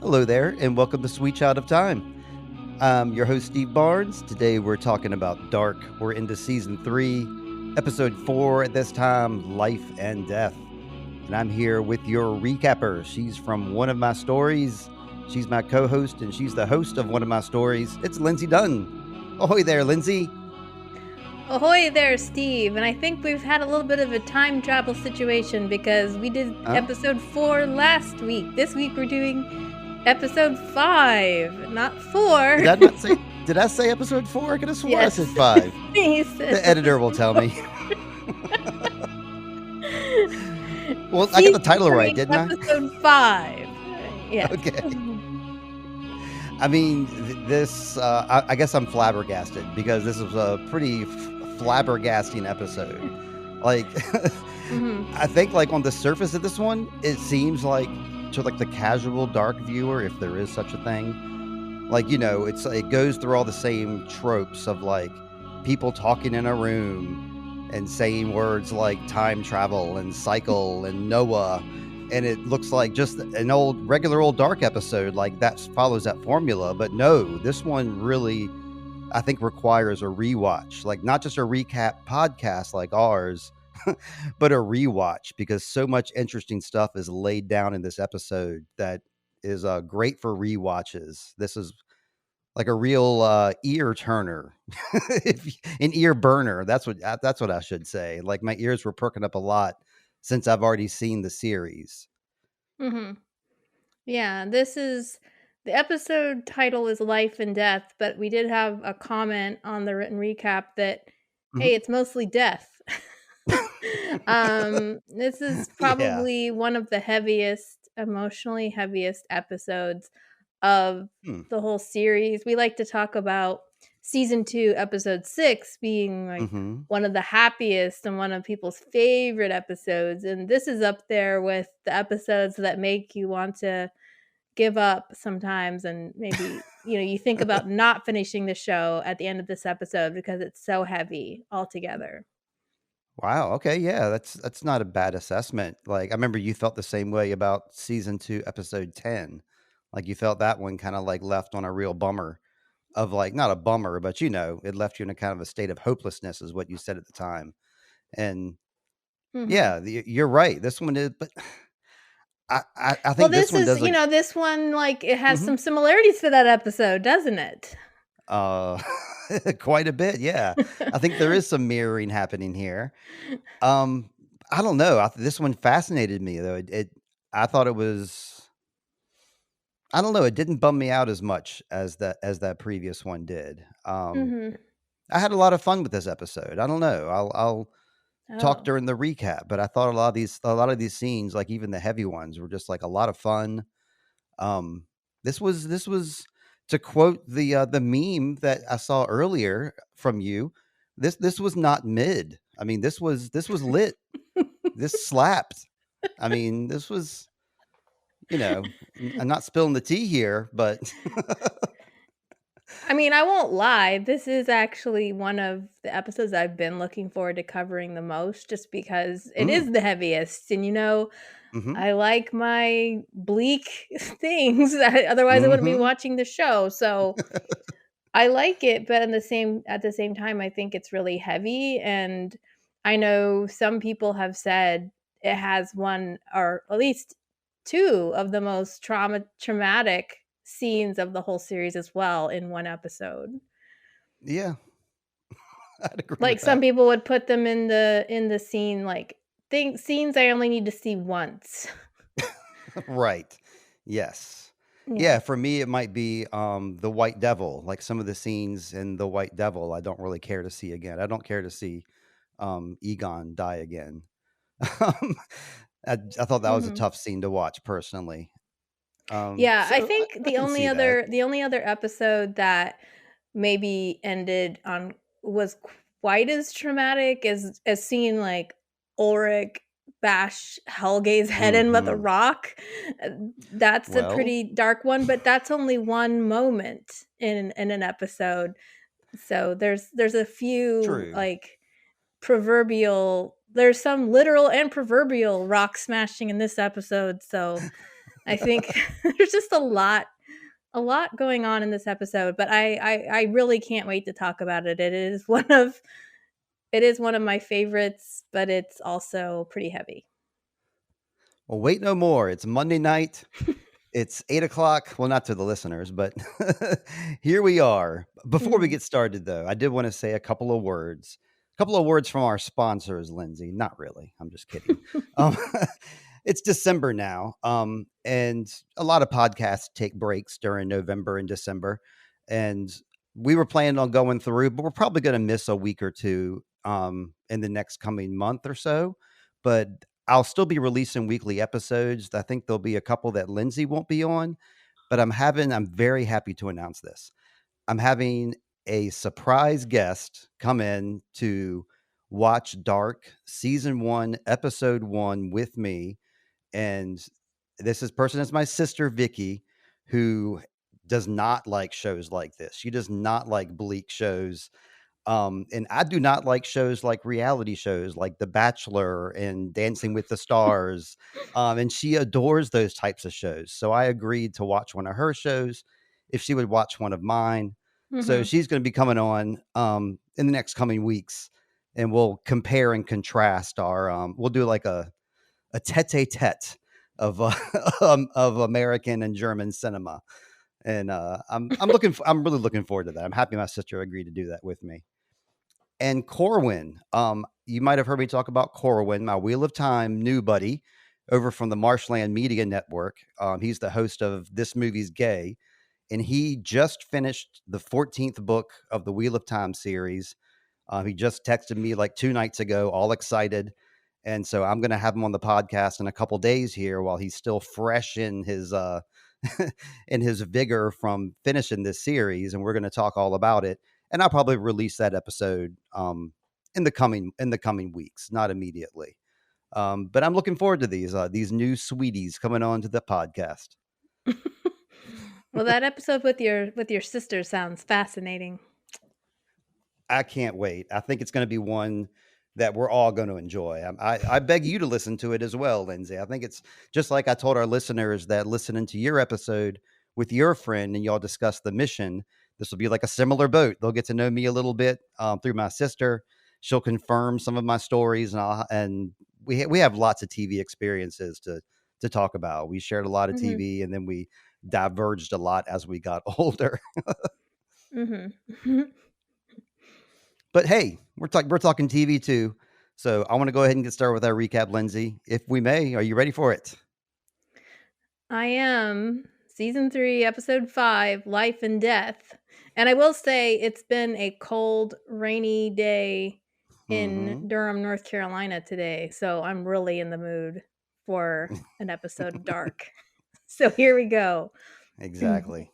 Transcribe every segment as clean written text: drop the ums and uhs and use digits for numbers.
Hello there, and welcome to Sweet Child of Time. I'm your host, Steve Barnes. Today we're talking about Dark. We're into season 3, episode 4 at this time, Life and Death. And I'm here with your recapper. She's from one of my stories. She's my co-host, and she's the host of one of my stories. It's Lindsey Dunn. Ahoy there, Lindsey. Ahoy there, Steve. And I think we've had a little bit of a time travel situation because we did episode 4 last week. This week we're doing episode 5, not 4. Did I say episode 4? I could have sworn I said 5. The editor will tell me. Well, I got the title right, didn't I? Episode 5. Yeah. Okay. I mean, this, I guess I'm flabbergasted because this was a pretty flabbergasting episode. Like, I think like on the surface of this one, it seems like to like the casual dark viewer, if there is such a thing, like, you know, it goes through all the same tropes of like people talking in a room and saying words like time travel and cycle and Noah. And it looks like just an regular old dark episode, like that follows that formula. But no, this one really, I think, requires a rewatch, like not just a recap podcast like ours, but a rewatch, because so much interesting stuff is laid down in this episode that is great for rewatches. This is like a real ear turner, an ear burner. That's what I should say. Like my ears were perking up a lot since I've already seen the series. Yeah, the episode title is Life and Death, but we did have a comment on the written recap that, hey, it's mostly death. This is probably one of the emotionally heaviest episodes of the whole series. We like to talk about season 2, episode 6 being like one of the happiest and one of people's favorite episodes. And this is up there with the episodes that make you want to give up sometimes. And maybe, you think about not finishing the show at the end of this episode because it's so heavy altogether. Wow. Okay. Yeah, that's not a bad assessment. Like I remember you felt the same way about season 2, episode 10. Like you felt that one kind of like left on a real bummer of like not a bummer, but it left you in a kind of a state of hopelessness, is what you said at the time. And yeah, you're right. This one is, but I think this one doesn't. This one, like, it has some similarities to that episode, doesn't it? Quite a bit. Yeah, I think there is some mirroring happening here. I don't know. This one fascinated me though. I thought it was. I don't know. It didn't bum me out as much as that previous one did. I had a lot of fun with this episode. I don't know. I'll talk during the recap, but I thought a lot of these scenes, like even the heavy ones, were just like a lot of fun. This was to quote the meme that I saw earlier from you. This was not mid. I mean, this was lit. This slapped. I mean, this was, I'm not spilling the tea here, but I mean, I won't lie. This is actually one of the episodes I've been looking forward to covering the most, just because it is the heaviest. And, I like my bleak things. Otherwise, I wouldn't be watching the show. So I like it, but at the same time, I think it's really heavy. And I know some people have said it has one or at least 2 of the most traumatic scenes of the whole series as well in one episode. Yeah. I'd agree Like with some that. people would put them in the scene, like scenes I only need to see once. Right. Yes. Yeah, for me it might be the White Devil. Like some of the scenes in the White Devil I don't really care to see again. I don't care to see Egon die again. I thought that was a tough scene to watch personally. Yeah, I So think I can see that. the only other episode that maybe ended on was quite as traumatic as seeing like Ulrich bash Helge's head in with a rock. That's a Well, pretty dark one, but that's only one moment in an episode. So there's a few true. like there's some literal and proverbial rock smashing in this episode. So I think there's just a lot going on in this episode, but I really can't wait to talk about it. It is one of my favorites, but it's also pretty heavy. Well, wait no more. It's Monday night. It's 8:00. Well, not to the listeners, but here we are. Before we get started, though, I did want to say a couple of words. A couple of words from our sponsors, Lindsey. Not really. I'm just kidding. It's December now, and a lot of podcasts take breaks during November and December. And we were planning on going through, but we're probably going to miss a week or two in the next coming month or so. But I'll still be releasing weekly episodes. I think there'll be a couple that Lindsey won't be on, but I'm very happy to announce this. I'm having a surprise guest come in to watch Dark season 1, episode 1 with me. And this person is my sister, Vicky, who does not like shows like this. She does not like bleak shows. And I do not like shows like reality shows like The Bachelor and Dancing with the Stars. And she adores those types of shows. So I agreed to watch one of her shows if she would watch one of mine. So she's going to be coming on in the next coming weeks, and we'll compare and contrast we'll do like a tete-a-tete of of American and German cinema. And I'm really looking forward to that. I'm happy my sister agreed to do that with me. And Corwin, you might have heard me talk about Corwin, my Wheel of Time new buddy over from the Marshland Media Network. He's the host of This Movie's Gay, and he just finished the 14th book of the Wheel of Time series. He just texted me like 2 nights ago, all excited. And so I'm going to have him on the podcast in a couple days here while he's still fresh in his in his vigor from finishing this series. And we're going to talk all about it. And I'll probably release that episode in the coming weeks, not immediately. But I'm looking forward to these new sweeties coming on to the podcast. Well, that episode with your sister sounds fascinating. I can't wait. I think it's going to be one that we're all going to enjoy. I beg you to listen to it as well, Lindsey. I think it's just like I told our listeners that listening to your episode with your friend and y'all discuss the mission, this will be like a similar boat. They'll get to know me a little bit through my sister. She'll confirm some of my stories, and we have lots of TV experiences to talk about. We shared a lot of TV, and then we diverged a lot as we got older. But hey, we're talking TV too. So I want to go ahead and get started with our recap, Lindsey, if we may. Are you ready for it? I am. Season 3, episode 5, Life and Death. And I will say it's been a cold, rainy day in Durham, North Carolina today. So I'm really in the mood for an episode of Dark. So here we go. Exactly.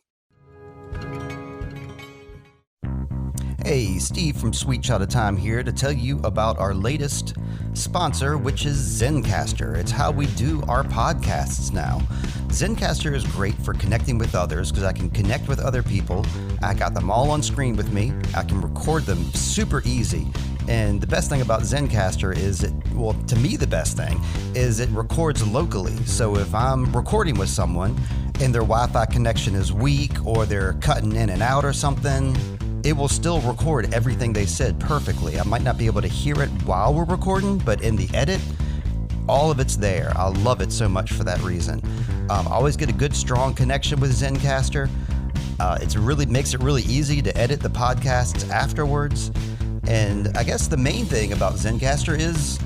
Hey, Steve from Sweet Shot of Time here to tell you about our latest sponsor, which is Zencastr. It's how we do our podcasts now. Zencastr is great for connecting with others because I can connect with other people. I got them all on screen with me. I can record them super easy. And the best thing about Zencastr is to me, the best thing is it records locally. So if I'm recording with someone and their Wi-Fi connection is weak or they're cutting in and out or something, it will still record everything they said perfectly. I might not be able to hear it while we're recording, but in the edit, all of it's there. I love it so much for that reason. I always get a good, strong connection with Zencastr. It makes it really easy to edit the podcasts afterwards. And I guess the main thing about Zencastr is,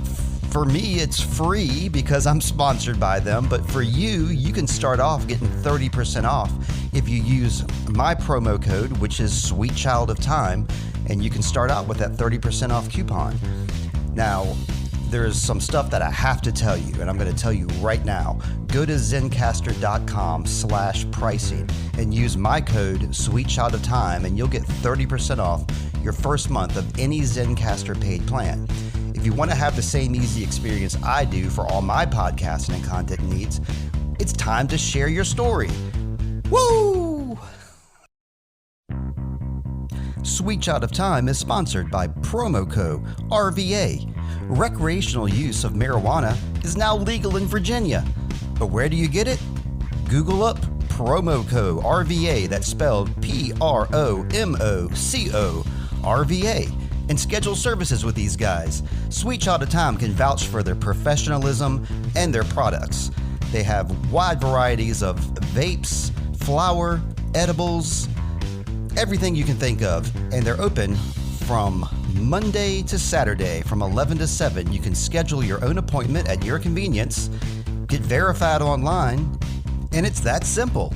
for me, it's free because I'm sponsored by them. But for you, you can start off getting 30% off if you use my promo code, which is Sweet Child of Time, and you can start out with that 30% off coupon. Now, there's some stuff that I have to tell you, and I'm going to tell you right now. Go to zencastr.com/pricing and use my code Sweet Child of Time, and you'll get 30% off your first month of any Zencastr paid plan. If you want to have the same easy experience I do for all my podcasting and content needs, it's time to share your story. Woo! Sweet Shot of Time is sponsored by Promoco RVA. Recreational use of marijuana is now legal in Virginia. But where do you get it? Google up Promoco RVA, that's spelled Promoco RVA, and schedule services with these guys. Sweet Child of Time can vouch for their professionalism and their products. They have wide varieties of vapes, flour, edibles, everything you can think of, and they're open from Monday to Saturday from 11 to 7. You can schedule your own appointment at your convenience, get verified online, and it's that simple.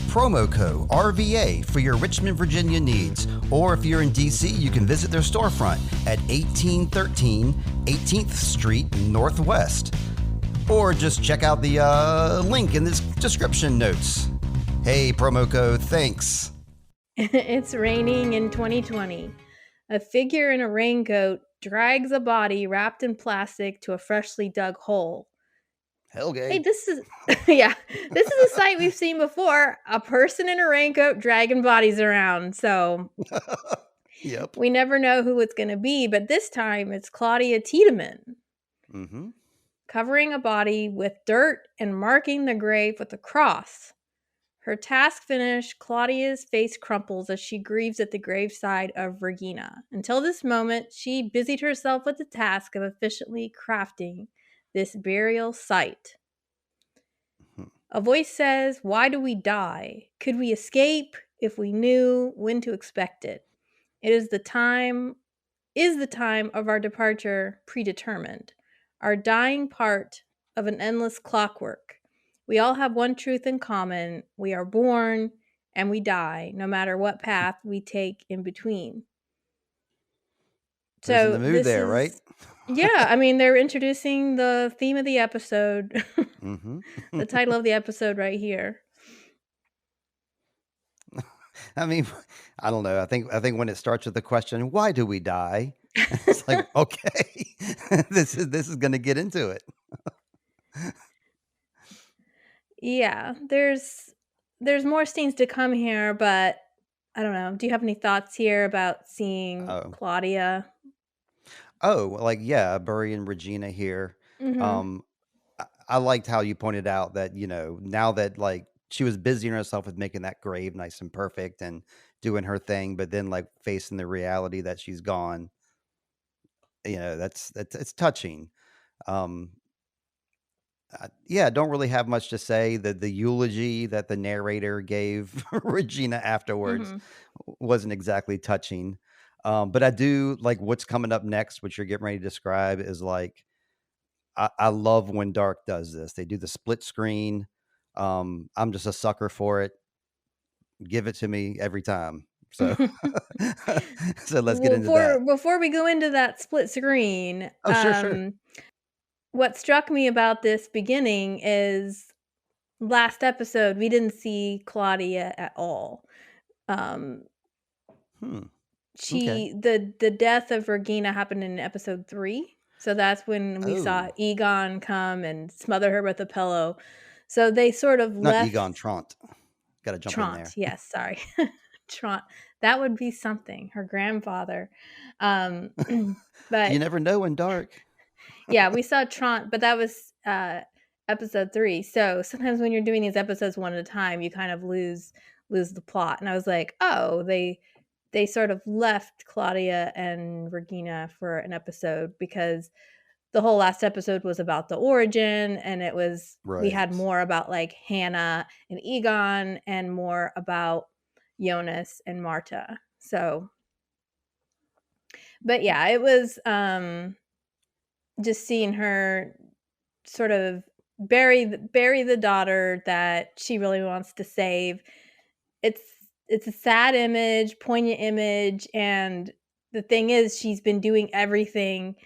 Promoco RVA for your Richmond, Virginia needs. Or if you're in DC, you can visit their storefront at 1813 18th Street Northwest. Or just check out the link in this description notes. Hey, Promoco, thanks. It's raining in 2020. A figure in a raincoat drags a body wrapped in plastic to a freshly dug hole. Hellgate. Hey, this is this is a sight we've seen before. A person in a raincoat dragging bodies around. So yep. We never know who it's going to be, but this time it's Claudia Tiedemann. Mm-hmm. Covering a body with dirt and marking the grave with a cross. Her task finished, Claudia's face crumples as she grieves at the graveside of Regina. Until this moment, she busied herself with the task of efficiently crafting this burial site. A voice says, "Why do we die? Could we escape if we knew when to expect it? It is the time of our departure predetermined, our dying part of an endless clockwork. We all have one truth in common. We are born and we die, no matter what path we take in between." So in the mood there, right? Yeah, I mean, they're introducing the theme of the episode. Mm-hmm. The title of the episode right here. I mean, I don't know. I think when it starts with the question, "Why do we die?" It's like, okay, this is going to get into it. Yeah, there's more scenes to come here, but I don't know. Do you have any thoughts here about seeing Claudia? Oh, like, yeah, burying Regina here. Mm-hmm. I liked how you pointed out that, now that, like, she was busying herself with making that grave nice and perfect and doing her thing, but then, like, facing the reality that she's gone, that's it's touching. Yeah, don't really have much to say. The eulogy that the narrator gave Regina afterwards wasn't exactly touching. But I do like what's coming up next, which you're getting ready to describe, is like, I love when Dark does this. They do the split screen. I'm just a sucker for it. Give it to me every time. So, so let's get into that. Before we go into that split screen, Sure. What struck me about this beginning is last episode we didn't see Claudia at all. Okay. The death of Regina happened in episode 3. So that's when we saw Egon come and smother her with a pillow. So they sort of Not Egon, Trant. Got to jump in there. Yes, sorry. Trant. That would be something. Her grandfather. But you never know in Dark. Yeah, we saw Trant, but that was episode 3. So sometimes when you're doing these episodes one at a time, you kind of lose the plot. And I was like, oh, they sort of left Claudia and Regina for an episode because the whole last episode was about the origin, and it was we had more about like Hannah and Egon and more about Jonas and Martha. So, but yeah, it was just seeing her sort of bury the daughter that she really wants to save. It's a sad image, poignant image, and the thing is she's been doing everything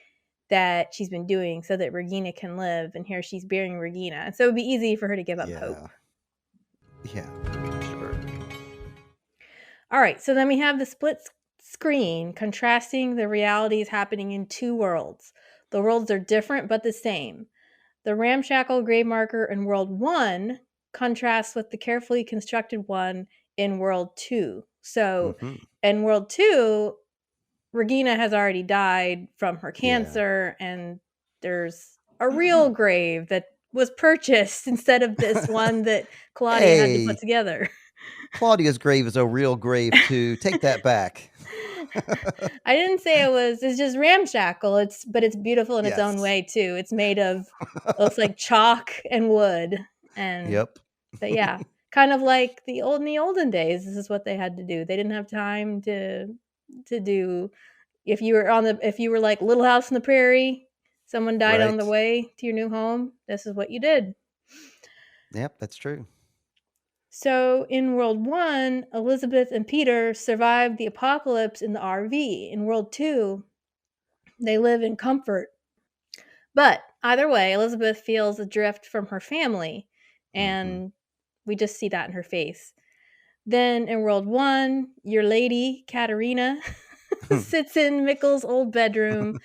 that she's been doing so that Regina can live, and here she's burying Regina. And so it would be easy for her to give up hope. Yeah, sure. All right, so then we have the split screen contrasting the realities happening in 2 worlds. The worlds are different but the same. The ramshackle grave marker in World 1 contrasts with the carefully constructed one in World 2. So in World 2, Regina has already died from her cancer, and there's a real grave that was purchased instead of this one that Claudia had to put Hey, together. Claudia's grave is a real grave too. Take that back. I didn't say it's just ramshackle. But it's beautiful in its own Yes. way too. It's made of, looks like chalk and wood. And Yep. but yeah, kind of like in the olden days, this is what they had to do. They didn't have time to do, if you were like Little House on the Prairie, someone died on Right. the way to your new home, this is what you did. Yep, that's true. So in World 1, Elizabeth and Peter survived the apocalypse in the RV. In World 2, they live in comfort. But either way, Elizabeth feels adrift from her family, and we just see that in her face. Then in World 1, your lady, Katarina, sits in Mikkel's old bedroom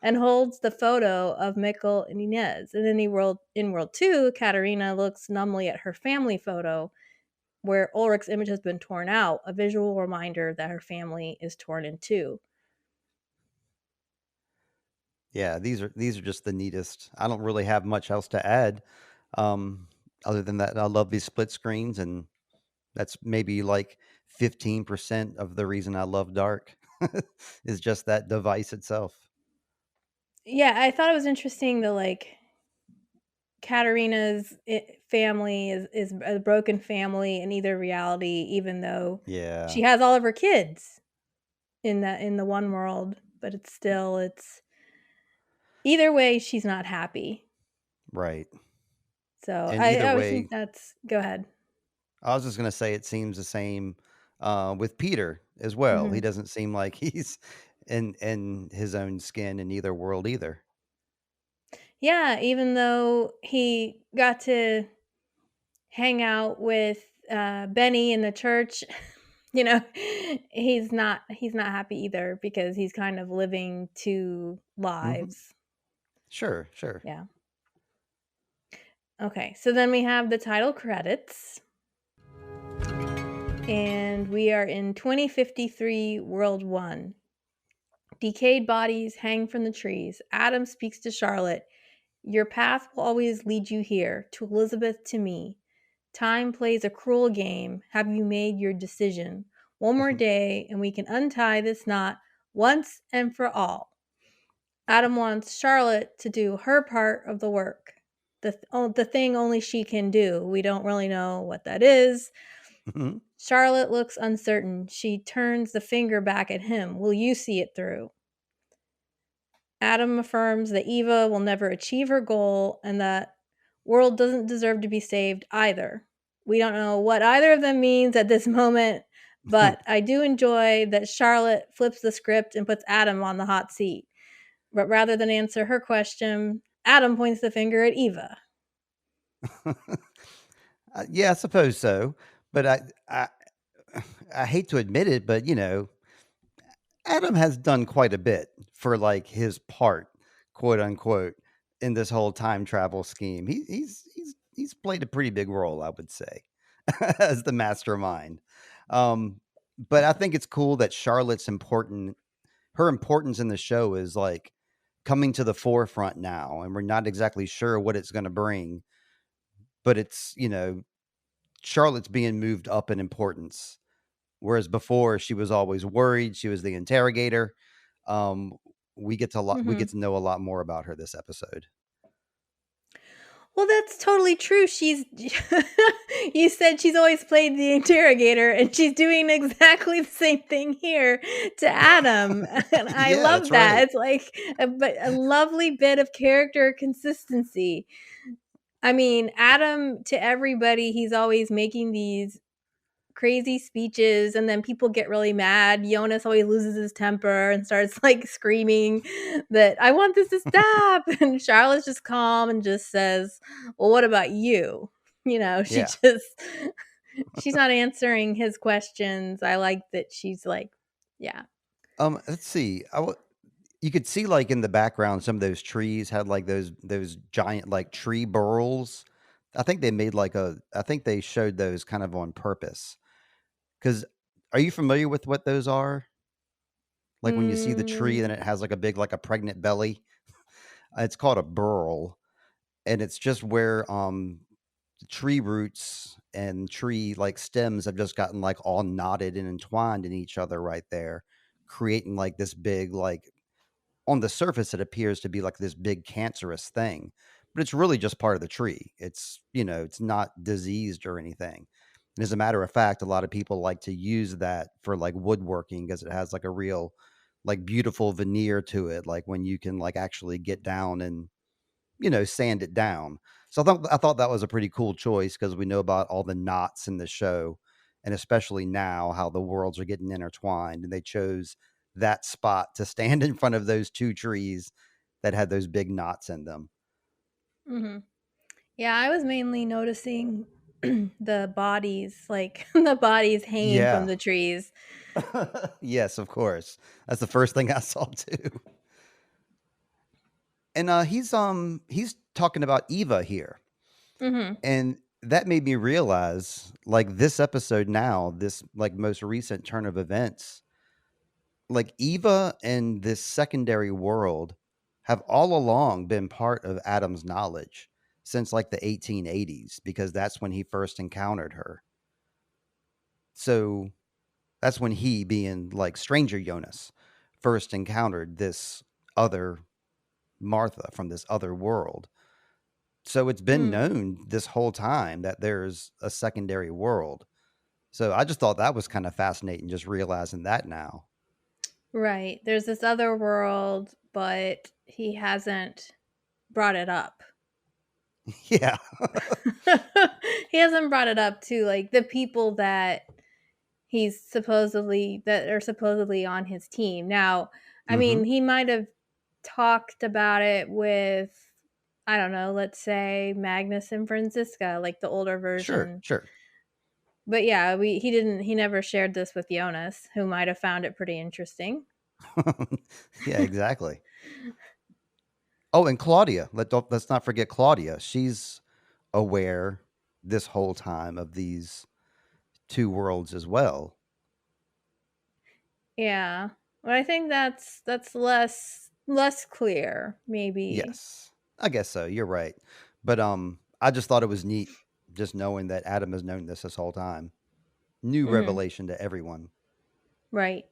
and holds the photo of Mikkel and Inez. And in World 2, Katarina looks numbly at her family photo where Ulrich's image has been torn out, a visual reminder that her family is torn in two. Yeah, these are just the neatest. I don't really have much else to add. Um, Other than that, I love these split screens, and that's maybe like 15% of the reason I love Dark is just that device itself. Yeah, I thought it was interesting that like Katarina's family is a broken family in either reality, even though Yeah, she has all of her kids in the one world, but it's either way she's not happy. right. So And I either always think way, that's, go ahead. I was just going to say it seems the same with Peter as well. He Hmm. doesn't seem like he's in his own skin in either world either. Yeah, even though he got to hang out with Benny in the church, you know, he's not happy either because he's kind of living two Hmm. lives. Sure, sure. Yeah. Okay, so then we have the title credits, and we are in 2053 World 1. Decayed bodies hang from the trees. Adam speaks to Charlotte. Your path will always lead you here, to Elizabeth, to me. Time plays a cruel game. Have you made your decision? One more day, and we can untie this knot once and for all. Adam wants Charlotte to do her part of the work. The thing only she can do. We don't really know what that is. Charlotte looks uncertain. She turns the finger back at him. Will you see it through? Adam affirms that Eva will never achieve her goal and that world doesn't deserve to be saved either. We don't know what either of them means at this moment, but I do enjoy that Charlotte flips the script and puts Adam on the hot seat. But rather than answer her question, Adam points the finger at Eva. Yeah, I suppose so. But I hate to admit it, but Adam has done quite a bit for like his part, quote unquote, in this whole time travel scheme. He's played a pretty big role, I would say, as the mastermind. Um, but I think it's cool that Charlotte's important. Her importance in the show is like coming to the forefront now, and we're not exactly sure what it's going to bring. But it's Charlotte's being moved up in importance. Whereas before she was always worried, she was the interrogator. Um, we get Mm-hmm. to know a lot more about her this episode. Well, that's totally true. You said she's always played the interrogator, and she's doing exactly the same thing here to Adam. And I Yeah, love that's that. right. It's like a lovely bit of character consistency. I mean, Adam, to everybody, he's always making these crazy speeches, and then people get really mad. Jonas always loses his temper and starts like screaming that I want this to stop. And Charlotte's just calm and just says, well, what about you? She Yeah. just she's not answering his questions. I like that she's like, yeah. Let's see. You could see like in the background, some of those trees had like those giant like tree burls. I think they made like I think they showed those kind of on purpose. Because are you familiar with what those are? Like when you see the tree Mm, and it has like a big like a pregnant belly. It's called a burl. and it's just where tree roots and tree like stems have just gotten like all knotted and entwined in each other right there, creating like this big like on the surface it appears to be like this big cancerous thing, but it's really just part of the tree. It's, it's not diseased or anything. And as a matter of fact, a lot of people like to use that for like woodworking because it has like a real like beautiful veneer to it, like when you can like actually get down and sand it down. So I thought that was a pretty cool choice because we know about all the knots in the show, and especially now how the worlds are getting intertwined, and they chose that spot to stand in front of those two trees that had those big knots in them. Mm-hmm. Yeah, I was mainly noticing the bodies, like the bodies hanging from Yeah. the trees. Yes, of course. That's the first thing I saw too. And he's talking about Eva here. Mm-hmm. And that made me realize like this episode now, this like most recent turn of events, like Eva and this secondary world have all along been part of Adam's knowledge since like the 1880s because that's when he first encountered her. So that's when he, being like stranger Jonas, first encountered this other Martha from this other world. So it's been Mm. known this whole time that there's a secondary world. So I just thought that was kind of fascinating, just realizing that now. Right. There's this other world, but he hasn't brought it up. Yeah. He hasn't brought it up to like the people that that are supposedly on his team. Now, I Hmm. mean, he might have talked about it with, I don't know, let's say Magnus and Franziska, like the older Sure, version. sure. But yeah, he never shared this with Jonas, who might have found it pretty interesting. Yeah, exactly. Oh, and Claudia. Let's not forget Claudia. She's aware this whole time of these two worlds as well. Yeah. But I think that's less clear, maybe. Yes. I guess so. You're right. But I just thought it was neat just knowing that Adam has known this whole time. New Mhm. revelation to everyone. Right.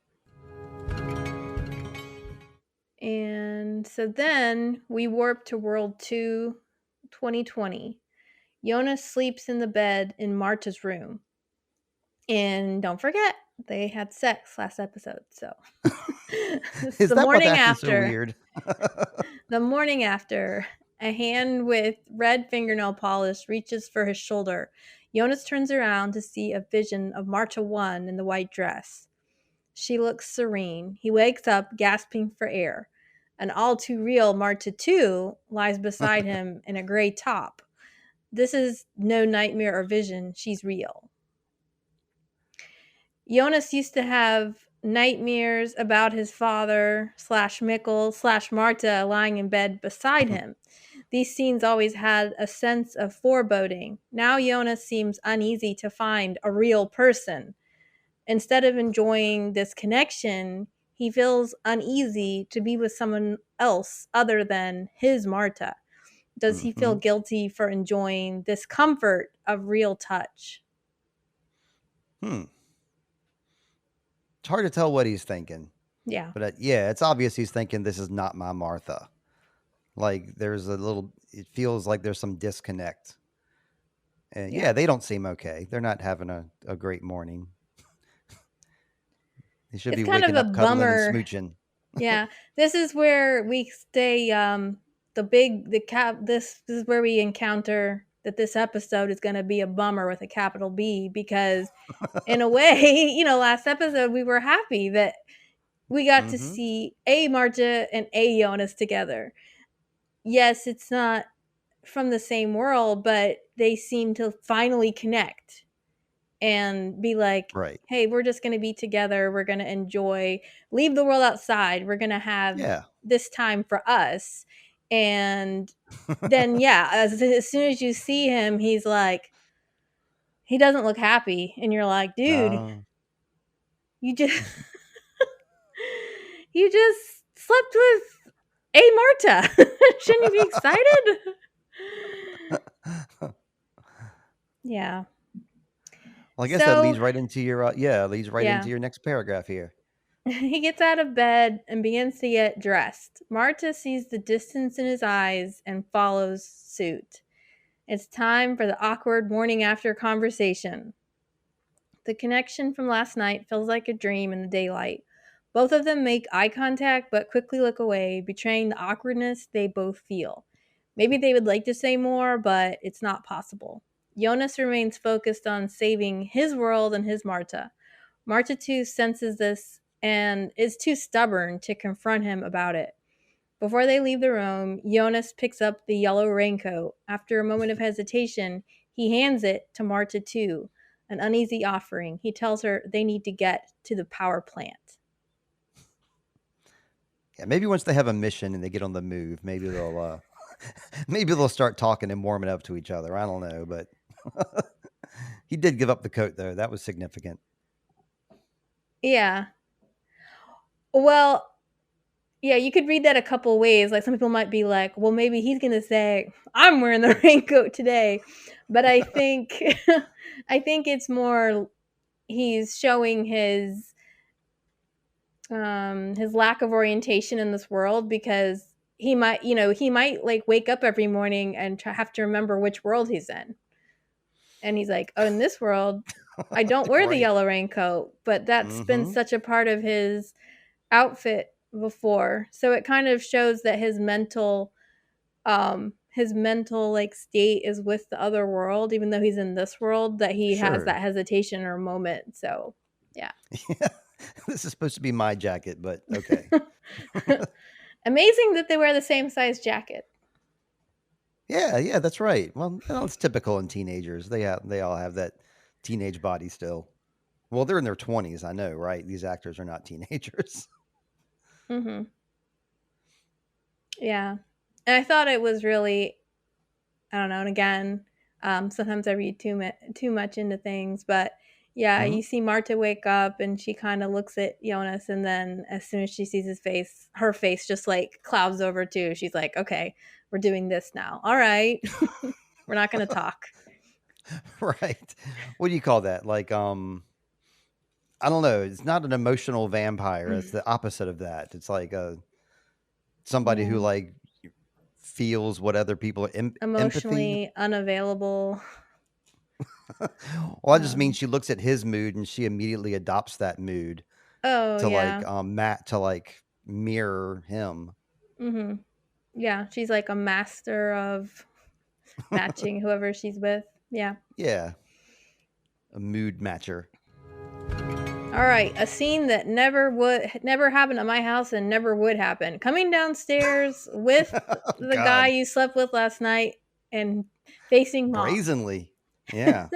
And so then we warp to World 2, 2020. Jonas sleeps in the bed in Marta's room. And don't forget, they had sex last episode. So it's Is the that what's morning acting so after. weird? The morning after, a hand with red fingernail polish reaches for his shoulder. Jonas turns around to see a vision of Marta 1 in the white dress. She looks serene. He wakes up, gasping for air. An all too real Marta 2 lies beside him in a gray top. This is no nightmare or vision. She's real. Jonas used to have nightmares about his father slash Mikkel slash Marta lying in bed beside him. These scenes always had a sense of foreboding. Now Jonas seems uneasy to find a real person. Instead of enjoying this connection, he feels uneasy to be with someone else other than his Marta. Does he feel Hmm. guilty for enjoying this comfort of real touch? Hmm. It's hard to tell what he's thinking. Yeah. But yeah, it's obvious he's thinking this is not my Martha. Like it feels like there's some disconnect. And Yeah. yeah, they don't seem okay. They're not having a great morning. They should It's be kind of waking a up, cuddling, and bummer. smooching. Yeah. This is where we stay this is where we encounter that this episode is going to be a bummer with a capital B, because in a way, last episode we were happy that we got to Hmm. see a Marta and a Jonas together. Yes, it's not from the same world, but they seem to finally connect and be like, Right. hey, we're just going to be together. We're going to leave the world outside. We're going to have Yeah. this time for us. And then, yeah, as soon as you see him, he doesn't look happy. And you're like, dude, No. you just, you just slept with a Marta. Shouldn't you be excited? Yeah. Well, I guess that So, leads right into your leads right into yeah. your next paragraph here. He gets out of bed and begins to get dressed. Marta sees the distance in his eyes and follows suit. It's time for the awkward morning after conversation. The connection from last night feels like a dream in the daylight. Both of them make eye contact but quickly look away, betraying the awkwardness they both feel. Maybe they would like to say more, but it's not possible. Jonas remains focused on saving his world and his Marta. Marta too senses this and is too stubborn to confront him about it. Before they leave the room, Jonas picks up the yellow raincoat. After a moment of hesitation, he hands it to Marta too, an uneasy offering. He tells her they need to get to the power plant. Yeah, maybe once they have a mission and they get on the move, maybe they'll start talking and warming up to each other. I don't know, but he did give up the coat though. That was significant. Yeah. Well, yeah, you could read that a couple ways. Like some people might be like, well, maybe he's going to say, I'm wearing the raincoat today. But I think I think it's more he's showing his lack of orientation in this world because he might like wake up every morning and have to remember which world he's in. And he's like, oh, in this world, I don't wear the Right. yellow raincoat, but that's been Mm-hmm. such a part of his outfit before. So it kind of shows that his mental like state is with the other world, even though he's in this world, that he has Sure. that hesitation or moment. So yeah. Yeah. This is supposed to be my jacket, but okay. Amazing that they wear the same size jacket. Yeah, yeah, that's right. Well, it's typical in teenagers. They all have that teenage body still. Well, they're in their 20s, I know, right? These actors are not teenagers. Mm-hmm. Yeah. And I thought it was really, I don't know, and again, sometimes I read too much into things, but yeah, Hmm. you see Marta wake up and she kind of looks at Jonas, and then as soon as she sees his face, her face just like clouds over too. She's like, okay, we're doing this now. All right. We're not going to talk. Right. What do you call that? Like, I don't know. It's not an emotional vampire. It's the opposite of that. It's like somebody who Yeah. like feels what other people empathy. Emotionally unavailable. Well, I just mean Um, she looks at his mood and she immediately adopts that mood oh, to yeah. like Matt to like mirror him. Mm-hmm. Yeah. She's like a master of matching whoever she's with. Yeah. Yeah, a mood matcher. All right, a scene that never happened at my house and never would happen. Coming downstairs with Oh the guy God, you slept with last night and facing mom. brazenly. Yeah.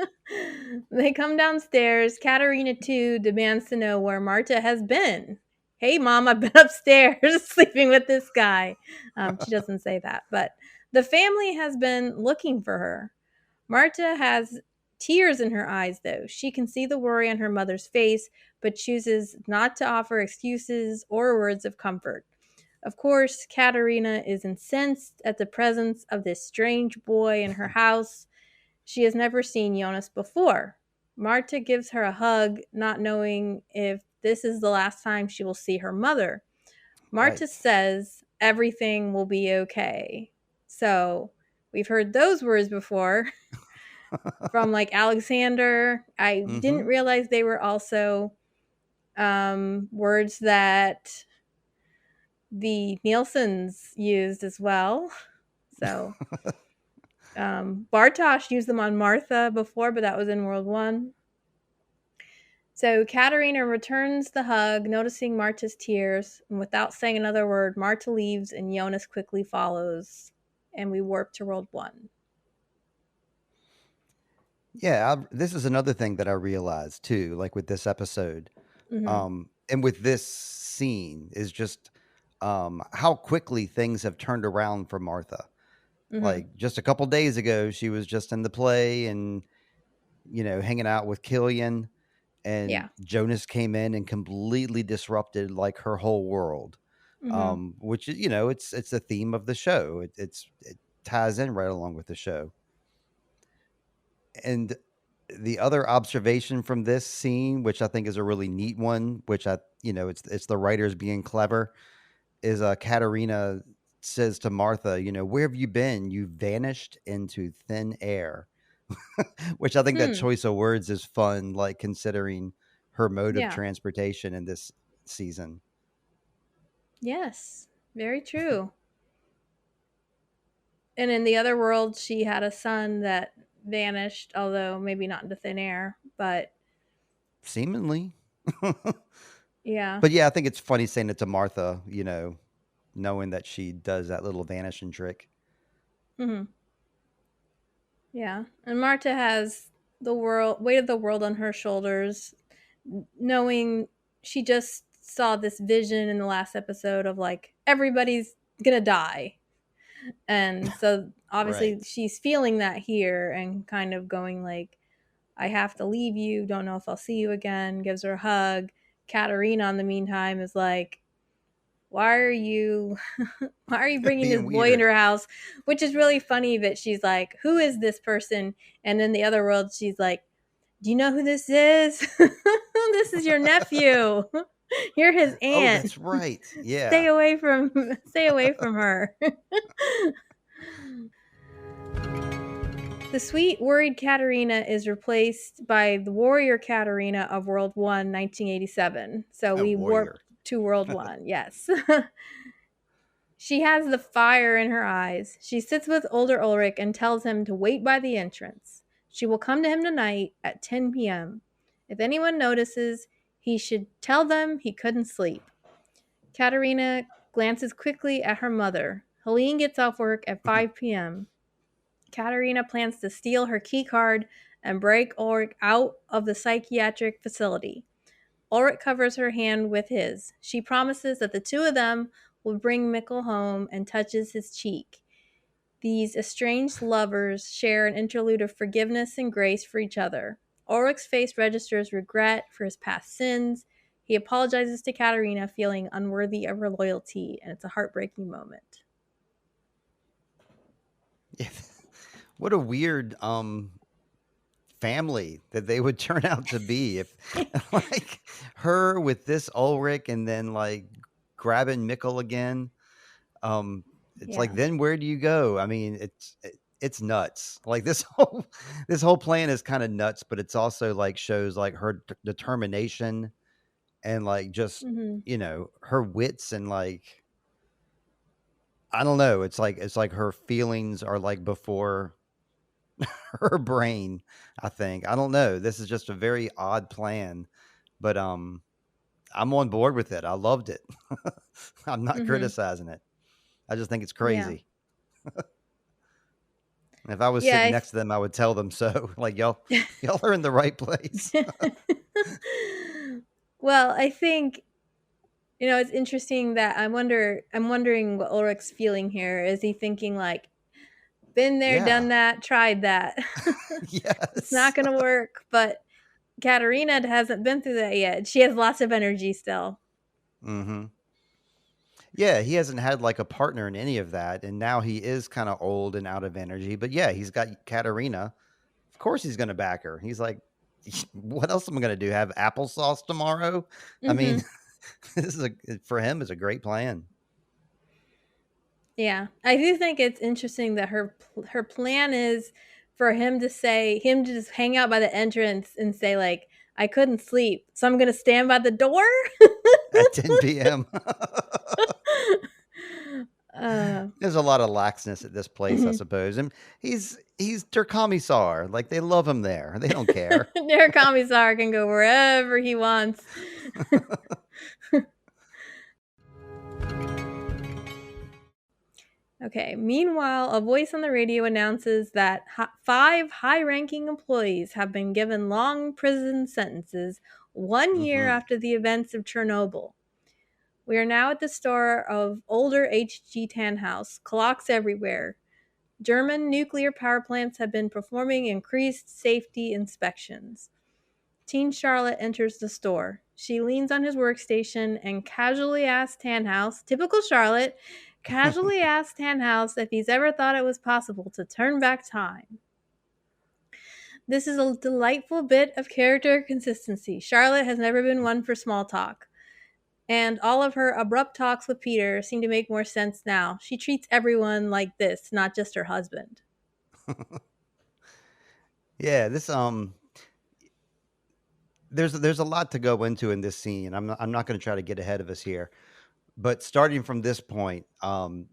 They come downstairs. Katarina too demands to know where Marta has been. Hey mom, I've been upstairs sleeping with this guy. She doesn't say that, but the family has been looking for her. Marta has tears in her eyes, though. She can see the worry on her mother's face, but chooses not to offer excuses or words of comfort. Of course, Katerina is incensed at the presence of this strange boy in her house. She has never seen Jonas before. Marta gives her a hug, not knowing if this is the last time she will see her mother. Right. Marta says everything will be okay. So, we've heard those words before from like Alexander. I didn't Mm-hmm. realize they were also words that the Nielsen's used as well. So Bartosz used them on Martha before, but that was in World One. So Katerina returns the hug, noticing Marta's tears, and without saying another word, Marta leaves and Jonas quickly follows, and we warp to World One. Yeah, this is another thing that I realized too, like with this episode, Mm-hmm. and with this scene is just how quickly things have turned around for Martha. Mm-hmm. Like just a couple days ago, she was just in the play and hanging out with Killian, and Yeah. Jonas came in and completely disrupted like her whole world. Mm-hmm. Which is it's a theme of the show. ties in right along with the show. And the other observation from this scene, which I think is a really neat one, which it's the writers being clever, is Katarina says to Martha, where have you been? You vanished into thin air, which I think that choice of words is fun, like considering her mode of Yeah. transportation in this season. Yes, very true. And in the other world, she had a son that vanished, although maybe not into thin air, but Seemingly. yeah. But yeah, I think it's funny saying it to Martha, knowing that she does that little vanishing trick. Mm-hmm. Yeah. And Marta has the weight of the world on her shoulders, knowing she just saw this vision in the last episode of like everybody's gonna die. And so obviously Right. she's feeling that here and kind of going like, I have to leave you, don't know if I'll see you again, gives her a hug. Katarina in the meantime is like, why are you bringing this Being boy into weird. her house? Which is really funny that she's like, who is this person? And in the other world, she's like, do you know who this is? This is your nephew. You're his Oh, aunt. that's right. Stay Yeah. away from her. The sweet, worried Katarina is replaced by the warrior Katarina of World 1, 1987. So A we warrior. warped to World 1, yes. She has the fire in her eyes. She sits with older Ulrich and tells him to wait by the entrance. She will come to him tonight at 10 p.m. If anyone notices, he should tell them he couldn't sleep. Katarina glances quickly at her mother. Helene gets off work at 5 p.m. Katarina plans to steal her key card and break Ulrich out of the psychiatric facility. Ulrich covers her hand with his. She promises that the two of them will bring Mikkel home and touches his cheek. These estranged lovers share an interlude of forgiveness and grace for each other. Ulrich's face registers regret for his past sins. He apologizes to Katarina, feeling unworthy of her loyalty, and it's a heartbreaking moment. What a weird family that they would turn out to be if like her with this Ulrich and then like grabbing Mikkel again. It's like, Yeah. then where do you go? I mean, it's nuts. Like this whole plan is kind of nuts, but it's also like shows like her determination and like just Mm-hmm. her wits and like I don't know. It's like her feelings are like before her brain, I think. I don't know. This is just a very odd plan, but I'm on board with it. I loved it. I'm not Mm-hmm. criticizing it. I just think it's Yeah. crazy. If I was sitting Yeah. next to them, I would tell them so. Like y'all are in the right place. Well, I think it's interesting that I'm wondering what Ulrich's feeling here. Is he thinking like, been there, Yeah. done that, tried that. It's Yes. not going to work, but Katarina hasn't been through that yet. She has lots of energy still. Mm-hmm. Yeah, he hasn't had like a partner in any of that, and now he is kind of old and out of energy. But yeah, he's got Katarina. Of course, he's going to back her. He's like, what else am I going to do? Have applesauce tomorrow? I Mm-hmm. mean, this is for him is a great plan. Yeah, I do think it's interesting that her plan is for him to just hang out by the entrance and say like, I couldn't sleep, so I'm gonna stand by the door At 10 p.m. There's a lot of laxness at this place, I suppose. And he's their commissar. Like they love him there. They don't care. Their commissar can go wherever he wants. Okay, meanwhile, a voice on the radio announces that 5 high-ranking employees have been given long prison sentences 1 year after the events of Chernobyl. We are now at the store of older H.G. Tannhaus, clocks everywhere. German nuclear power plants have been performing increased safety inspections. Teen Charlotte enters the store. She leans on his workstation and casually asks Tannhaus, typical Charlotte, casually asks Tannhaus if he's ever thought it was possible to turn back time. This is a delightful bit of character consistency. Charlotte has never been one for small talk, and all of her abrupt talks with Peter seem to make more sense now. She treats everyone like this, not just her husband. Yeah, this there's a lot to go into in this scene. I'm not going to try to get ahead of us here, but starting from this point, yeah,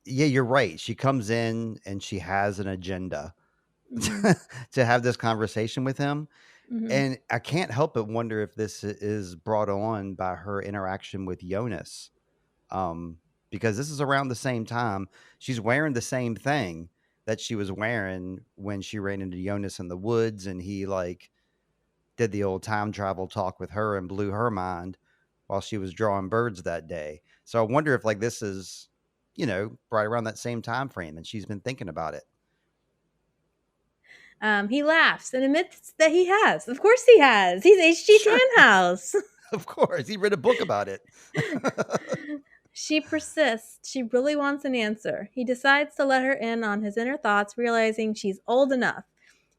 you're right. She comes in and she has an agenda to have this conversation with him. Mm-hmm. And I can't help but wonder if this is brought on by her interaction with Jonas. Um, because this is around the same time. She's wearing the same thing that she was wearing when she ran into Jonas in the woods and he like did the old time travel talk with her and blew her mind while she was drawing birds that day. So I wonder if like this is, right around that same time frame and she's been thinking about it. He laughs and admits that he has. Of course he has. He's H.G. Sure. Tannhaus. Of course. He read a book about it. She persists. She really wants an answer. He decides to let her in on his inner thoughts, realizing she's old enough.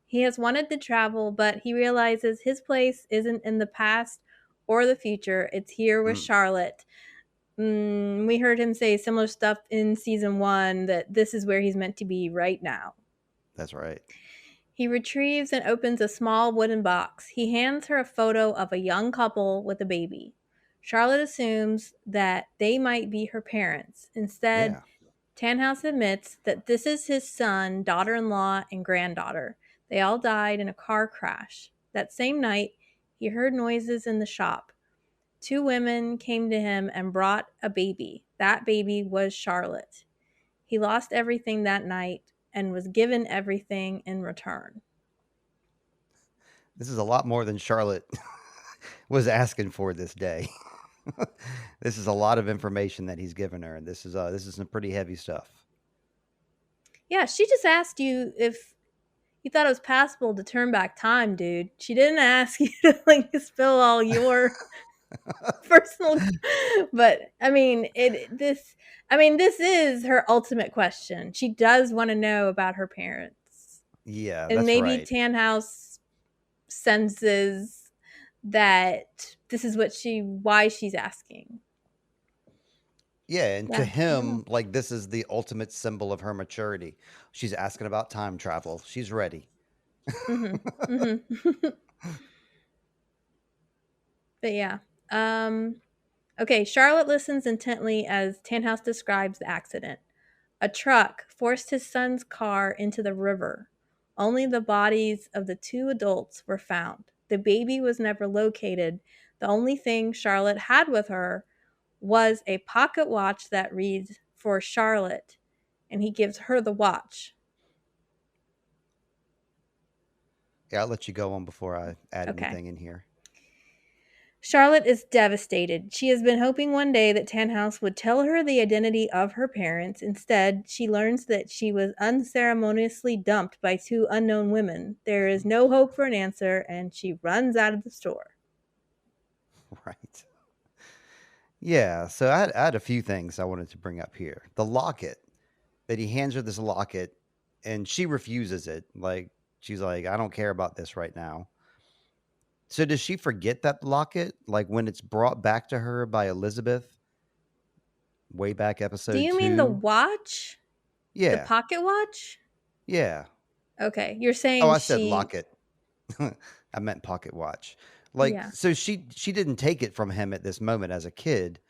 He has wanted to travel, but he realizes his place isn't in the past or the future. It's here with Charlotte. We heard him say similar stuff in season 1, that this is where he's meant to be right now. That's right. He retrieves and opens a small wooden box. He hands her a photo of a young couple with a baby. Charlotte assumes that they might be her parents. Instead, Yeah. Tannhaus admits that this is his son, daughter-in-law, and granddaughter. They all died in a car crash. That same night, he heard noises in the shop. 2 women came to him and brought a baby. That baby was Charlotte. He lost everything that night and was given everything in return. This is a lot more than Charlotte was asking for this day. This is a lot of information that he's given her, and this is some pretty heavy stuff. Yeah, she just asked you if you thought it was possible to turn back time, dude. She didn't ask you to like spill all your personal, but I mean, this is her ultimate question. She does want to know about her parents. Yeah, And that's maybe right. Tannhaus senses that this is why she's asking. Yeah, and to Yeah. him, like this is the ultimate symbol of her maturity. She's asking about time travel. She's ready. Mm-hmm. Mm-hmm. But yeah. Okay, Charlotte listens intently as Tannhaus describes the accident. A truck forced his son's car into the river. Only the bodies of the 2 adults were found. The baby was never located. The only thing Charlotte had with her was a pocket watch that reads, "For Charlotte," and he gives her the watch. Yeah, I'll let you go on before I add Okay. anything in here. Charlotte is devastated. She has been hoping one day that Tannhaus would tell her the identity of her parents. Instead, she learns that she was unceremoniously dumped by 2 unknown women. There is no hope for an answer, and she runs out of the store. Right. Yeah, so I had a few things I wanted to bring up here. The locket, that he hands her this locket and she refuses it. Like, she's like, I don't care about this right now. So does she forget that locket? Like when it's brought back to her by Elizabeth way back Do episode you mean the 2? watch? The Yeah. pocket watch? Yeah. Okay, you're Oh, saying I said she. locket. I meant pocket watch. Like, Yeah. so she didn't take it from him at this moment as a kid.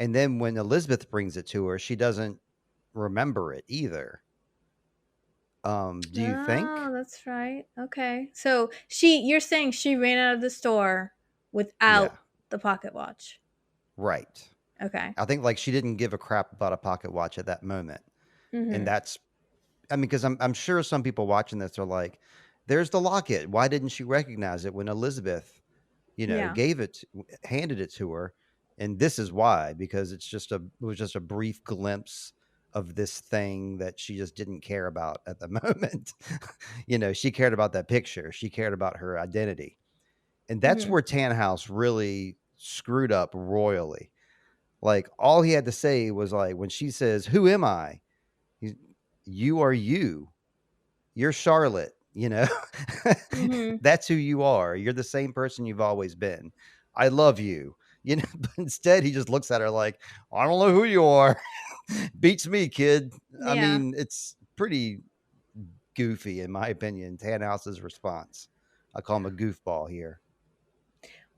And then when Elizabeth brings it to her, she doesn't remember it either. Do you think? Oh, that's right. Okay. So you're saying she ran out of the store Yeah. without the pocket watch. Right. Okay. I think like she didn't give a crap about a pocket watch at that moment. And Mm-hmm. that's I mean, because I'm sure some people watching this are like, there's the locket. Why didn't she recognize it when Elizabeth, Yeah. handed it to her? And this is why, because it was just a brief glimpse of this thing that she just didn't care about at the moment. She cared about that picture. She cared about her identity. And that's Mm-hmm. where Tannhaus really screwed up royally. Like all he had to say was like when she says, "Who am I?" He's, "You are you. You're Charlotte." Mhm. That's who you are. You're the same person you've always been. I love you. But instead he just looks at her like, I don't know who you are. Beats me, kid. I Yeah. mean, it's pretty goofy in my opinion. Tannhouse's response. I call him a goofball here.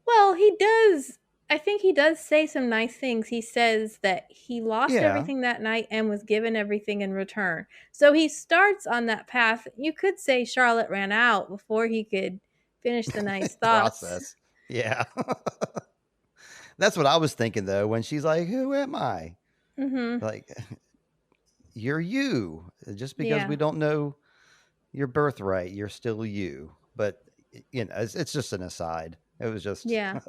Well, he does. I think he does say some nice things. He says that he lost Yeah. everything that night and was given everything in return. So he starts on that path. You could say Charlotte ran out before he could finish the nice thoughts. Process. Yeah. That's what I was thinking though when she's like, "Who am I?" Mhm. Like, you're you. Just because Yeah. we don't know your birthright, you're still you. But it's just an aside. It was just Yeah.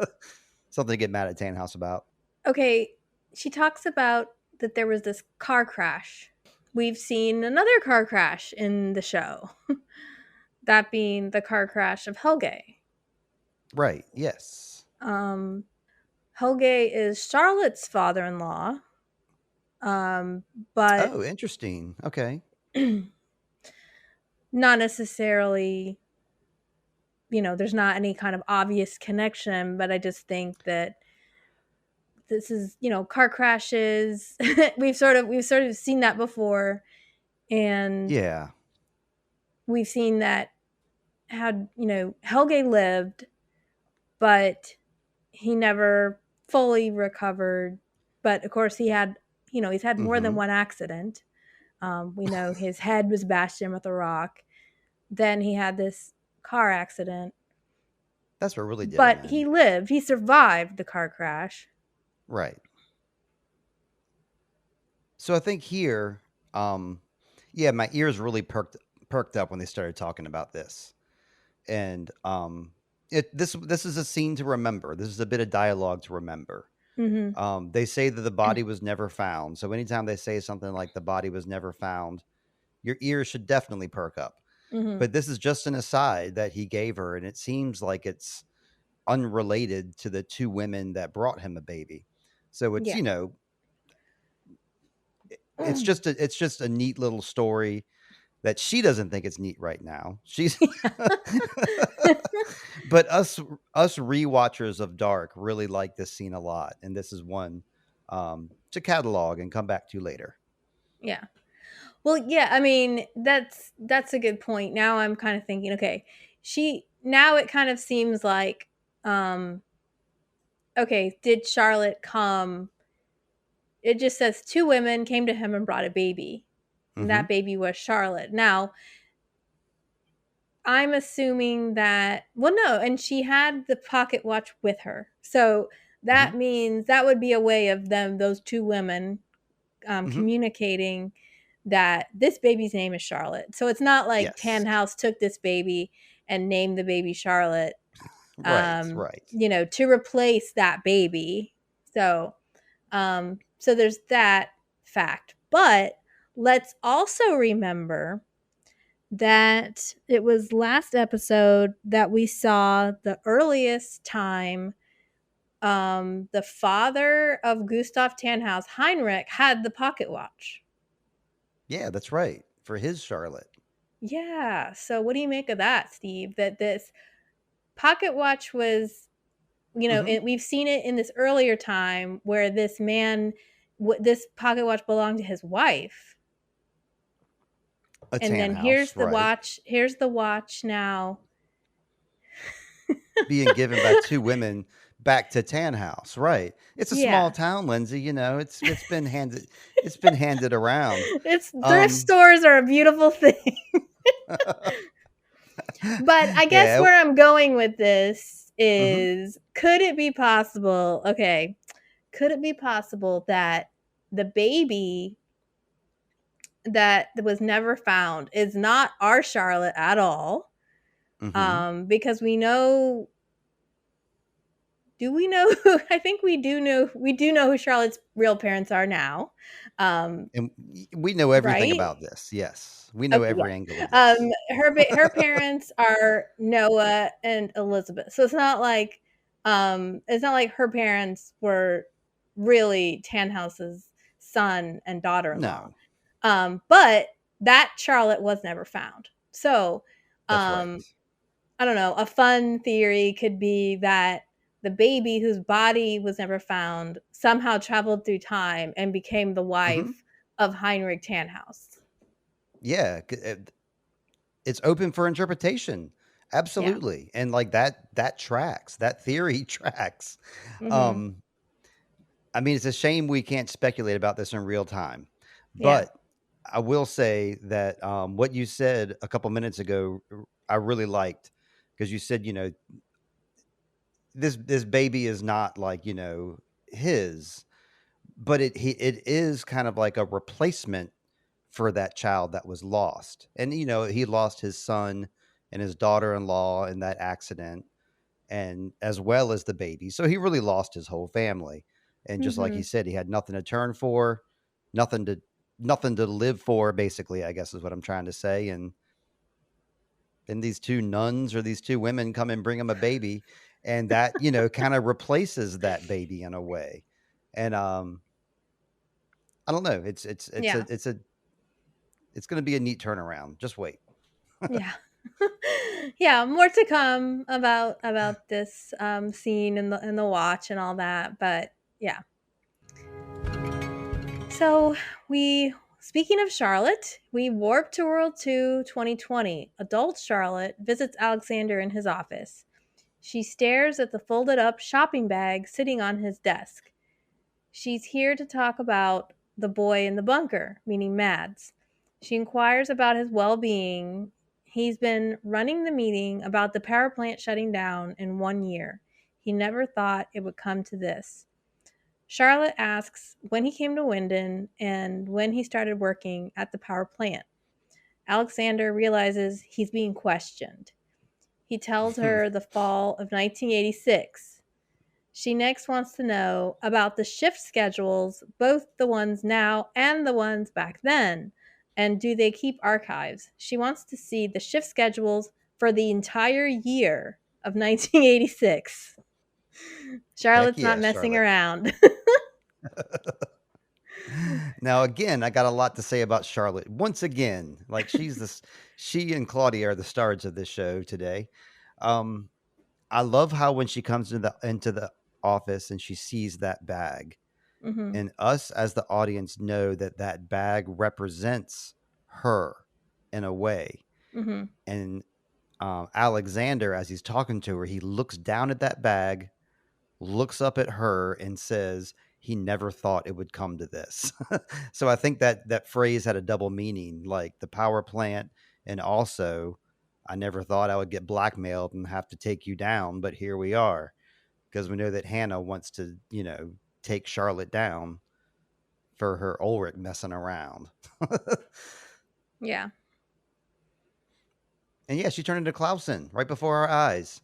something to get mad at Tannhouse about. Okay, she talks about that there was this car crash. We've seen another car crash in the show. That being the car crash of Helge. Right. Yes. Um Helge is Charlotte's father-in-law. Um, but Oh, interesting. Okay. not necessarily, there's not any kind of obvious connection, but I just think that this is, car crashes. we've sort of seen that before, and Yeah. we've seen that had, Helge lived, but he never fully recovered. But of course he's had more than Mm-hmm. one accident. We know his head was bashed in with a rock. Then he had this car accident, That's what really did him but in. he lived. He survived the car crash. Right. So I think here, um, yeah, my ears really perked up when they started talking about this. And this is a scene to remember. This is a bit of dialogue to remember. Mhm. They say that the body was never found. So anytime they say something like the body was never found, your ears should definitely perk up. Mhm. But this is just an aside that he gave her, and it seems like it's unrelated to the two women that brought him a baby. So it's Yeah. it's just a neat little story that she doesn't think it's neat right now. She's but us rewatchers of Dark really like this scene a lot, and this is one to catalog and come back to later. Yeah. Well, yeah, I mean, that's a good point. Now I'm kind of thinking, okay, now it kind of seems like um okay, did Charlotte come? It just says two women came to him and brought a baby. And Mm-hmm. that baby was Charlotte. Now, I'm assuming that, well, no, and she had the pocket watch with her. So Mm-hmm. that means that would be a way of those two women Mm-hmm. communicating that this baby's name is Charlotte. So it's not like Yes. Tannhouse took this baby and named the baby Charlotte, Right. Right. to replace that baby. So there's that fact. But let's also remember that it was last episode that we saw the earliest time the father of Gustav Tannhaus, Heinrich, had the pocket watch. Yeah, that's right. For his Charlotte. Yeah. So what do you make of that, Steve? That this pocket watch was, Mm-hmm. we've seen it in this earlier time where this man, this pocket watch belonged to his wife. A And tan then house, right? here's the watch now. Being given by two women back to Tan House, right? It's a small Yeah. town, Lindsay. It's been handed around. It's thrift Um, stores are a beautiful thing. But I guess yeah. where I'm going with this Mm-hmm. is, could it be possible? Okay. Could it be possible that the baby that was never found is not our Charlotte at all? Mm-hmm. Because do we know I think we do know who Charlotte's real parents are now. And we know everything Right? about this. Yes, we know Okay, every angle yeah. of this. Her parents are Noah and Elizabeth. So it's not like her parents were really Tannhouse's son and daughter-in-law. No. But that Charlotte was never found. So, That's right. I don't know, a fun theory could be that the baby whose body was never found somehow traveled through time and became the wife of Heinrich Tannhaus. Yeah, it's open for interpretation. Yeah. Absolutely. And like that tracks. That theory tracks. Mm-hmm. Um I mean, it's a shame we can't speculate about this in real time. Yeah. But I will say that what you said a couple minutes ago, I really liked, because you said, this baby is not like, his, but it is kind of like a replacement for that child that was lost. And he lost his son and his daughter-in-law in that accident, and as well as the baby. So he really lost his whole family. And just like Mm-hmm. he said, he had nothing to turn for, nothing to nothing to live for, basically, I guess is what I'm trying to say. And then these two nuns or these two women come and bring him a baby, and that, kind of replaces that baby in a way. And I don't know. Yeah. It's going to be a neat turnaround. Just wait. Yeah. Yeah, more to come about this scene and the watch and all that, but yeah. So speaking of Charlotte, we warp to World 2 2020. Adult Charlotte visits Alexander in his office. She stares at the folded up shopping bag sitting on his desk. She's here to talk about the boy in the bunker, meaning Mads. She inquires about his well being. He's been running the meeting about the power plant shutting down in 1 year. He never thought it would come to this. Charlotte asks when he came to Winden and when he started working at the power plant. Alexander realizes he's being questioned. He tells her the fall of 1986. She next wants to know about the shift schedules, both the ones now and the ones back then, and do they keep archives? She wants to see the shift schedules for the entire year of 1986. Heck Charlotte's not yeah, messing Charlotte. around. Now, again, I got a lot to say about Charlotte. Once again, like she and Claudia are the stars of this show today. Um, I love how when she comes into the office and she sees that bag, Mm-hmm. and us as the audience know that that bag represents her in a way. Mm-hmm. And Alexander, as he's talking to her, he looks down at that bag, looks up at her, and says he never thought it would come to this. So I think that phrase had a double meaning, like the power plant, and also I never thought I would get blackmailed and have to take you down, but here we are, because we know that Hannah wants to, take Charlotte down for her Ulrich messing around. Yeah. And yeah, she turned into Clausen right before our eyes.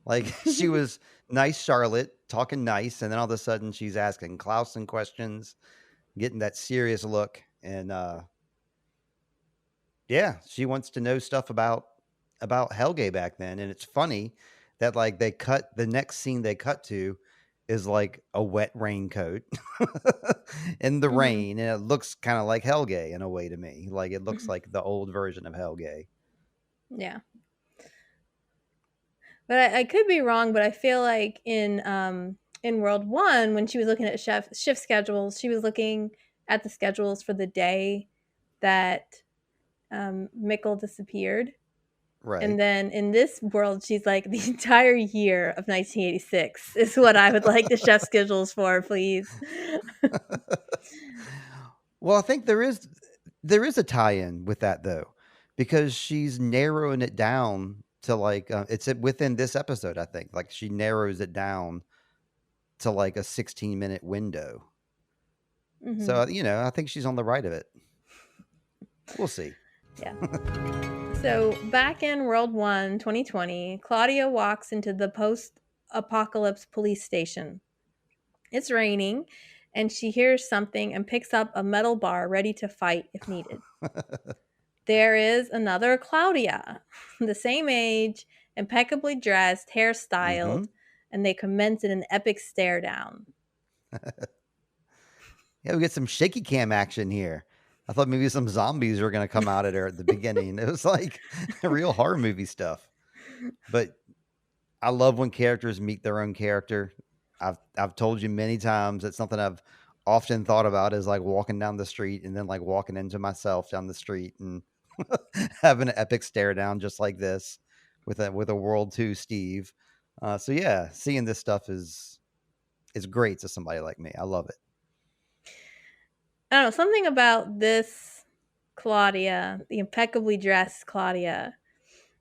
Like she was nice Charlotte, talking nice, and then all of a sudden she's asking Clausen questions, getting that serious look, and yeah, she wants to know stuff about Helge back then. And it's funny that like the next scene they cut to is like a wet raincoat in the Mm-hmm. rain, and it looks kind of like Helge in a way to me. Like it looks Mm-hmm. like the old version of Helge. Yeah. But I could be wrong, but I feel like in World 1, when she was looking at shift schedules, she was looking at the schedules for the day that Mikkel disappeared. Right. And then in this world, she's like, the entire year of 1986 is what I would like the chef schedules for, please. Well, I think there is a tie-in with that though, because she's narrowing it down to like it's within this episode. I think like she narrows it down to like a 16-minute window. Mm-hmm. So I think she's on the right of it. We'll see. Yeah. So back in World 1, 2020, Claudia walks into the post-apocalypse police station. It's raining, and she hears something and picks up a metal bar ready to fight if needed. There is another Claudia, the same age, impeccably dressed, hairstyled, Mm-hmm. and they commence in an epic stare down. Yeah, we get some shaky cam action here. I thought maybe some zombies were going to come out at her at the beginning. It was like real horror movie stuff. But I love when characters meet their own character. I've told you many times it's something I've often thought about is like walking down the street and then like walking into myself down the street and having an epic stare down just like this with a World Two Steve. So yeah, seeing this stuff is great to somebody like me. I love it. I don't know, something about this Claudia, the impeccably dressed Claudia,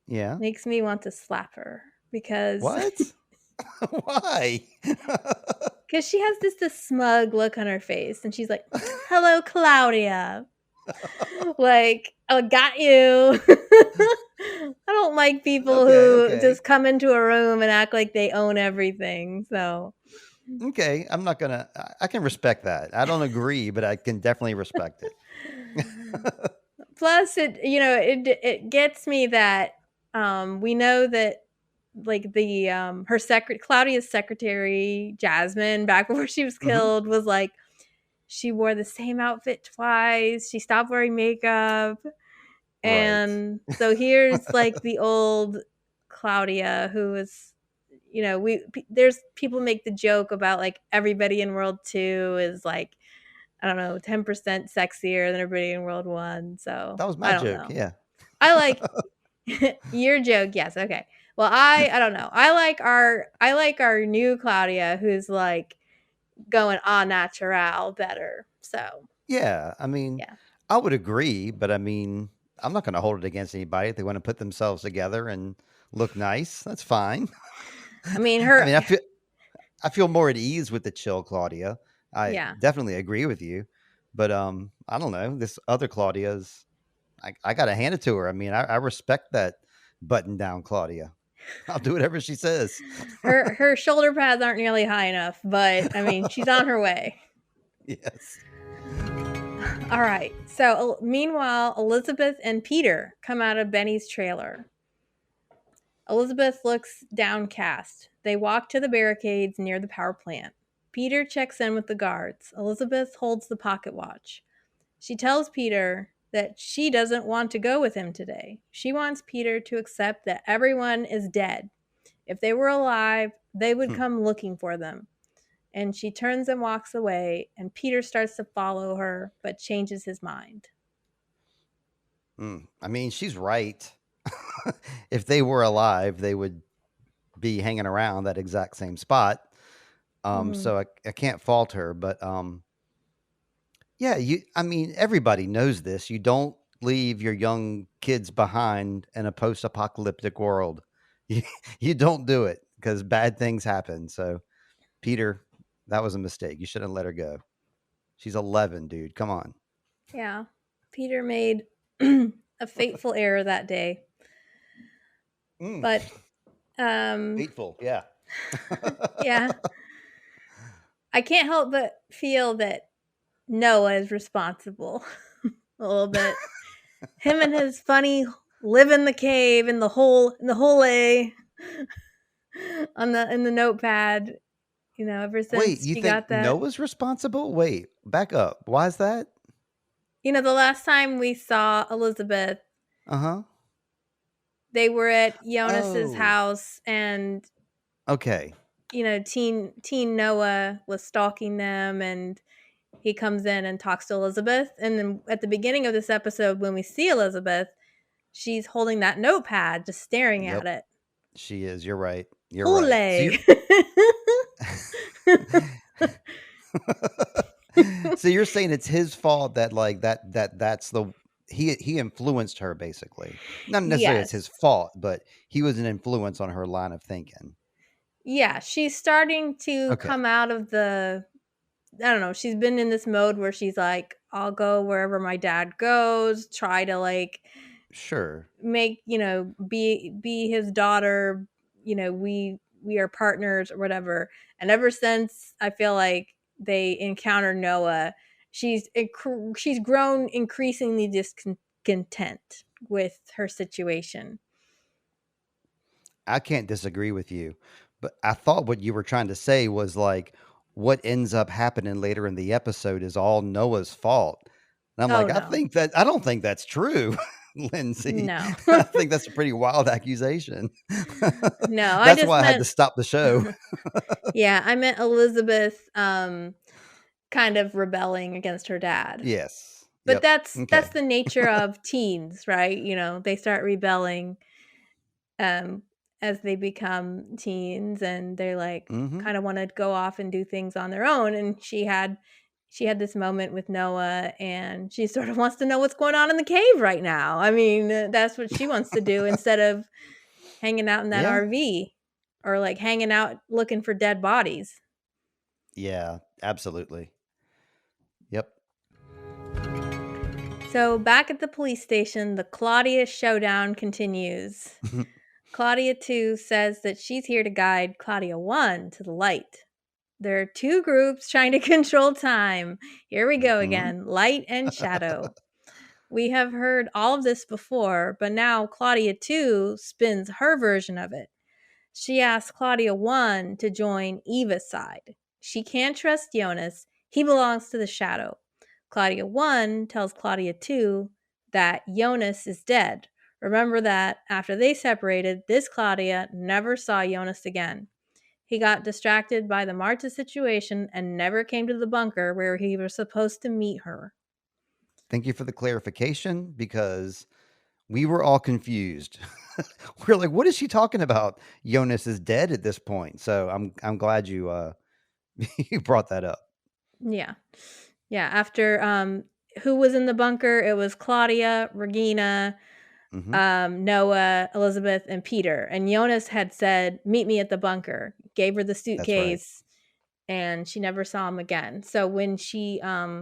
Yeah. makes me want to slap her because What? Why? because she has this smug look on her face, and she's like, "Hello, Claudia." Like, I got you. I don't like people Okay, who okay. just come into a room and act like they own everything. So, Okay, I'm not gonna. I can respect that. I don't agree, but I can definitely respect it. plus, it gets me that we know that like the Claudia's secretary Jasmine back before she was Hmm. killed was like she wore the same outfit twice. She stopped wearing makeup. Right. And so here's like the old Claudia who is, there's people make the joke about like everybody in World 2 is like, I don't know, 10% sexier than everybody in World 1. So That was my I don't joke. know. Yeah. I like your joke. Yes. Okay. Well, I don't know. I like our new Claudia who's like going au natural better. So Yeah. I mean, yeah. I would agree, but I mean, I'm not going to hold it against anybody if they want to put themselves together and look nice. That's fine. I mean I her mean, I feel more at ease with the chill Claudia. I yeah. definitely agree with you, but I don't know. This other Claudia's. I got to hand it to her. I mean, I respect that button down Claudia. I'll do whatever she says. Her shoulder pads aren't nearly high enough, but I mean, she's on her way. Yes. All right. So, meanwhile, Elizabeth and Peter come out of Benny's trailer. Elizabeth looks downcast. They walk to the barricades near the power plant. Peter checks in with the guards. Elizabeth holds the pocket watch. She tells Peter that she doesn't want to go with him today. She wants Peter to accept that everyone is dead. If they were alive, they would Hmm. come looking for them. And she turns and walks away, and Peter starts to follow her, but changes his mind. I mean, she's right. If they were alive, they would be hanging around that exact same spot. Mm-hmm. So I can't fault her, but yeah, I mean, everybody knows this. You don't leave your young kids behind in a post-apocalyptic world. You, you don't do it because bad things happen. So, Peter, that was a mistake. You shouldn't let her go. She's 11, dude. Come on. Yeah. Peter made a fateful error that day. Mm, But, hateful. Yeah. yeah, I can't help but feel that Noah is responsible a little bit. Him and his funny live in the cave in the hole A on the in the notepad. Ever Wait, since you she think got that. Noah's responsible? Wait, back up. Why is that? The last time we saw Elizabeth, Uh huh. they were at Jonas's Oh, house, and okay. teen Noah was stalking them, and he comes in and talks to Elizabeth. And then at the beginning of this episode, when we see Elizabeth, she's holding that notepad, just staring Yep, at it. she is. You're right. You're right. So Hole. you're so you're saying it's his fault that like that's the he influenced her basically. Not necessarily it's his Yes. fault, but he was an influence on her line of thinking. Yeah, she's starting to Okay. come out of the I don't know, she's been in this mode where she's like, I'll go wherever my dad goes, try to like Sure. make, be his daughter, we are partners or whatever. And ever since I feel like they encounter Noah, she's grown increasingly discontent with her situation. I can't disagree with you, but I thought what you were trying to say was like what ends up happening later in the episode is all Noah's fault. And I'm Oh, like, no. I don't think that's true, Lindsey. No. I think that's a pretty wild accusation. No, I That's just why I had to meant stop the show. yeah, I meant Elizabeth, kind of rebelling against her dad. Yes. But Yep. that's Okay. the nature of teens, right? You know, they start rebelling, um, as they become teens, and they're, like, Mhm. kinda wanna go off and do things on their own, and she had this moment with Noah, and she sort of wants to know what's going on in the cave right now. I mean, that's what she wants to do instead of hanging out in that Yeah. RV or, like, hanging out looking for dead bodies. Yeah, absolutely. Yep. So, back at the police station, the Claudia showdown continues. Claudia 2 says that she's here to guide Claudia 1 to the light. There are two groups trying to control time. Here we go Mhm. again, light and shadow. We have heard all of this before, but now Claudia 2 spins her version of it. She asks Claudia 1 to join Eva's side. She can't trust Jonas. He belongs to the shadow. Claudia 1 tells Claudia 2 that Jonas is dead. Remember that after they separated, this Claudia never saw Jonas again. He got distracted by the Marta situation and never came to the bunker where he was supposed to meet her. Thank you for the clarification because we were all confused. We're like, what is she talking about? Jonas is dead at this point. So I'm glad you you brought that up. Yeah. Yeah, after who was in the bunker? It was Claudia, Regina, Mhm. Noah, Elizabeth, and Peter. And Jonas had said, "Meet me at the bunker." Gave her the That's right. suitcase, and she never saw him again. So when she Yeah,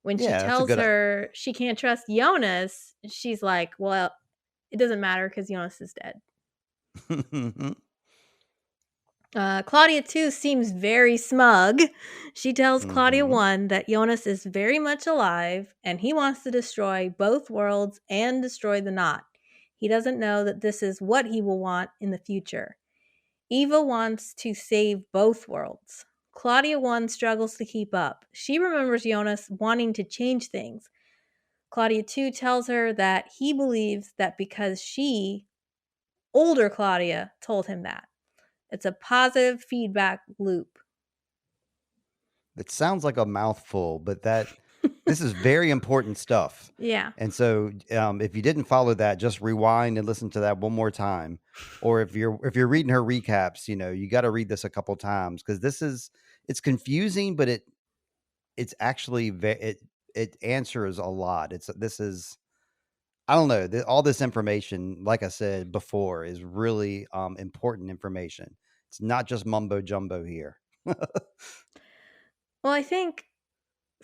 that's a tells good her she can't trust Jonas, she's like, "Well, it doesn't matter because Jonas is dead." Mhm. Claudia 2 seems very smug. She tells Claudia Mhm. 1 that Jonas is very much alive and he wants to destroy both worlds and destroy the knot. He doesn't know that this is what he will want in the future. Eva wants to save both worlds. Claudia 1 struggles to keep up. She remembers Jonas wanting to change things. Claudia 2 tells her that he believes that because she, older Claudia, told him that. It's a positive feedback loop. It sounds like a mouthful, but this is very important stuff. Yeah. And so, if you didn't follow that, just rewind and listen to that one more time. Or if you're reading her recaps, you got to read this a couple times because it's confusing, but it's actually it answers a lot. This is I don't know all this information. Like I said before, is really important information. It's not just mumbo jumbo here. Well, I think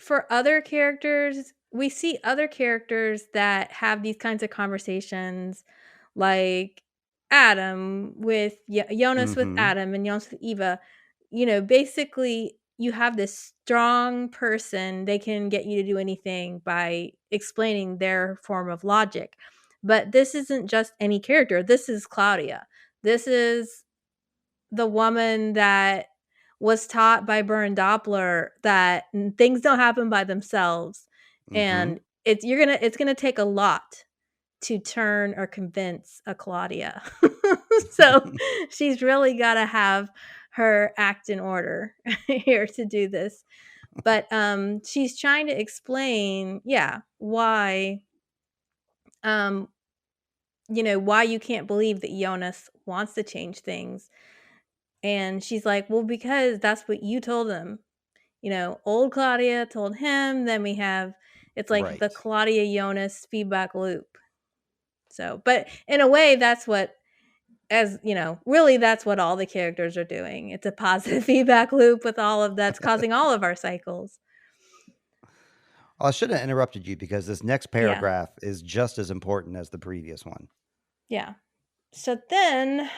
for other characters, we see other characters that have these kinds of conversations, like Adam with Jonas with Hmm. Adam and Jonas with Eva. Basically, you have this strong person. They can get you to do anything by explaining their form of logic. But this isn't just any character. This is Claudia. This is the woman that was taught by Bern Doppler that things don't happen by themselves, Hmm. and it's gonna take a lot to turn or convince a Claudia. So she's really gotta have her act in order here to do this. But she's trying to explain, yeah, um, why you can't believe that Jonas wants to change things. And she's like, "Well, because that's what you told him." Old Claudia told him, then we have it's like the Right. Claudia Jonas feedback loop. So, but in a way, that's what, really that's what all the characters are doing. It's a positive feedback loop with all of that's causing all of our cycles. I should have interrupted you because this next Yeah. paragraph is just as important as the previous one. Yeah. So then,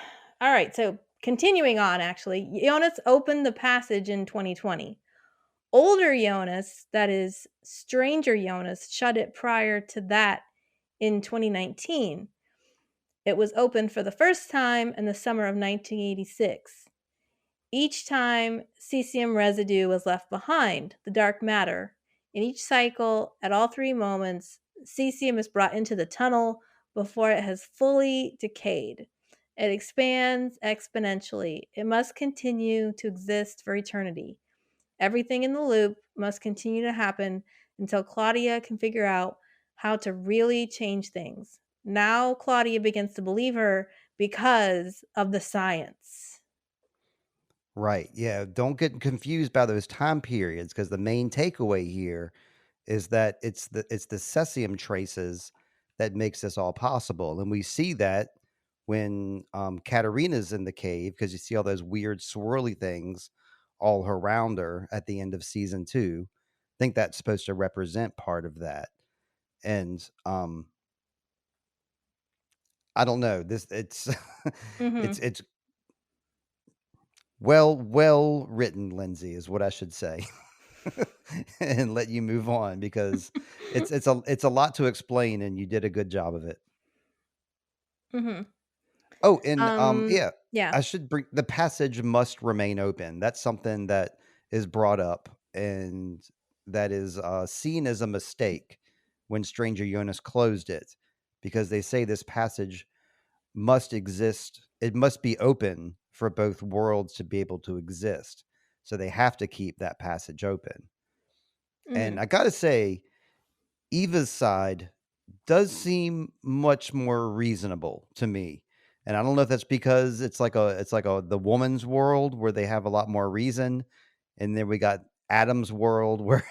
all right. So continuing on, actually, Jonas opened the passage in 2020. Older Jonas, that is, Stranger Jonas, shut it prior to that in 2019. It was opened for the first time in the summer of 1986. Each time, cesium residue was left behind, the dark matter. In each cycle, at all 3 moments, cesium is brought into the tunnel before it has fully decayed. It expands exponentially. It must continue to exist for eternity. Everything in the loop must continue to happen until Claudia can figure out how to really change things. Now Claudia begins to believe her because of the science. Right. Yeah. Don't get confused by those time periods, because the main takeaway here is that it's the cesium traces that makes this all possible. And we see that when Katarina's in the cave, because you see all those weird swirly things all around her at the end of season 2. I think that's supposed to represent part of that. And I don't know. This it's Mm-hmm. it's well written, Lindsay, is what I should say. And let you move on, because it's a lot to explain, and you did a good job of it. Mm-hmm. Oh, and yeah, Yeah. I should bring the passage must remain open. That's something that is brought up, and that is seen as a mistake when Stranger Jonas closed it, because they say this passage must exist. It must be open for both worlds to be able to exist. So they have to keep that passage open. Mm-hmm. And I got to say, Eva's side does seem much more reasonable to me. And I don't know if that's because it's like a the woman's world where they have a lot more reason, and then we got Adam's world where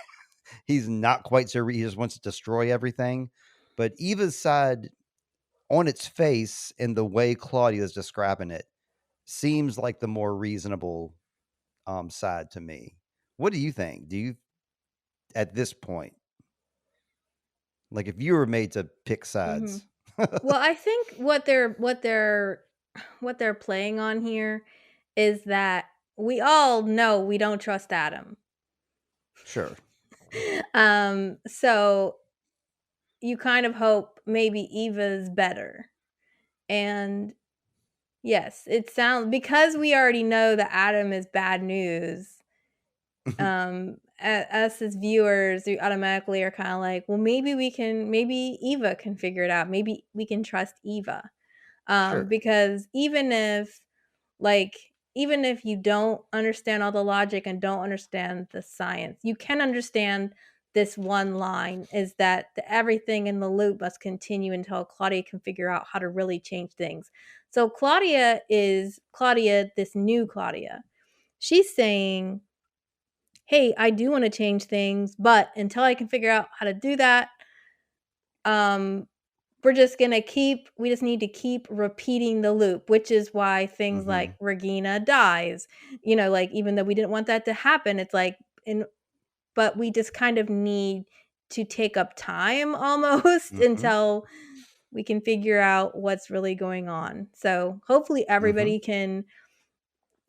he's not quite so he just wants to destroy everything. But Eva's side, on its face, and the way Claudia is describing it, seems like the more reasonable side to me. What do you think? Do you, at this point, like if you were made to pick Mm-hmm. sides? Well, I think what they're playing on here is that we all know we don't trust Adam. Sure. So you kind of hope maybe Eva's better. And yes, it sounds, because we already know that Adam is bad news. Us as viewers, we automatically are kind of like, well, maybe Eva can figure it out. Maybe we can trust Eva. Sure. Because even if you don't understand all the logic and don't understand the science, you can understand this one line, is that everything in the loop must continue until Claudia can figure out how to really change things. So Claudia, this new Claudia, she's saying, hey, I do want to change things, but until I can figure out how to do that, um we just need to keep repeating the loop, which is why things like Mhm. Regina dies. Like, even though we didn't want that to happen, it's like, but we just kind of need to take up time almost Mhm. until we can figure out what's really going on. So hopefully Mhm. everybody can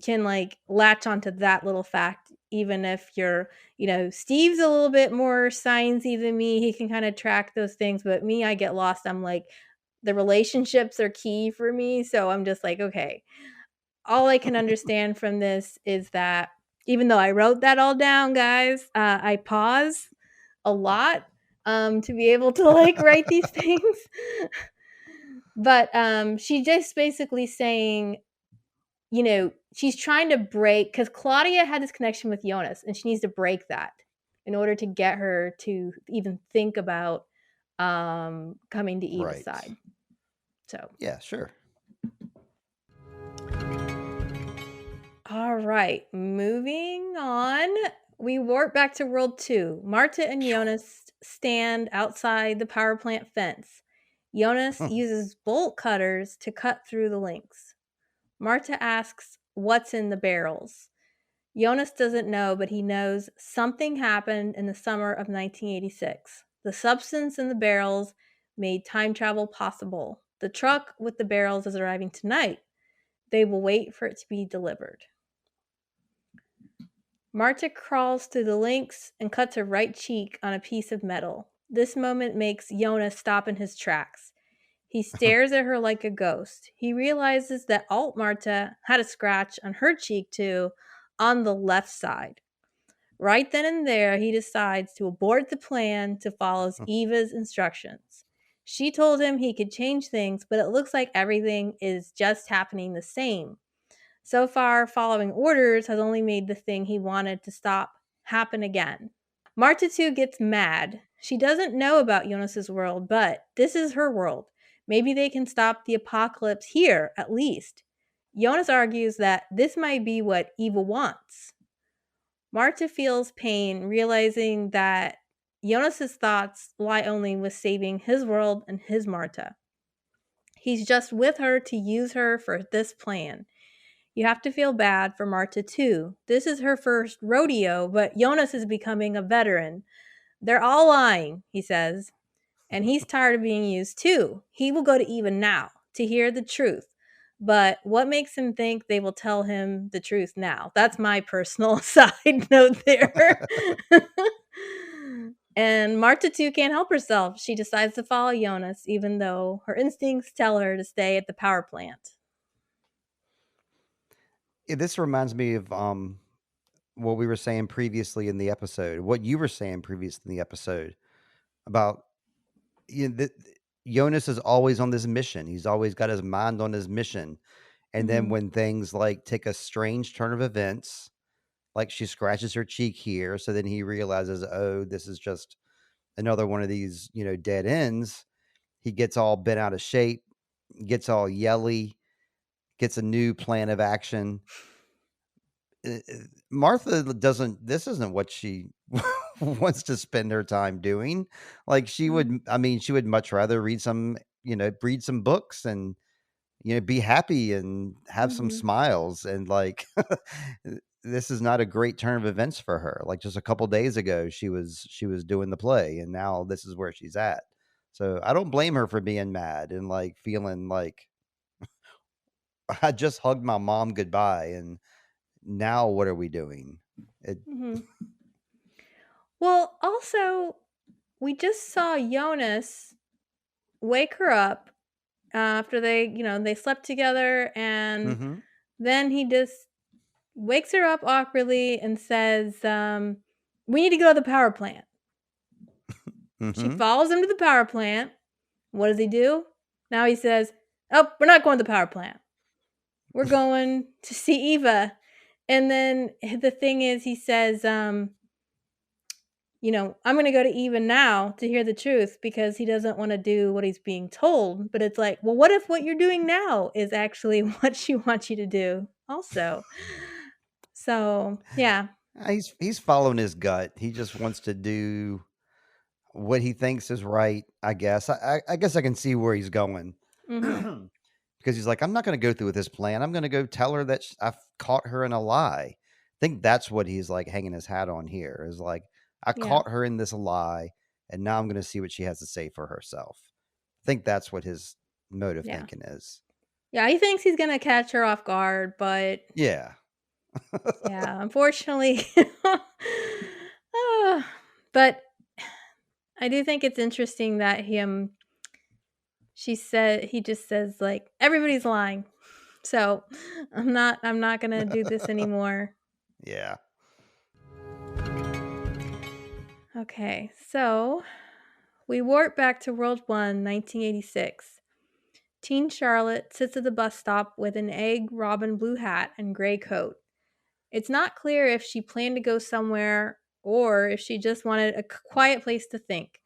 like latch onto that little fact, even if Steve's a little bit more sciencey than me. He can kind of track those things, but me, I get lost. I'm like, the relationships are key for me, so I'm just like, okay, all I can understand from this is that, even though I wrote that all down, guys, I pause a lot to be able to like write these things. But she just basically saying, she's trying to break, because Claudia had this connection with Jonas, and she needs to break that in order to get her to even think about coming to Eva's Right. side. So, Yeah, sure. all right, moving on. We warp back to World 2. Marta and Jonas stand outside the power plant fence. Jonas uses bolt cutters to cut through the links. Marta asks, what's in the barrels? Jonas doesn't know, but he knows something happened in the summer of 1986. The substance in the barrels made time travel possible. The truck with the barrels is arriving tonight. They will wait for it to be delivered. Marta crawls through the links and cuts her right cheek on a piece of metal. This moment makes Jonas stop in his tracks. He stares at her like a ghost. He realizes that Alt Marta had a scratch on her cheek too, on the left side. Right then and there, he decides to abort the plan to follow Eva's instructions. She told him he could change things, but it looks like everything is just happening the same. So far, following orders has only made the thing he wanted to stop happen again. Marta too gets mad. She doesn't know about Jonas's world, but this is her world. Maybe they can stop the apocalypse here, at least. Jonas argues that this might be what Eva wants. Marta feels pain, realizing that Jonas's thoughts lie only with saving his world and his Marta. He's just with her to use her for this plan. You have to feel bad for Marta too. This is her first rodeo, but Jonas is becoming a veteran. They're all lying, he says, and he's tired of being used too. He will go to Eva now to hear the truth. But what makes him think they will tell him the truth now? That's my personal side note there. And Marta too can't help herself. She decides to follow Jonas, even though her instincts tell her to stay at the power plant. Yeah, this reminds me of what we were saying previously in the episode, what you were saying previously in the episode about Jonas is always on this mission. He's always got his mind on his mission. And then when things like take a strange turn of events, like she scratches her cheek here, so then he realizes, oh, this is just another one of these, dead ends. He gets all bent out of shape, gets all yelly, gets a new plan of action. Martha doesn't, this isn't what she wants to spend her time doing. Like she would, she would much rather read some books and, be happy and have some smiles. And like, this is not a great turn of events for her. Like just a couple days ago, she was doing the play and now this is where she's at. So I don't blame her for being mad and like feeling like I just hugged my mom goodbye and now what are we doing? Well, also, we just saw Jonas wake her up after they slept together, and then he just wakes her up awkwardly and says, we need to go to the power plant. She follows him to the power plant. What does he do? Now he says, oh, we're not going to the power plant. We're going to see Eva. And then the thing is, he says, I'm going to go to Eva now to hear the truth because he doesn't want to do what he's being told. But it's like, well, what if what you're doing now is actually what she wants you to do also? So, yeah. He's following his gut. He just wants to do what he thinks is right, I guess. I guess I can see where he's going. Because he's like, I'm not going to go through with this plan. I'm going to go tell her that I've caught her in a lie. I think that's what he's like hanging his hat on here is like, I caught her in this lie, and now I'm going to see what she has to say for herself. I think that's what his motive thinking is. Yeah, he thinks he's going to catch her off guard, but... Yeah. Yeah, unfortunately. But I do think it's interesting that he just says like everybody's lying. So I'm not gonna do this anymore. Yeah. Okay, so we warp back to World 1, 1986. Teen Charlotte sits at the bus stop with an egg robin blue hat and gray coat. It's not clear if she planned to go somewhere or if she just wanted a quiet place to think.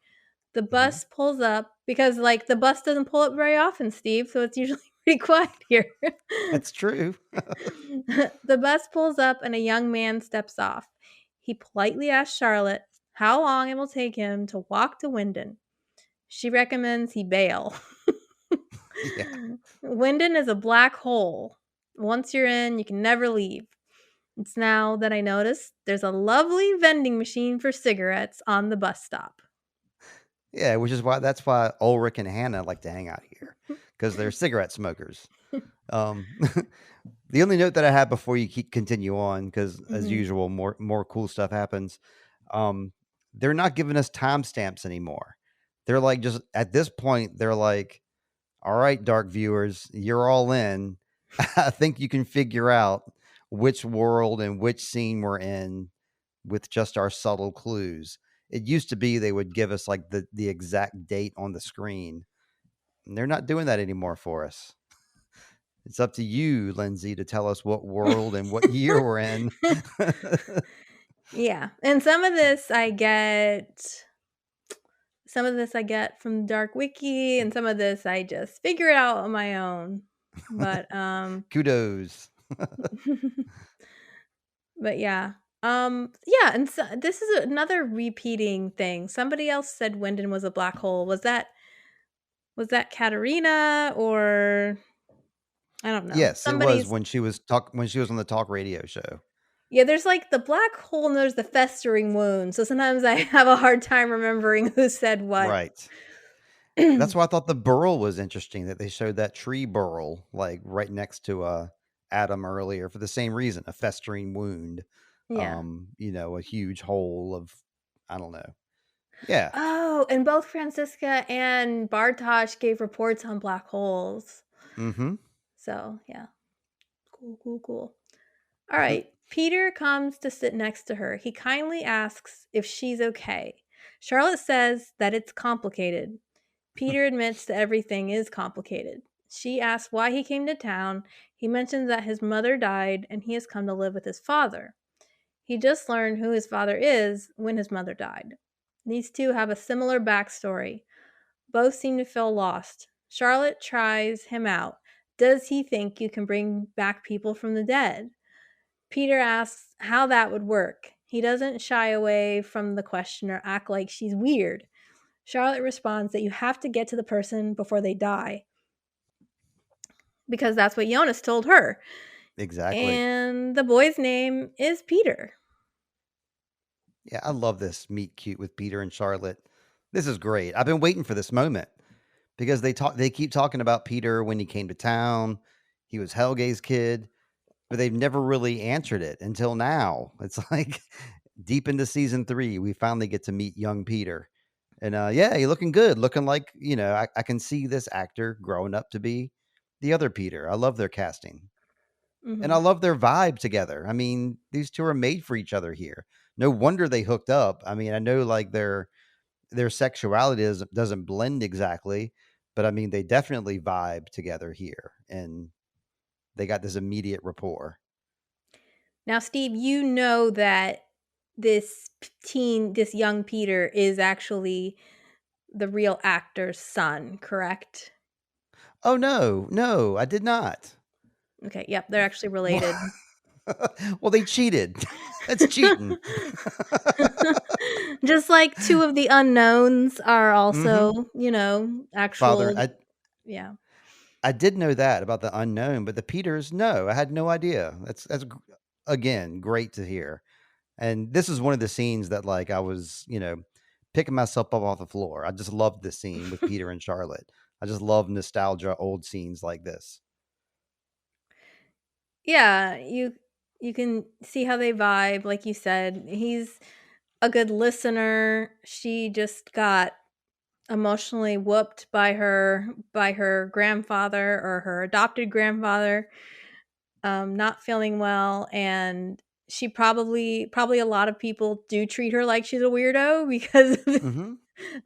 The bus pulls up because, like, the bus doesn't pull up very often, Steve, so it's usually pretty quiet here. That's true. The bus pulls up and a young man steps off. He politely asks Charlotte how long it will take him to walk to Winden. She recommends he bail. Winden is a black hole. Once you're in, you can never leave. It's now that I notice there's a lovely vending machine for cigarettes on the bus stop. Yeah, that's why Ulrich and Hannah like to hang out here because they're cigarette smokers. The only note that I have before you continue on, because as usual, more cool stuff happens. They're not giving us timestamps anymore. They're like, just at this point, they're like, All right, dark viewers, you're all in. I think you can figure out which world and which scene we're in with just our subtle clues. It used to be they would give us like the exact date on the screen. And they're not doing that anymore for us. It's up to you, Lindsay, to tell us what world and what year we're in. Yeah. And some of this I get from Dark Wiki, and some of this I just figure it out on my own. But Kudos. but yeah. Yeah, and so this is another repeating thing. Somebody else said Winden was a black hole. Was that Katarina, or I don't know. Yes, it was Somebody's when she was on the talk radio show. Yeah, there's like the black hole and there's the festering wound. So sometimes I have a hard time remembering who said what. Right. That's why I thought the burl was interesting, that they showed that tree burl like right next to Adam earlier for the same reason, a festering wound. Yeah. A huge hole of, I don't know. Yeah. Oh, and both Francisca and Bartosz gave reports on black holes. Mm-hmm. So yeah. Cool. All right. Peter comes to sit next to her. He kindly asks if she's okay. Charlotte says that it's complicated. Peter admits that everything is complicated. She asks why he came to town. He mentions that his mother died and he has come to live with his father. He just learned who his father is when his mother died. These two have a similar backstory. Both seem to feel lost. Charlotte tries him out. Does he think you can bring back people from the dead? Peter asks how that would work. He doesn't shy away from the question or act like she's weird. Charlotte responds that you have to get to the person before they die, because that's what Jonas told her. Exactly. And the boy's name is Peter. Yeah, I love this meet cute with Peter and Charlotte. This is great. I've been waiting for this moment because they keep talking about Peter when he came to town. He was Helge's kid, but they've never really answered it until now. It's like deep into season 3, we finally get to meet young Peter. And yeah, he's looking good, looking like, I can see this actor growing up to be the other Peter. I love their casting. And I love their vibe together. I mean, these two are made for each other here. No wonder they hooked up. I mean, I know like their sexuality doesn't blend exactly, but I mean, they definitely vibe together here, and they got this immediate rapport. Now, Steve, you know that this young Peter is actually the real actor's son, correct? Oh no, I did not. Okay, yep, they're actually related. Well, they cheated. That's cheating. Just like two of the unknowns are also, Father, actual. Yeah. I did know that about the unknown, but the Peters, no, I had no idea. Again, great to hear. And this is one of the scenes that like I was, picking myself up off the floor. I just loved this scene with Peter and Charlotte. I just love nostalgia, old scenes like this. Yeah, you can see how they vibe, like you said. He's a good listener. She just got emotionally whooped by her grandfather, or her adopted grandfather, not feeling well, and she probably a lot of people do treat her like she's a weirdo because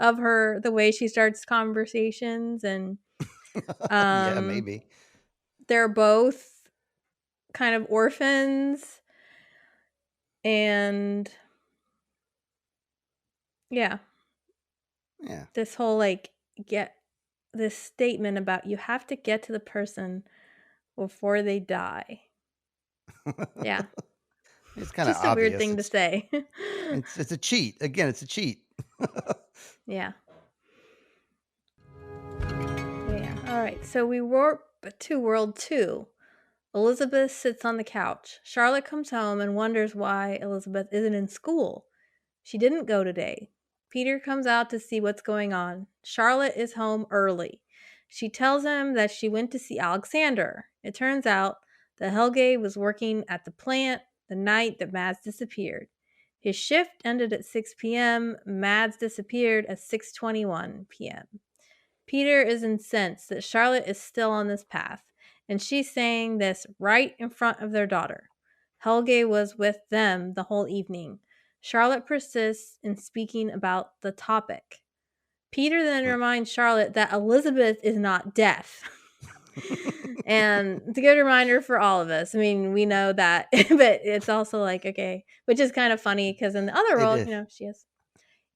of the way she starts conversations. And Yeah, maybe. they're both kind of orphans, and yeah, this whole like get this statement about you have to get to the person before they die. Yeah. It's kind of Just a weird obvious. thing to say. It's a cheat. Again, it's a cheat. Yeah. Yeah. All right. So we warp to World 2. Elizabeth sits on the couch. Charlotte comes home and wonders why Elizabeth isn't in school. She didn't go today. Peter comes out to see what's going on. Charlotte is home early. She tells him that she went to see Alexander. It turns out that Helge was working at the plant the night that Mads disappeared. His shift ended at 6 p.m. Mads disappeared at 6:21 p.m. Peter is incensed that Charlotte is still on this path, and she's saying this right in front of their daughter. Helge was with them the whole evening. Charlotte persists in speaking about the topic. Peter then reminds Charlotte that Elizabeth is not deaf. And it's a good reminder for all of us. I mean, we know that, but it's also like, okay, which is kind of funny because in the other It role, is. she is.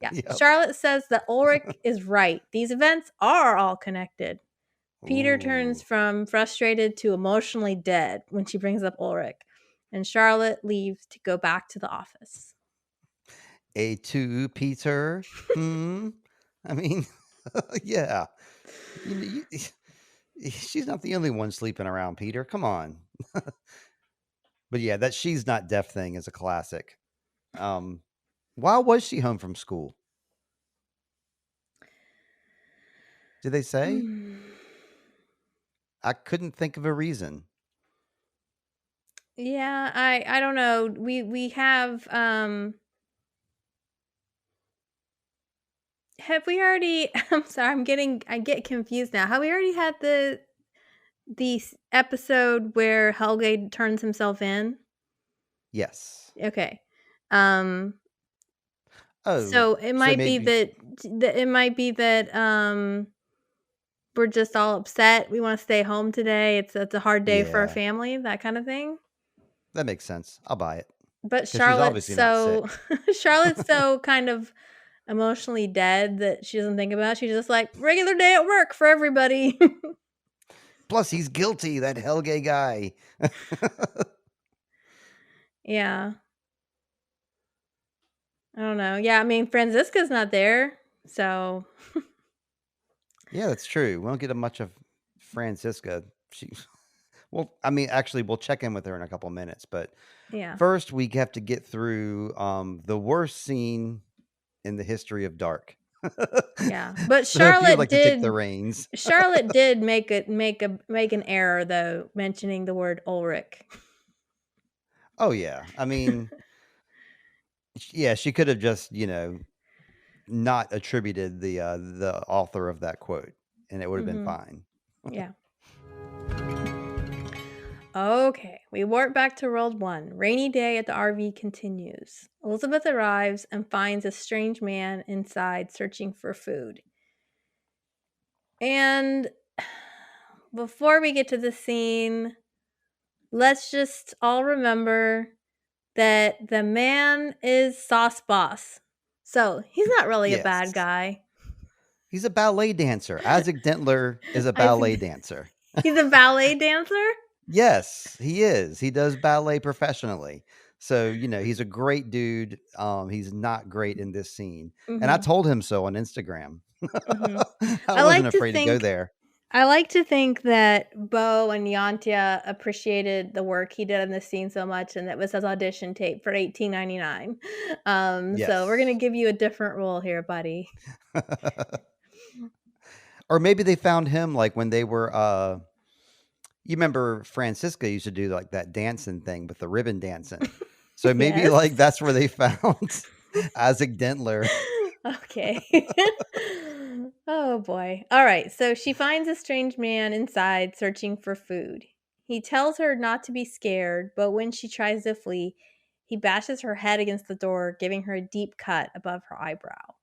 Yeah. Yep. Charlotte says that Ulrich is right. These events are all connected. Peter turns Ooh. from frustrated to emotionally dead when she brings up Ulrich, and Charlotte leaves to go back to the office. A2 Peter. I mean, yeah. She's not the only one sleeping around, Peter. Come on. But yeah, that she's not deaf thing is a classic. Why was she home from school? Did they say? I couldn't think of a reason. Yeah, I don't know. We have we already I'm sorry, I get confused now. Have we already had the episode where Helge turns himself in? Yes. Okay. Um Oh, so it so might be maybe. that we're just all upset. We want to stay home today. It's a hard day for our Yeah, family, that kind of thing. that makes sense. I'll buy it But because she's obviously not sick. Charlotte's so kind of emotionally dead that she doesn't think about it. She's just like regular day at work for everybody. Plus, he's guilty. That Helge guy. Yeah. I don't know. Yeah, I mean Franziska's not there. So Yeah, that's true. We don't get a much of Franziska. She. Well, I mean, actually, we'll check in with her in a couple minutes. But yeah. first, we have to get through the worst scene in the history of Dark. Yeah. But So if you'd like to take the reins. Charlotte did make an error though, mentioning the word Ulrich. Oh yeah, I mean, yeah, she could have just not attributed the author of that quote, and it would have been Mhm. fine. Yeah. Okay, we warp back to World 1. Rainy day at the RV continues. Elizabeth arrives and finds a strange man inside searching for food. And before we get to the scene, let's just all remember that the man is Sauce Boss. So he's not really a bad Yes, guy. he's a ballet dancer. Isaac Dentler is a ballet Isaac, dancer. he's a ballet dancer? Yes, he is. He does ballet professionally. So, he's a great dude. He's not great in this scene. And I Mm-hmm. told him so on Instagram. Mm-hmm. I I wasn't like to afraid to go think there. I like to think that Bo and Yantia appreciated the work he did in this scene so much, and that was his audition tape for $18.99. So we're gonna Yes. give you a different role here, buddy. Or maybe they found him like when they were you remember Francisca used to do like that dancing thing with the ribbon dancing. So maybe Yes. like that's where they found Isaac Dentler. Okay. Oh boy. All right. So she finds a strange man inside searching for food. He tells her not to be scared, but when she tries to flee, he bashes her head against the door, giving her a deep cut above her eyebrow.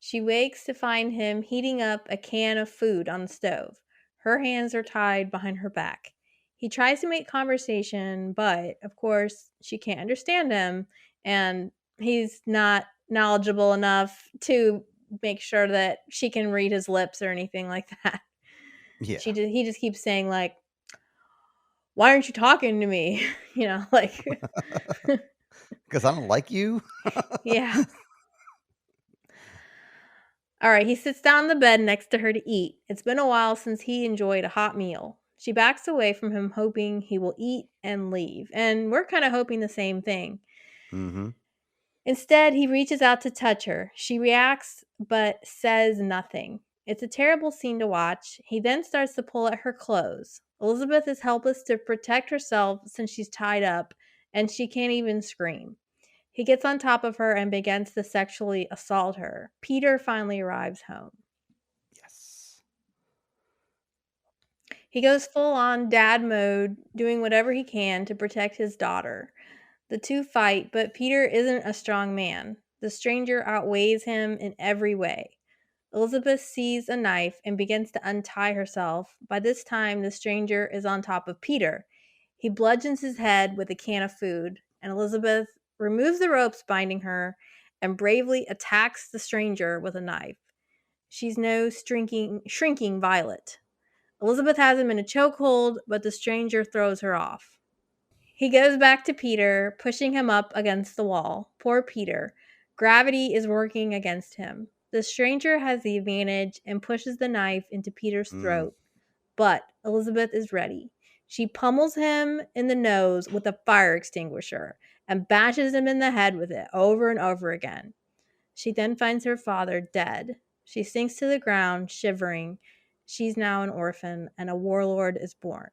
She wakes to find him heating up a can of food on the stove. Her hands are tied behind her back. He tries to make conversation, but of course, she can't understand him, and he's not knowledgeable enough to make sure that she can read his lips or anything like that. Yeah. He just keeps saying like, "Why aren't you talking to me?" Like Because I don't like you. yeah. All right, he sits down on the bed next to her to eat. It's been a while since he enjoyed a hot meal. She backs away from him, hoping he will eat and leave. And we're kind of hoping the same thing. Mm-hmm. Instead, he reaches out to touch her. She reacts, but says nothing. It's a terrible scene to watch. He then starts to pull at her clothes. Elizabeth is helpless to protect herself since she's tied up, and she can't even scream. He gets on top of her and begins to sexually assault her. Peter finally arrives home. Yes. He goes full on dad mode, doing whatever he can to protect his daughter. The two fight, but Peter isn't a strong man. The stranger outweighs him in every way. Elizabeth sees a knife and begins to untie herself. By this time, the stranger is on top of Peter. He bludgeons his head with a can of food, and Elizabeth removes the ropes binding her and bravely attacks the stranger with a knife. She's no shrinking violet. Elizabeth has him in a chokehold, but the stranger throws her off. He goes back to Peter, pushing him up against the wall. Poor Peter. Gravity is working against him. The stranger has the advantage and pushes the knife into Peter's Mm. throat. But Elizabeth is ready. She pummels him in the nose with a fire extinguisher and bashes him in the head with it over and over again. She then finds her father dead. She sinks to the ground, shivering. She's now an orphan, and a warlord is born.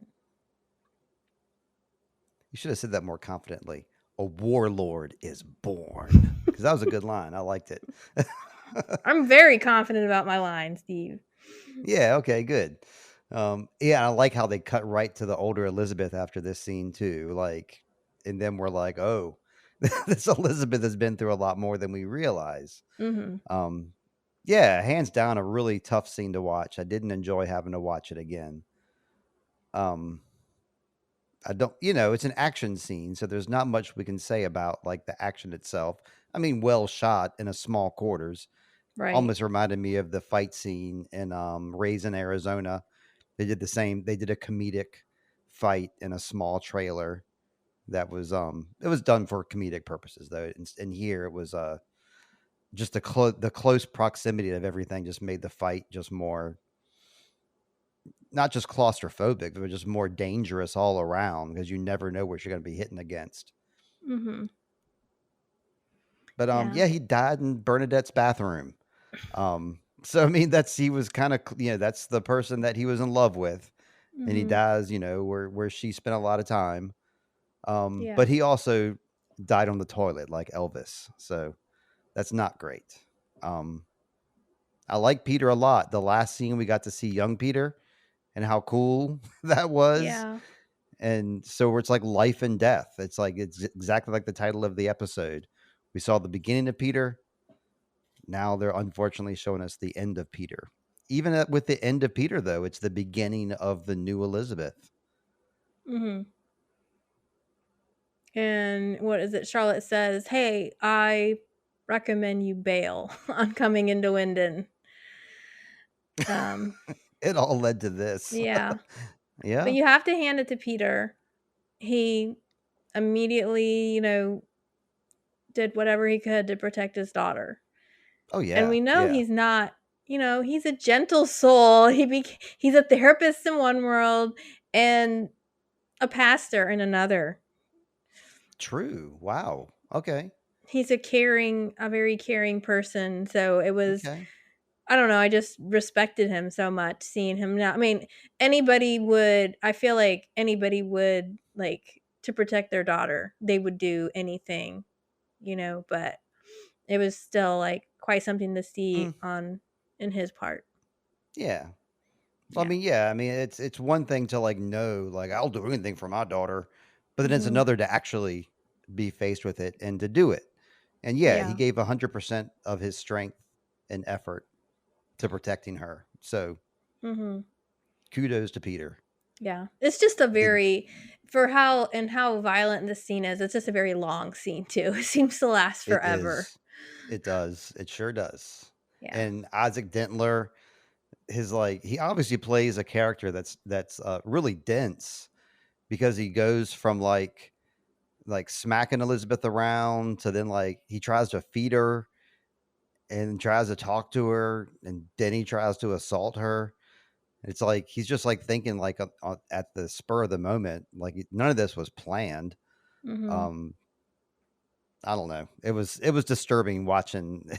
You should have said that more confidently. A warlord is born. Because that was a good line. I liked it. I'm very confident about my line, Steve. Yeah, okay, good. Yeah, I like how they cut right to the older Elizabeth after this scene too. Like, and then we're like, oh, this Elizabeth has been through a lot more than we realize. Mm-hmm. Um, yeah, hands down, a really tough scene to watch. I didn't enjoy having to watch it again. Um, I don't, it's an action scene, so there's not much we can say about like the action itself. I mean, well shot in a small quarters. Right. Almost reminded me of the fight scene in Raisin, Arizona. They did the same. They did a comedic fight in a small trailer that was it was done for comedic purposes though. And here it was just the close proximity of everything just made the fight just more, not just claustrophobic, but just more dangerous all around because you never know what you're going to be hitting against. Mm-hmm. But Yeah. yeah, he died in Bernadette's bathroom. So I mean, he was kind of, that's the person that he was in love with, and he Mm-hmm. dies, where she spent a lot of time. Yeah. But he also died on the toilet like Elvis, so that's not great. Um, I like Peter a lot. The last scene we got to see young Peter and how cool that was. Yeah. And so it's like life and death. It's exactly like the title of the episode. We saw the beginning of Peter. Now they're unfortunately showing us the end of Peter. Even with the end of Peter, though, it's the beginning of the new Elizabeth. Mm-hmm. And what is it? Charlotte says, "Hey, I recommend you bail on coming into Winden." Um, It all led to this. yeah. But Yeah. you have to hand it to Peter. He immediately, did whatever he could to protect his daughter. Oh, And yeah. we know Yeah. he's not, he's a gentle soul. He's a therapist in one world and a pastor in another. True. Wow. Okay. He's a very caring person. So it was, Okay. I don't know, I just respected him so much seeing him now. I mean, I feel like anybody would, like, to protect their daughter, they would do anything, but it was still, like, quite something to Mm, see in his part. yeah. So I Yeah. mean, yeah. I mean, it's one thing to like know, like I'll do anything for my daughter, but then it's Mhm. another to actually be faced with it and to do it. And yeah, he Yeah. gave 100% of his strength and effort to protecting her. So Mhm. kudos to Peter. Yeah. It's just a Did very for how violent this scene is, it's just a very long scene too. It seems to last it forever. is? It does. It sure does. Yeah. And Isaac Dentler, he obviously plays a character that's really dense because he goes from like smacking Elizabeth around to then like he tries to feed her and tries to talk to her and then he tries to assault her. It's like he's just like thinking like at the spur of the moment, like none of this was planned. Mhm. Um, I don't know. It was disturbing watching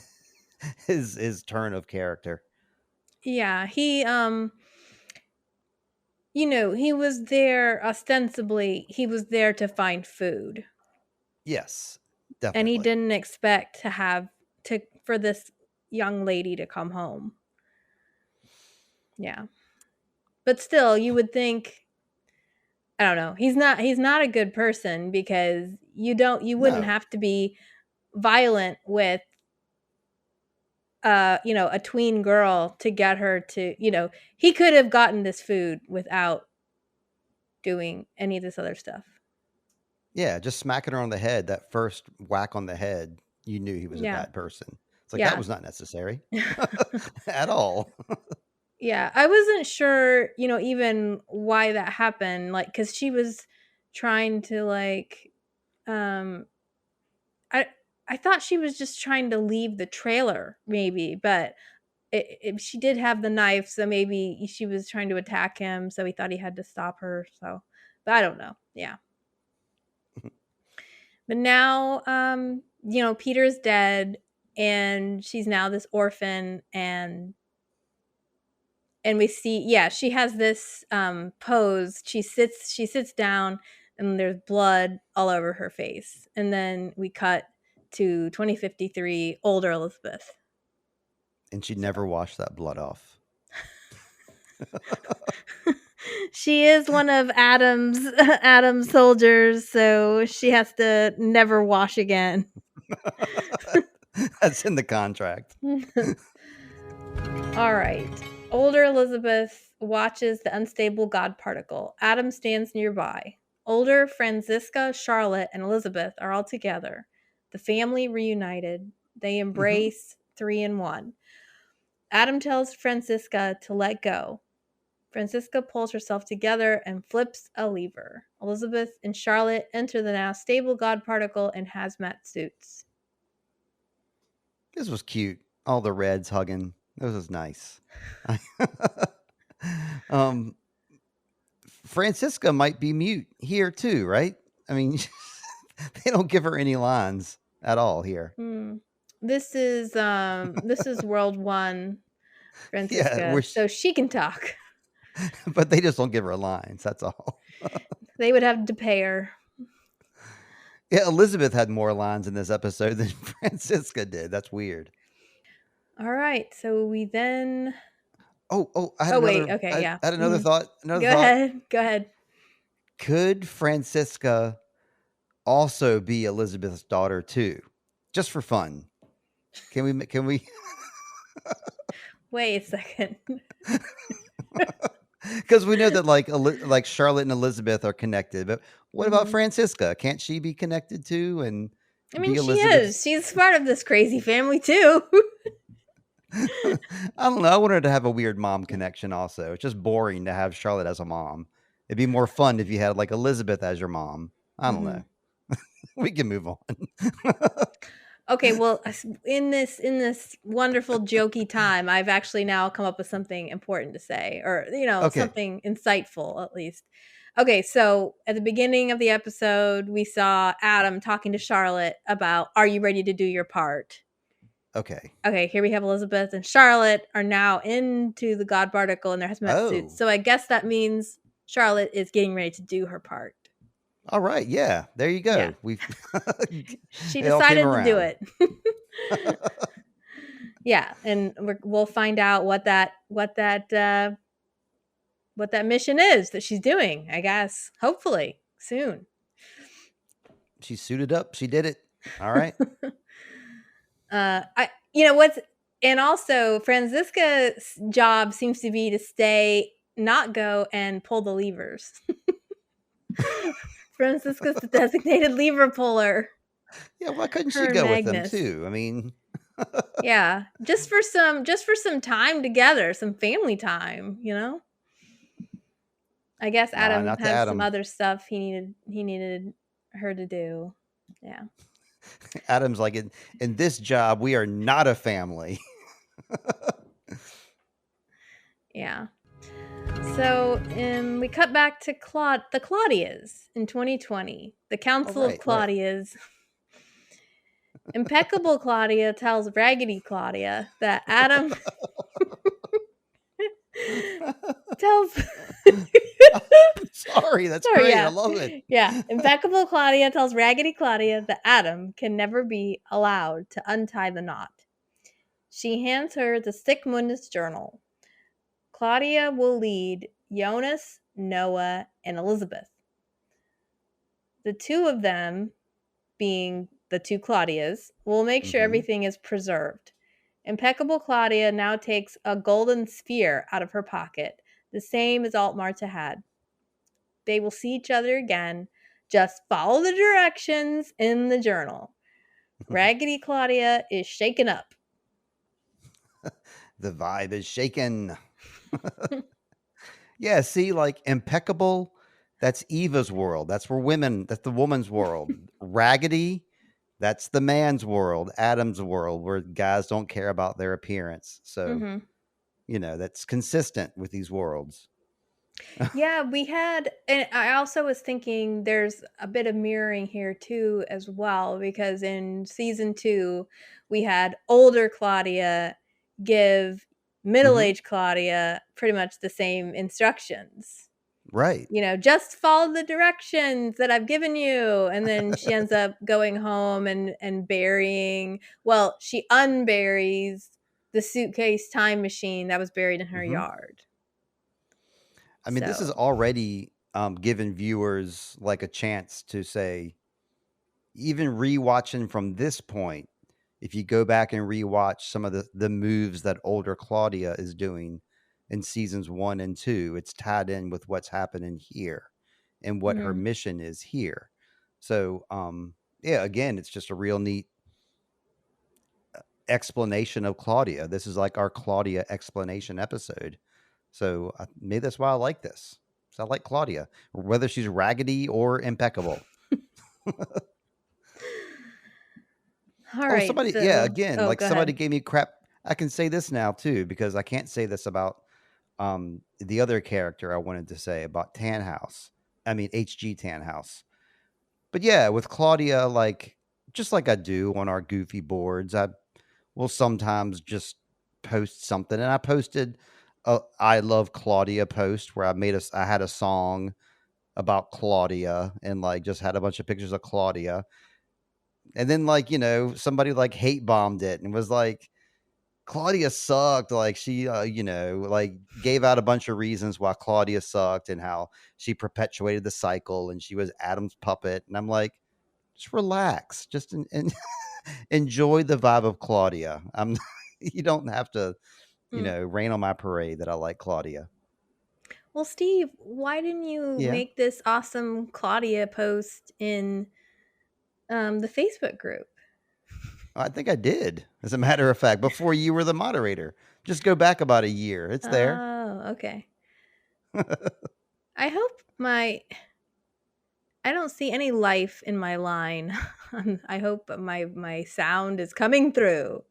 his turn of character. Yeah, he was there he was there to find food, Yes, and he definitely. didn't expect for this young lady to come home. Yeah. but still, you would think, I don't know. He's not a good person because you wouldn't No. have to be violent with a tween girl to get her to, he could have gotten this food without doing any of this other stuff. Yeah, just smacking her on the head, that first whack on the head, you knew he was a Yeah. bad person. It's like that Yeah. was not necessary at all. Yeah, I wasn't sure, even why that happened, like, cuz she was trying to, like, um I I thought she was just trying to leave the trailer maybe, but she did have the knife, so maybe she was trying to attack him, so he thought he had to stop her, so but I don't know. Yeah. But now Peter's dead and she's now this orphan, and we see, yeah, she has this pose. She sits down and there's blood all over her face, and then we cut to 2053 older Elizabeth. And she never washed that blood off. She is one of Adam's soldiers, so she has to never wash again. That's in the contract. All right. Older Elizabeth watches the unstable God particle. Adam stands nearby. Older Franziska, Charlotte, and Elizabeth are all together. The family reunited. They embrace 3 in 1. Adam tells Franziska to let go. Franziska pulls herself together and flips a lever. Elizabeth and Charlotte enter the now stable God particle in hazmat suits. This was cute. All the reds hugging. This was nice. Francisca might be mute here too, right? I mean, they don't give her any lines at all here. This is World 1 Francisca, Yeah, so she can talk. But they just don't give her lines. That's all. They would have to pay her. Yeah, Elizabeth had more lines in this episode than Francisca did. That's weird. All right, so we then. I had another. Wait, okay, yeah. I had another thought. Go ahead. Could Francisca also be Elizabeth's daughter too, just for fun? Can we? Wait a second. Because we know that like Charlotte and Elizabeth are connected, but what about Francisca? Can't she be connected too? And I mean, she is. She's part of this crazy family too. I don't know. I want her to have a weird mom connection. Also, it's just boring to have Charlotte as a mom. It'd be more fun if you had like Elizabeth as your mom. I don't know. We can move on. Okay, well, in this wonderful jokey time, I've actually now come up with something important to say, or something insightful at least. Okay, so at the beginning of the episode, we saw Adam talking to Charlotte about, "Are you ready to do your part?" Okay, here we have Elizabeth and Charlotte are now into the God particle in their hazmat suits. So I guess that means Charlotte is getting ready to do her part. All right, yeah, there you go. Yeah. She It all came decided to do around. it. Yeah, and we'll find out what that mission is that she's doing, I guess. Hopefully soon. She suited up. She did it. All right. And also Franziska's job seems to be to stay, not go, and pull the levers. Franziska's the designated lever puller. Yeah, why couldn't she go with them too? I mean, yeah, just for some time together, some family time, I guess Adam had some other stuff he needed her to do. Yeah. Adam's like, in this job, we are not a family. Yeah. So we cut back to the Claudias in 2020. The Council of Claudias. Impeccable Claudia tells Raggedy Claudia that Adam tells. Sorry, that's great. Yeah. I love it. Yeah. Impeccable Claudia tells Raggedy Claudia that Adam can never be allowed to untie the knot. She hands her the Sic Mundus journal. Claudia will lead Jonas, Noah, and Elizabeth. The two of them, being the two Claudias, will make sure everything is preserved. Impeccable Claudia now takes a golden sphere out of her pocket, the same as Aunt Martha had. They will see each other again. Just follow the directions in the journal. Raggedy Claudia is shaken up. The vibe is shaken. Yeah, see, like impeccable, that's Eva's world. That's the woman's world. Raggedy, that's the man's world, Adam's world, where guys don't care about their appearance. So, that's consistent with these worlds. Yeah, we had, and I also was thinking there's a bit of mirroring here too, as well, because in season 2, we had older Claudia give middle aged Claudia pretty much the same instructions. Right. Just follow the directions that I've given you. And then she ends up going home and burying, well, she unburies the suitcase time machine that was buried in her yard. I mean, this is already giving viewers like a chance to say, even rewatching from this point, if you go back and rewatch some of the moves that older Claudia is doing in seasons 1 and 2, it's tied in with what's happening here and what her mission is here. So, yeah, again, it's just a real neat explanation of Claudia. This is like our Claudia explanation episode. So maybe that's why I like this. So I like Claudia, whether she's raggedy or impeccable. All right. Somebody, yeah, again, like somebody gave me crap. I can say this now too, because I can't say this about the other character I wanted to say about HG Tannhaus. But yeah, with Claudia, like just like I do on our goofy boards, I will sometimes just post something, and I posted a I love Claudia post where I had a song about Claudia and like just had a bunch of pictures of Claudia. And then somebody like hate bombed it and was like, Claudia sucked. Like she, like gave out a bunch of reasons why Claudia sucked and how she perpetuated the cycle and she was Adam's puppet. And I'm like, just relax, just enjoy the vibe of Claudia. You don't have to, rain on my parade that I like Claudia. Well, Steve, why didn't you make this awesome Claudia post in the Facebook group? I think I did, as a matter of fact, before you were the moderator. Just go back about a year. It's there. Oh, okay. I hope I don't see any life in my line. I hope my sound is coming through.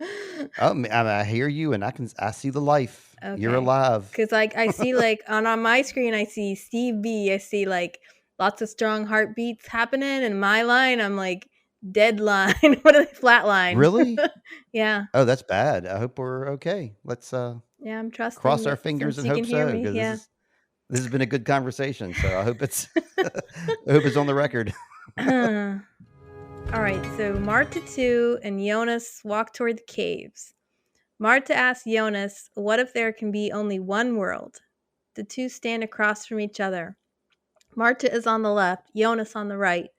I hear you, and I see the life. Okay. You're alive. Because I see on my screen, I see Steve B. I see lots of strong heartbeats happening, and my line, I'm like dead line. What are they, flat line? Really? Yeah. Oh, that's bad. I hope we're okay. Let's yeah, I'm trusting. Cross our fingers and hope so, because this has been a good conversation. So I hope it's on the record. All right, so Martha 2 and Jonas walk toward the caves. Martha asks Jonas, what if there can be only one world? The two stand across from each other. Martha is on the left, Jonas on the right.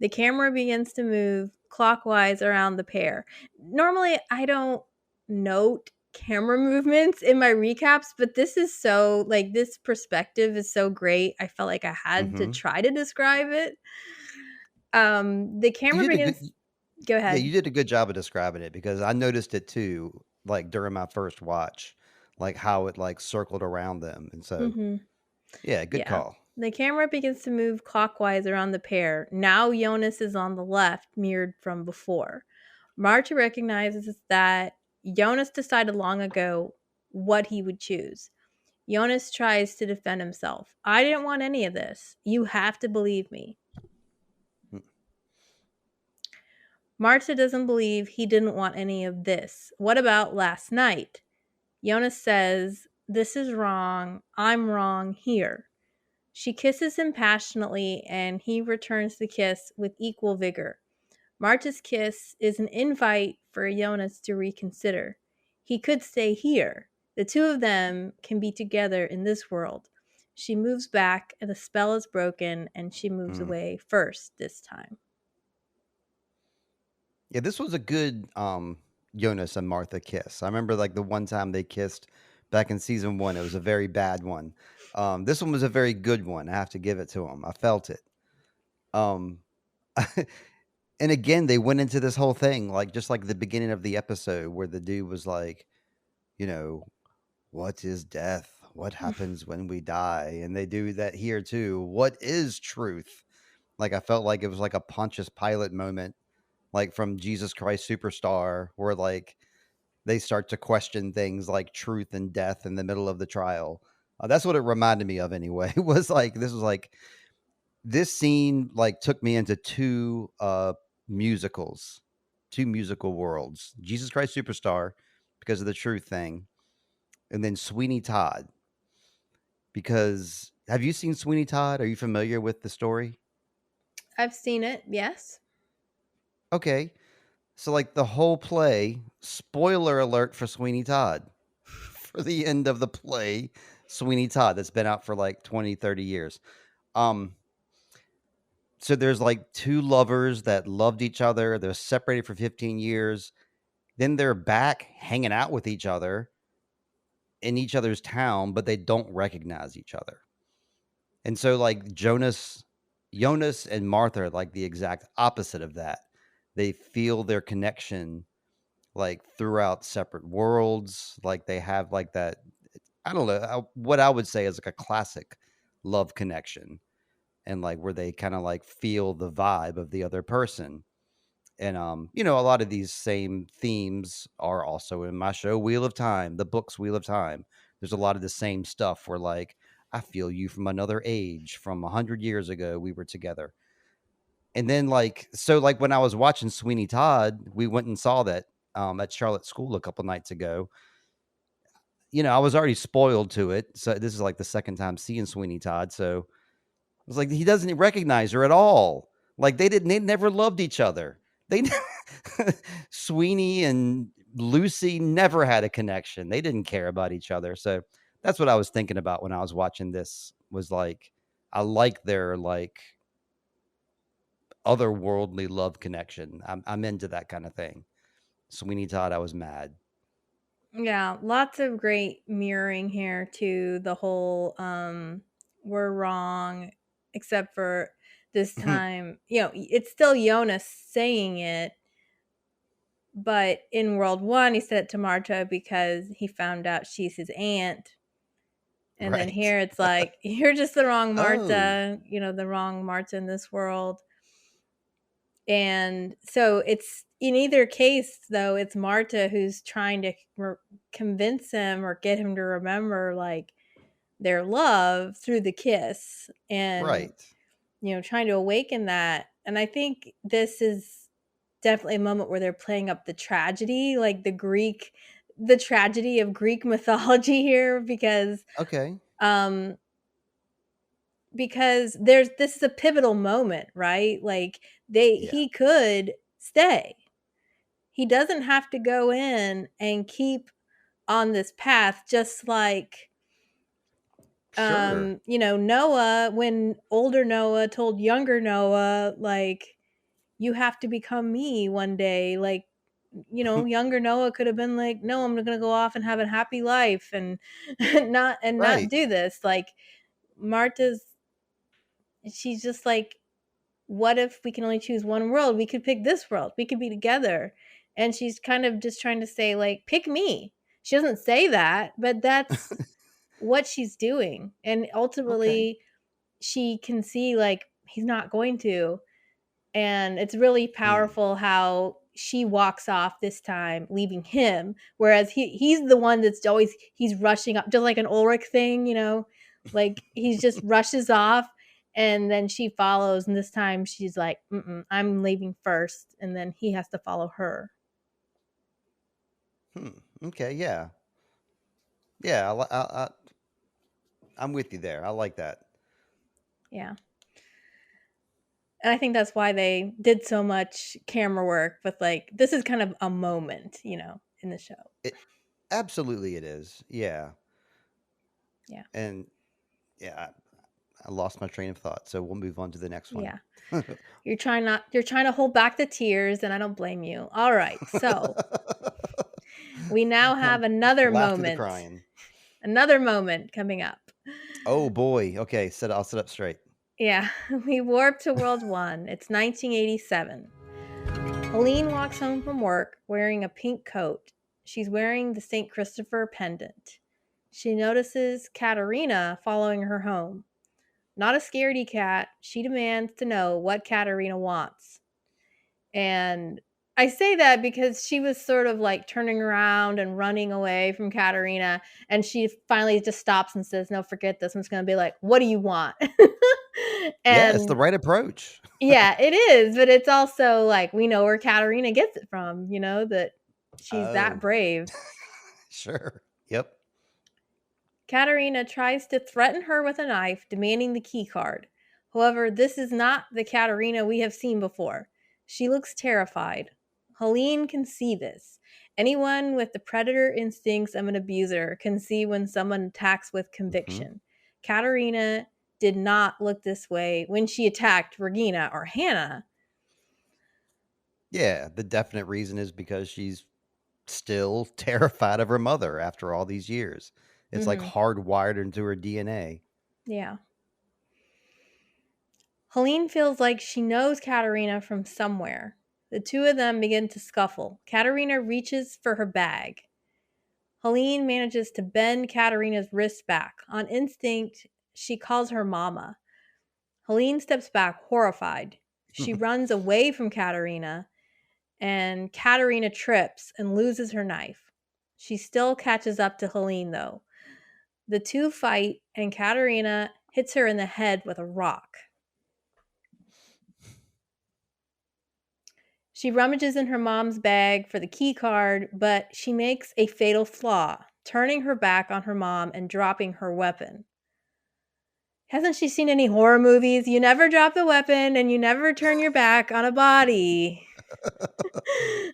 The camera begins to move clockwise around the pair. Normally, I don't note camera movements in my recaps, but this is so, this perspective is so great. I felt like I had to try to describe it. The camera begins... Go ahead. Yeah, you did a good job of describing it, because I noticed it too, like during my first watch, like how it like circled around them. And so, yeah, good call. The camera begins to move clockwise around the pair. Now Jonas is on the left, mirrored from before. Martha recognizes that Jonas decided long ago what he would choose. Jonas tries to defend himself. I didn't want any of this. You have to believe me. Martha doesn't believe he didn't want any of this. What about last night? Jonas says, this is wrong. I'm wrong here. She kisses him passionately, and he returns the kiss with equal vigor. Martha's kiss is an invite for Jonas to reconsider. He could stay here. The two of them can be together in this world. She moves back, and the spell is broken, and she moves away first this time. Yeah, this was a good Jonas and Martha kiss. I remember like the one time they kissed back in season 1. It was a very bad one. This one was a very good one. I have to give it to them. I felt it. Um, and again, they went into this whole thing like just like the beginning of the episode where the dude was like, you know, what is death? What happens when we die? And they do that here too. What is truth? Like I felt like it was like a Pontius Pilate moment, like from Jesus Christ Superstar, where like they start to question things like truth and death in the middle of the trial. That's what it reminded me of anyway. Was like this was like this scene like took me into musicals, two musical worlds. Jesus Christ Superstar because of the truth thing, and then Sweeney Todd because have you seen Sweeney Todd? Are you familiar with the story? I've seen it, yes. Okay. So like the whole play, spoiler alert for Sweeney Todd. For the end of the play, Sweeney Todd that's been out for like 20, 30 years. Um so there's like two lovers that loved each other. They're separated for 15 years. Then they're back hanging out with each other in each other's town, but they don't recognize each other. And so like Jonas and Martha are like the exact opposite of that. They feel their connection like throughout separate worlds. Like they have like that. I don't know what I would say is like a classic love connection, and like where they kind of like feel the vibe of the other person. And a lot of these same themes are also in my show Wheel of Time, the books Wheel of Time. There's a lot of the same stuff where like I feel you from another age, from 100 years ago we were together. And then like so like when I was watching Sweeney Todd, we went and saw that at Charlotte School a couple nights ago. I was already spoiled to it. So this is like the second time seeing Sweeney Todd. So I was like, he doesn't recognize her at all. Like they never loved each other. They Sweeney and Lucy never had a connection. They didn't care about each other. So that's what I was thinking about when I was watching this was like, I like their like otherworldly love connection. I'm into that kind of thing. Sweeney Todd, I was mad. Yeah, lots of great mirroring here to the whole we're wrong, except for this time, it's still Jonas saying it, but in World 1 he said it to Marta because he found out she's his aunt. And then Right. here it's like, you're just the wrong Oh, Marta, the wrong Marta in this world. And so it's in either case, though, it's Marta who's trying to convince him or get him to remember like their love through the kiss and, right. trying to awaken that. And I think this is definitely a moment where they're playing up the tragedy, like the tragedy of Greek mythology here, Okay. um, because this is a pivotal moment, right? Like Yeah. he could stay. He doesn't have to go in and keep on this path, just like Sure. Noah, when older Noah told younger Noah, like, you have to become me one day. Like, younger Noah could have been like, no, I'm gonna go off and have a happy life and not Right. do this. Like Marta's she's just like, what if we can only choose one world? We could pick this world. We could be together. And she's kind of just trying to say, like, pick me. She doesn't say that, but that's what she's doing. And Okay. ultimately, she can see, like, he's not going to. And it's really Hmm. powerful how she walks off this time, leaving him. Whereas he's the one that's always, he's rushing up, just like an Ulrich thing, like he's just rushes off and then she follows. And this time she's like, I'm leaving first. And then he has to follow her. Okay. Yeah. Yeah. I'm with you there. I like that. Yeah. And I think that's why they did so much camera work with like, this is kind of a moment, in the show. It absolutely it is. Yeah. Yeah. And Yeah, I lost my train of thought, so we'll move on to the next one. Yeah. You're trying to hold back the tears, and I don't blame you. All right. So, we now have another Laughter to moment. crying. Another moment coming up. Oh boy. Okay, I'll sit up straight. Yeah, we warp to World 1. It's 1987. Helene walks home from work wearing a pink coat. She's wearing the St. Christopher pendant. She notices Katarina following her home. Not a scaredy cat, she demands to know what Katarina wants. And I say that because she was sort of like turning around and running away from Katarina, and she finally just stops and says, "No, forget this." I'm just going to be like, "What do you want?" Yeah, it's the And right approach. yeah, it is, but it's also like we know where Katarina gets it from, that she's that Oh, brave. sure. Yep. Katarina tries to threaten her with a knife, demanding the key card. However, this is not the Katarina we have seen before. She looks terrified. Helene can see this. Anyone with the predator instincts of an abuser can see when someone attacks with Hmm. conviction. Katarina did not look this way when she attacked Regina or Hannah. Yeah, the definite reason is because she's still terrified of her mother after all these years. It's like Mm-hmm. hardwired into her DNA. Yeah. Helene feels like she knows Katarina from somewhere. The two of them begin to scuffle. Katarina reaches for her bag. Helene manages to bend Katarina's wrist back. On instinct, she calls her mama. Helene steps back, horrified. She runs away from Katarina, and Katarina trips and loses her knife. She still catches up to Helene, though. The two fight, and Katarina hits her in the head with a rock. She rummages in her mom's bag for the key card, but she makes a fatal flaw, turning her back on her mom and dropping her weapon. Hasn't she seen any horror movies? You never drop the weapon and you never turn your back on a body.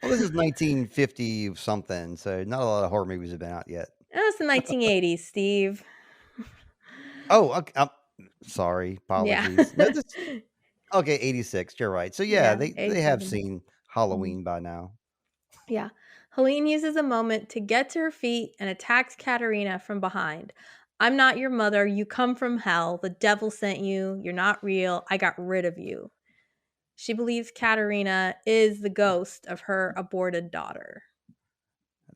Well, this is 1950 something, so not a lot of horror movies have been out yet. That was the 1980s, Steve. Oh, okay, sorry, Yeah. apologies. No, this okay, 86. You're right. So yeah, Yeah, they have 87. seen Mhm. Halloween by now. Yeah. Helene uses a moment to get to her feet and attacks Katarina from behind. I'm not your mother. You come from hell. The devil sent you. You're not real. I got rid of you. She believes Katarina is the ghost of her aborted daughter.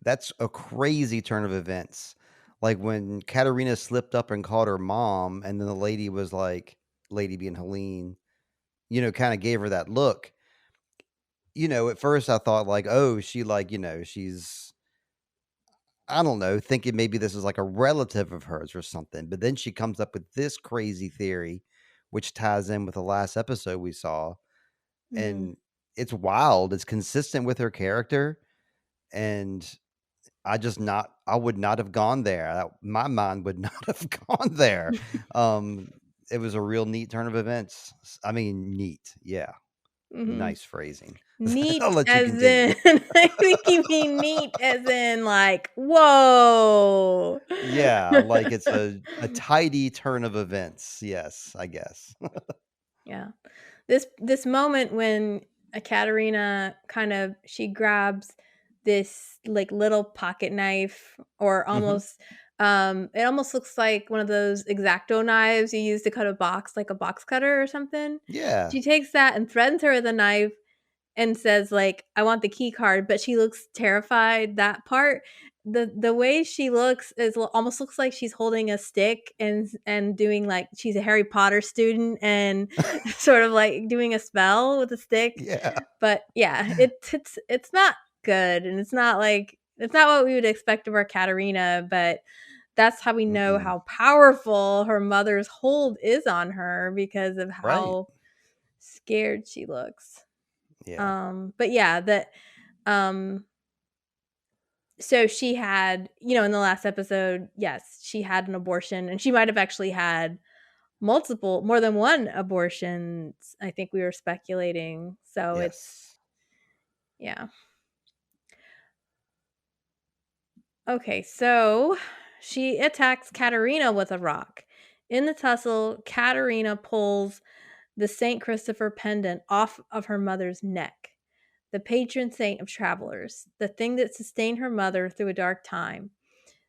That's a crazy turn of events. Like when Katarina slipped up and called her mom, and then the lady was like, lady being Helene, kind of gave her that look. At first I thought like, oh, she like, she's I don't know, thinking maybe this is like a relative of hers or something. But then she comes up with this crazy theory, which ties in with the last episode we saw. Mm-hmm. And it's wild. It's consistent with her character. And I would not have gone there. My mind would not have gone there. Um, it was a real neat turn of events. I mean, neat. Yeah. Mm-hmm. Nice phrasing. I'll Neat let you as continue. in, I think you mean neat as in like, whoa. Yeah, like it's a tidy turn of events. Yes, I guess. Yeah. This moment when Katarina kind of she grabs this like little pocket knife or Hmm. almost it almost looks like one of those X-Acto knives you use to cut a box, like a box cutter or something. Yeah. She takes that and threatens her with a knife and says like, "I want the key card," but she looks terrified. That part, the way she looks is almost looks like she's holding a stick and doing like she's a Harry Potter student and sort of like doing a spell with a stick. Yeah. But yeah, it's not good, and it's not what we would expect of our Katarina, but that's how we know Mm-mm. how powerful her mother's hold is on her because of Right. how scared she looks. Yeah. But yeah, that um so she had, in the last episode, yes, she had an abortion and she might have actually had more than one abortions. I think we were speculating. So it's Yes. yeah. Okay, so she attacks Katarina with a rock. In the tussle, Katarina pulls the St. Christopher pendant off of her mother's neck, the patron saint of travelers, the thing that sustained her mother through a dark time.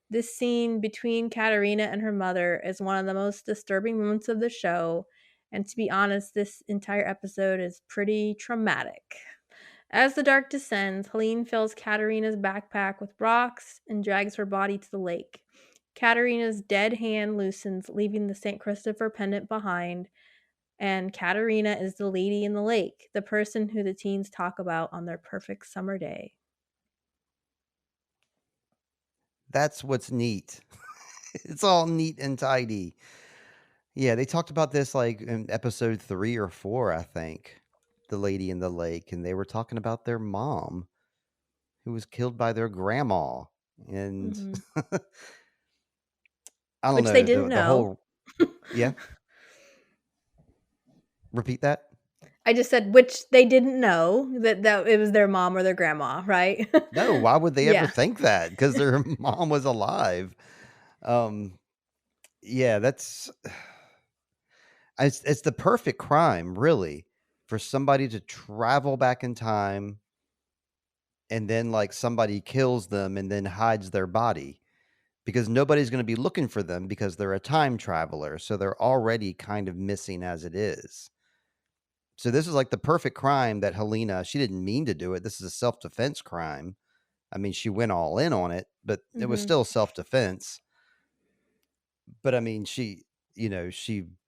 This scene between Katarina and her mother is one of the most disturbing moments of the show, and to be honest, this entire episode is pretty traumatic. As the dark descends, Helene fills Katarina's backpack with rocks and drags her body to the lake. Katarina's dead hand loosens, leaving the St. Christopher pendant behind, and Katarina is the lady in the lake, the person who the teens talk about on their perfect summer day. That's what's neat. It's all neat and tidy. Yeah, they talked about this like in episode 3 or 4, I think. The lady in the lake, and they were talking about their mom who was killed by their grandma. And Mm-hmm. I don't Which they know, didn't the know. whole yeah. Repeat that? I just said which they didn't know that it was their mom or their grandma, right? No, why would they ever Yeah. think that? Because their mom was alive. Um, yeah, that's it's the perfect crime, really, for somebody to travel back in time and then like somebody kills them and then hides their body because nobody's going to be looking for them because they're a time traveler, so they're already kind of missing as it is. So this is like the perfect crime that Helena, she didn't mean to do it. This is a self-defense crime. I mean, she went all in on it, but it was Mm-hmm. still self-defense. But I mean, she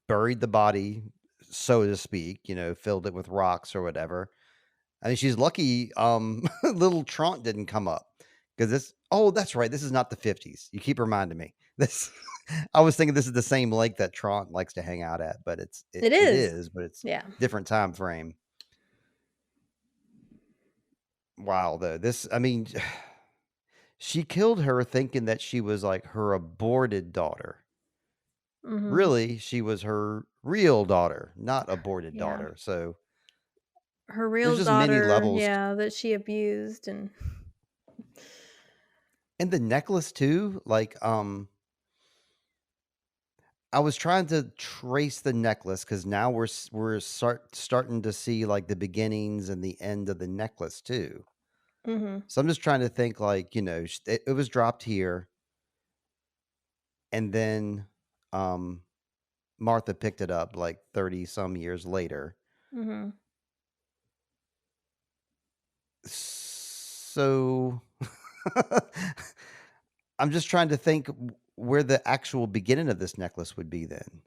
buried the body, so to speak, filled it with rocks or whatever. I mean, she's lucky little Trant didn't come up because that's right. This is not the 50s. You keep reminding me. This I was thinking this is the same lake that Trant likes to hang out at, but It it is. is, but it's Yeah. different time frame. Wow, though. This I mean, she killed her thinking that she was like her aborted daughter. Mm-hmm. Really, she was her real daughter, not aborted Yeah. daughter. So Her there's real just many daughter, levels. yeah, that she abused and And the necklace too, like I was trying to trace the necklace because now starting to see like the beginnings and the end of the necklace too. mm-hmm. So I'm just trying to think like it was dropped here, and then um, Martha picked it up like 30 some years later. Mm-hmm. So I'm just trying to think where the actual beginning of this necklace would be then.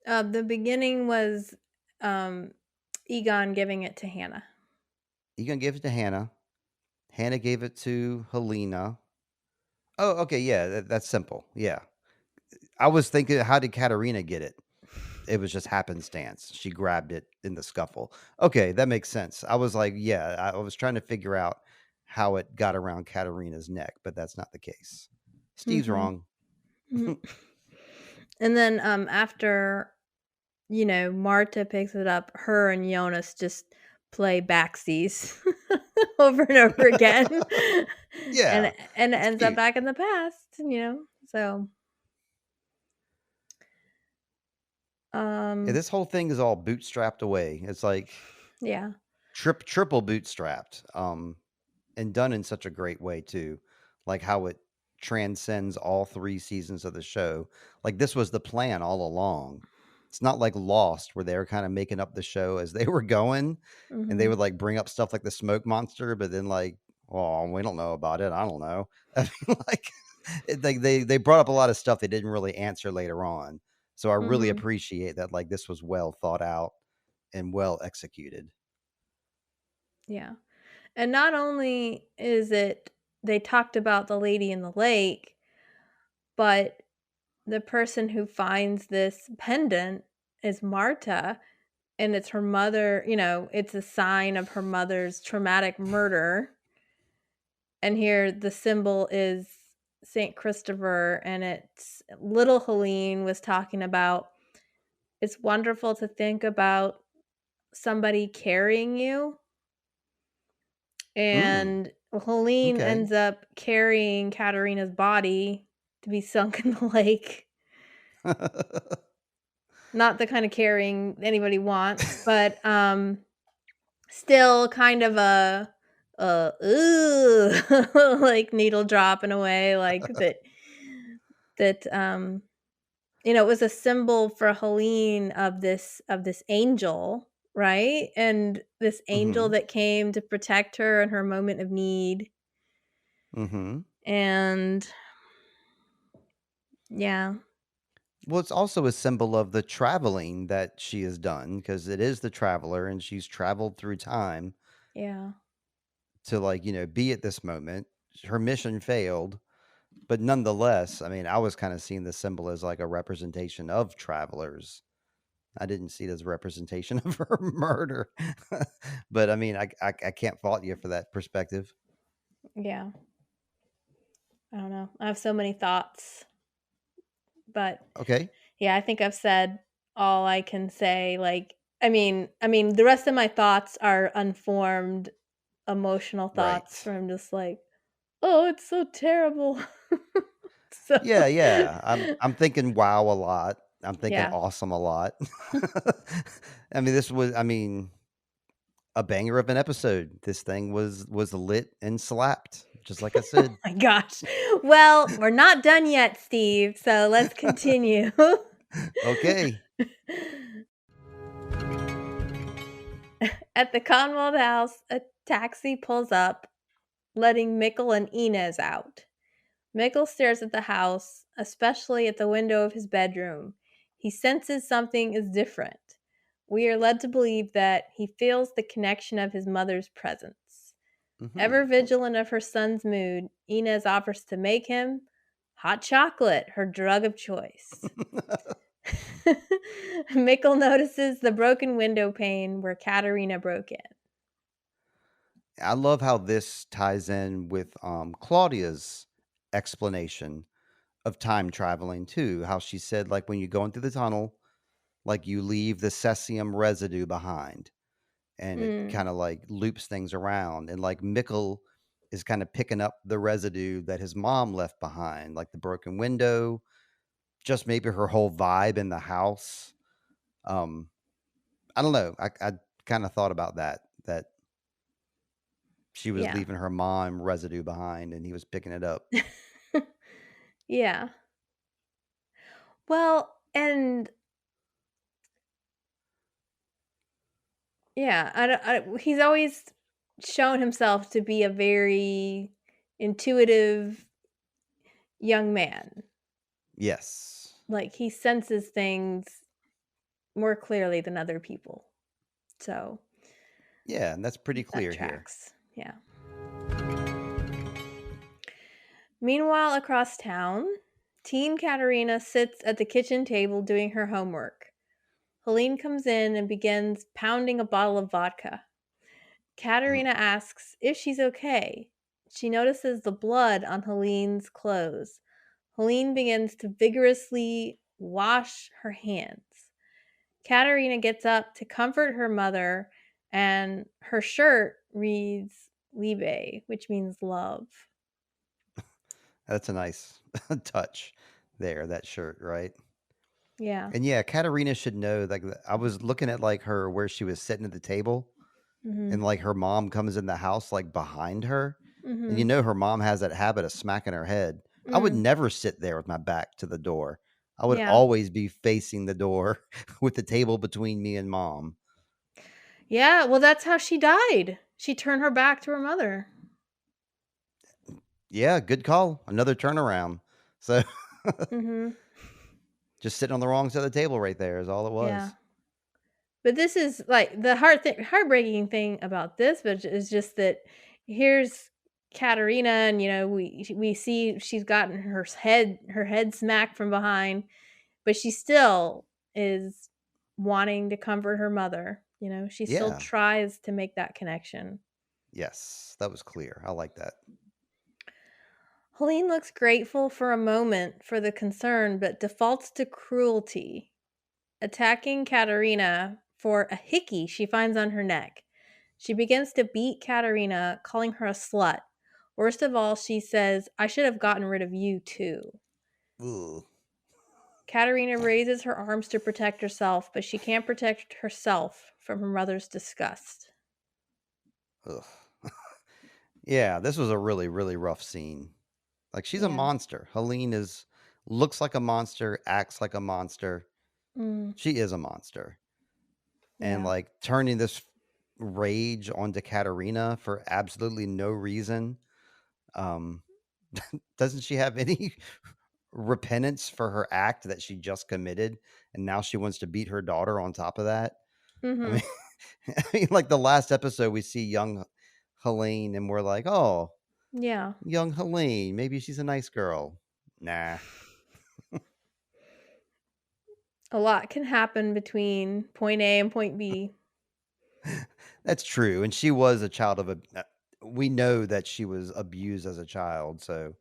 The beginning was um Egon giving it to Hannah. Egon gave it to Hannah. Hannah gave it to Helena. Oh, okay, yeah, that's simple. Yeah. I was thinking, how did Katarina get it? It was just happenstance. She grabbed it in the scuffle. Okay, that makes sense. I was like, yeah, I was trying to figure out how it got around Katarina's neck, but that's not the case. Steve's Mm-hmm. wrong. Mm-hmm. And then after Marta picks it up, her and Jonas just play backsies over and over again. Yeah, and it it's ends up cute. back in the past. So Yeah, um this whole thing is all bootstrapped away. It's like yeah. triple bootstrapped. And done in such a great way too, like how it transcends all 3 seasons of the show. Like this was the plan all along. It's not like Lost where they were kind of making up the show as they were going, and they Mhm. would like bring up stuff like the smoke monster, but then like, oh, we don't know about it. I don't know. I mean, like, like they brought up a lot of stuff they didn't really answer later on. So I really Mhm. appreciate that. Like this was well thought out and well executed. Yeah. And not only is it they talked about the lady in the lake, but the person who finds this pendant is Marta, and it's her mother, it's a sign of her mother's traumatic murder. And here the symbol is Saint Christopher, and it's little Helene was talking about it's wonderful to think about somebody carrying you. Mm, And Helene okay. ends up carrying Katarina's body to be sunk in the lake. Not the kind of caring anybody wants, but still kind of a ooh, like needle drop in a way, like that it was a symbol for Helene of this angel, right? And this angel Mhm. that came to protect her in her moment of need. Mhm. And yeah. Well, it's also a symbol of the traveling that she has done because it is the traveler and she's traveled through time Yeah. to be at this moment. Her mission failed, but nonetheless, I mean, I was kind of seeing the symbol as like a representation of travelers. I didn't see it as a representation of her murder. But I mean, I can't fault you for that perspective. Yeah. I don't know. I have so many thoughts, but Okay. yeah, I think I've said all I can say. Like, I mean, the rest of my thoughts are unformed, emotional thoughts Right. from just like, oh, it's so terrible. So, Yeah, yeah. I'm thinking wow a lot. I'm thinking yeah. awesome a lot. I mean, this was a banger of an episode. This thing was lit and slapped, just like I said. My gosh. Well, we're not done yet, Steve. So let's continue. Okay. At the Conwald house, a taxi pulls up, letting Mikkel and Inez out. Mikkel stares at the house, especially at the window of his bedroom. He senses something is different. We are led to believe that he feels the connection of his mother's presence. Mhm. Ever vigilant of her son's mood, Inez offers to make him hot chocolate, her drug of choice. Mikkel notices the broken window pane where Katarina broke in. I love how this ties in with Claudia's explanation of time traveling too. How she said, like, when you go into the tunnel, like you leave the cesium residue behind, and it Mm, kind of like loops things around. And like Mikkel is kind of picking up the residue that his mom left behind, like the broken window, just maybe her whole vibe in the house. Um, I don't know. I kind of thought about that she was yeah. leaving her mom residue behind and he was picking it up. Yeah. Well, and yeah, he's always shown himself to be a very intuitive young man. Yes. Like he senses things more clearly than other people. So Yeah, and that's pretty that clear here. tracks. Yeah. Meanwhile, across town, teen Katerina sits at the kitchen table doing her homework. Helene comes in and begins pounding a bottle of vodka. Mhm. Katerina asks if she's okay. She notices the blood on Helene's clothes. Helene begins to vigorously wash her hands. Katerina gets up to comfort her mother, and her shirt reads Liebe, which means love. That's a nice touch there, that shirt, right? Yeah. And yeah, Katarina should know. Like, I was looking at like her where she was sitting at the table, and Mhm. like her mom comes in the house like behind her, and Mhm. her mom has that habit of smacking her head. I would Mm. never sit there with my back to the door. I would Yeah. always be facing the door with the table between me and mom. Yeah, well, that's how she died. She turned her back to her mother. Yeah, good call. Another turnaround. So Mhm. just sitting on the wrong side of the table right there is all it Yeah. was. But this is like the heartbreaking thing about this, but is just that here's Katerina, and we see she's gotten her head smacked from behind, but she still is wanting to comfort her mother. She still Yeah. tries to make that connection. Yes, that was clear. I like that. Helene looks grateful for a moment for the concern, but defaults to cruelty, attacking Katerina for a hickey she finds on her neck. She begins to beat Katerina, calling her a slut. Worst of all, she says, I should have gotten rid of you too. Ooh. Katarina raises her arms to protect herself, but she can't protect herself from her mother's disgust. Ugh. Yeah, this was a really, really rough scene. Like, she's a Yeah. monster. Helene looks like a monster, acts like a monster. Mm, She is a monster. And yeah. like turning this rage onto Katarina for absolutely no reason. Um, doesn't she have any repentance for her act that she just committed? And now she wants to beat her daughter on top of that. I Mm-hmm. mean, I mean, like the last episode, we see young Helene, and we're like, oh, Yeah. young Helene, maybe she's a nice girl. Nah. A lot can happen between point A and point B. That's true. And she was a child of a. We know that she was abused as a child, so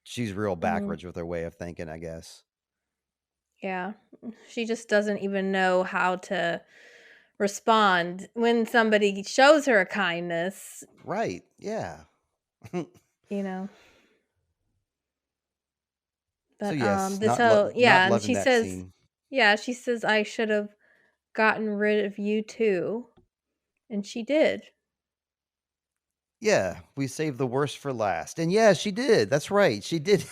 she's real Mm, backwards with her way of thinking, I guess. yeah. She just doesn't even know how to respond when somebody shows her a kindness, Right. Yeah. you know. So But yes, this whole not yeah, and loving she that says, scene. yeah, she says I should have gotten rid of you too, and she did. Yeah, we saved the worst for last. And yeah, she did. That's right. She did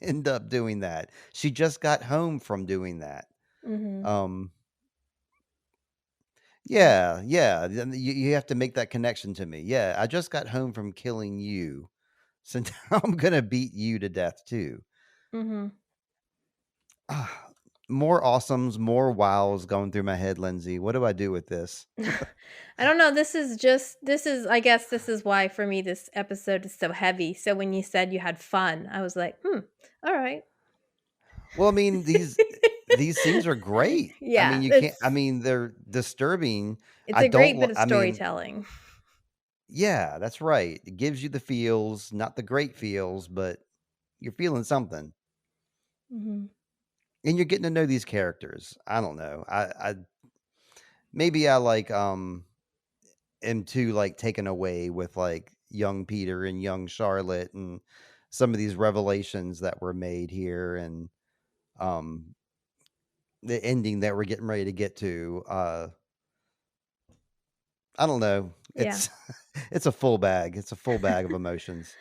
end up doing that. She just got home from doing that. Mhm. Um yeah, yeah. You have to make that connection to me. Yeah, I just got home from killing you. So now I'm gonna beat you to death too. Mhm. Ah, more awesomes, more wows going through my head, Lindsay. What do I do with this? I don't know, this is I guess this is why for me this episode is so heavy. So when you said you had fun, I was like, "Hmm, all right." Well, I mean, these scenes are great. I mean, Yeah, you can't I mean, they're disturbing. it's I a don't great li bit of I mean, storytelling. yeah, that's right. It gives you the feels, not the great feels, but you're feeling something. Mhm. And you're getting to know these characters. I don't know. I maybe I like am too like taken away with like young Peter and young Charlotte and some of these revelations that were made here and um the ending that we're getting ready to get to. I don't know. Yeah. It's it's a full bag. It's a full bag of emotions.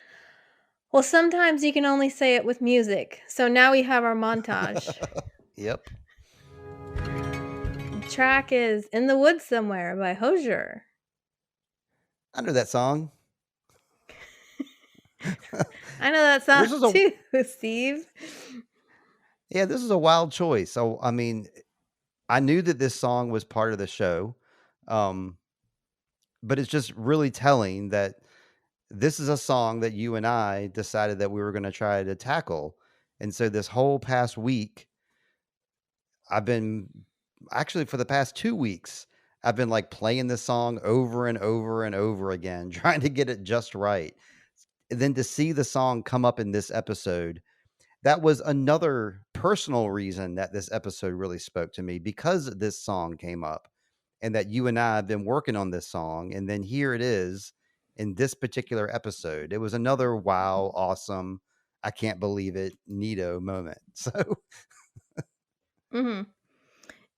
Well, sometimes you can only say it with music. So now we have our montage. Yep. The track is "In the Woods Somewhere" by Hozier. I know that song. I know that song This is a too, Steve. yeah, this is a wild choice. So I mean, I knew that this song was part of the show. Um, but it's just really telling that this is a song that you and I decided that we were going to try to tackle. And so this whole past week, I've been actually for the past 2 weeks, I've been like playing this song over and over and over again, trying to get it just right. And then to see the song come up in this episode, that was another personal reason that this episode really spoke to me because this song came up and that you and I have been working on this song. And then here it is in this particular episode. It was another wow, awesome, I can't believe it, neato moment. So, Mhm.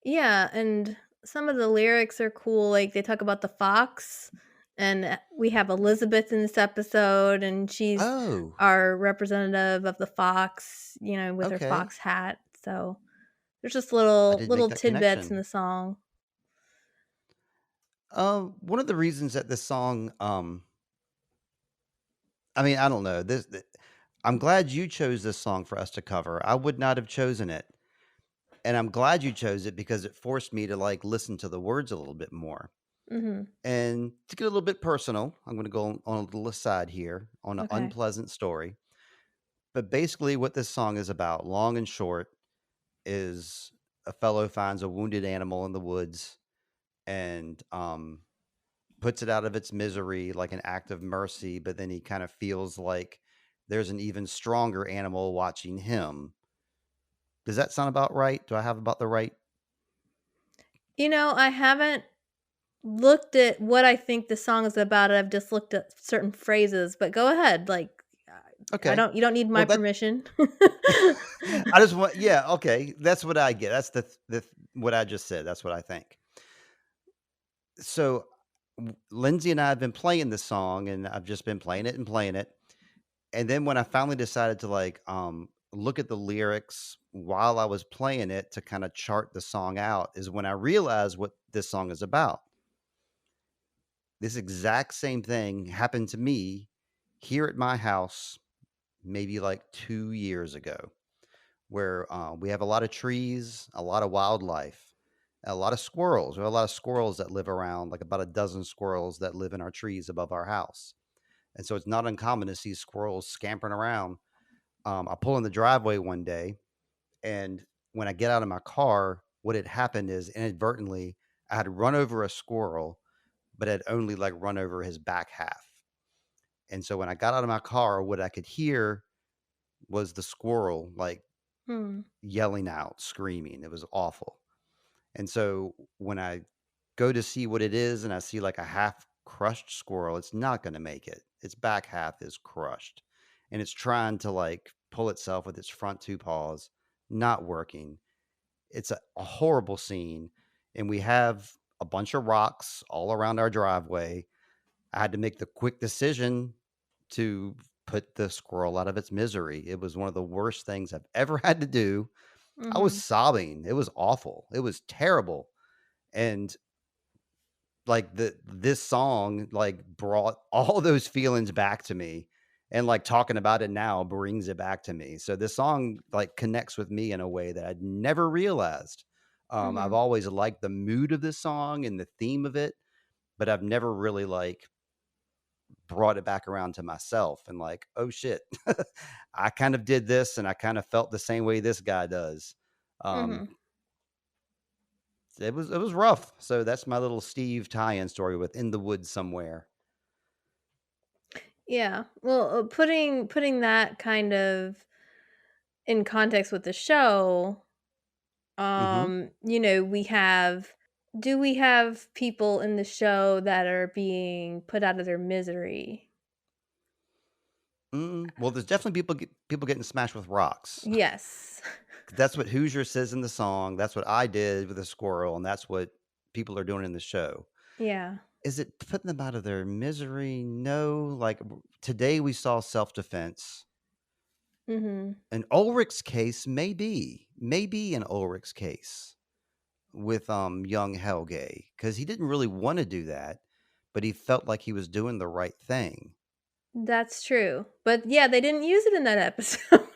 Yeah, and some of the lyrics are cool, like, they talk about the fox, and, we have Elizabeth in this episode, and she's oh, our representative of the fox, with her okay. fox hat, so there's just I little didn't make little that tidbits in connection. the song. One of the reasons that this song, I mean, I don't know. I'm glad you chose this song for us to cover. I would not have chosen it. And I'm glad you chose it because it forced me to like listen to the words a little bit more. Mhm. And to get a little bit personal, I'm going to go on a little aside here on an Okay. unpleasant story. But basically, what this song is about, long and short, is a fellow finds a wounded animal in the woods and puts it out of its misery like an act of mercy. But then he kind of feels like there's an even stronger animal watching him. Does that sound about right? Do I have about the right? I haven't looked at what I think the song is about, I've just looked at certain phrases, but go ahead, like, Okay. You don't need my Well, that permission. I just want yeah, okay. That's what I get. That's the what I just said. That's what I think. So, Lindsay and I have been playing this song, and I've just been playing it and playing it. And then when I finally decided to like look at the lyrics while I was playing it to kind of chart the song out is when I realized what this song is about. This exact same thing happened to me here at my house maybe like 2 years ago, where we have a lot of trees, a lot of wildlife, a lot of squirrels. We have a lot of squirrels that live around, like about a dozen squirrels that live in our trees above our house. And so it's not uncommon to see squirrels scampering around. I pull in the driveway one day, and when I get out of my car, what had happened is inadvertently I had run over a squirrel, but had only like run over his back half. And so when I got out of my car, what I could hear was the squirrel like Hmm. yelling out, screaming. It was awful. And so when I go to see what it is and I see like a half crushed squirrel, it's not going to make it. Its back half is crushed and it's trying to like pull itself with its front two paws, not working. It's a horrible scene. And we have a bunch of rocks all around our driveway. I had to make the quick decision to put the squirrel out of its misery. It was one of the worst things I've ever had to do. I was Mhm. sobbing. It was awful. It was terrible. And like this song like brought all those feelings back to me, and like talking about it now brings it back to me. So this song like connects with me in a way that I'd never realized. I've Mhm. always liked the mood of this song and the theme of it, but I've never really like brought it back around to myself and like, oh shit, I kind of did this and I kind of felt the same way this guy does. Um, Mhm. it was rough. So that's my little Steve tie-in story with In the Woods Somewhere. Yeah. Well, putting that kind of in context with the show, Mm-hmm. we have do we have people in the show that are being put out of their misery? Well, there's definitely people getting smashed with rocks. Yes. That's what Hoosier says in the song. That's what I did with a squirrel, and that's what people are doing in the show. Yeah. Is it putting them out of their misery? No. Like today, we saw self defense. Mhm. In Ulrich's case, maybe in Ulrich's case with young Helge, because he didn't really want to do that, but he felt like he was doing the right thing. That's true. But yeah, they didn't use it in that episode.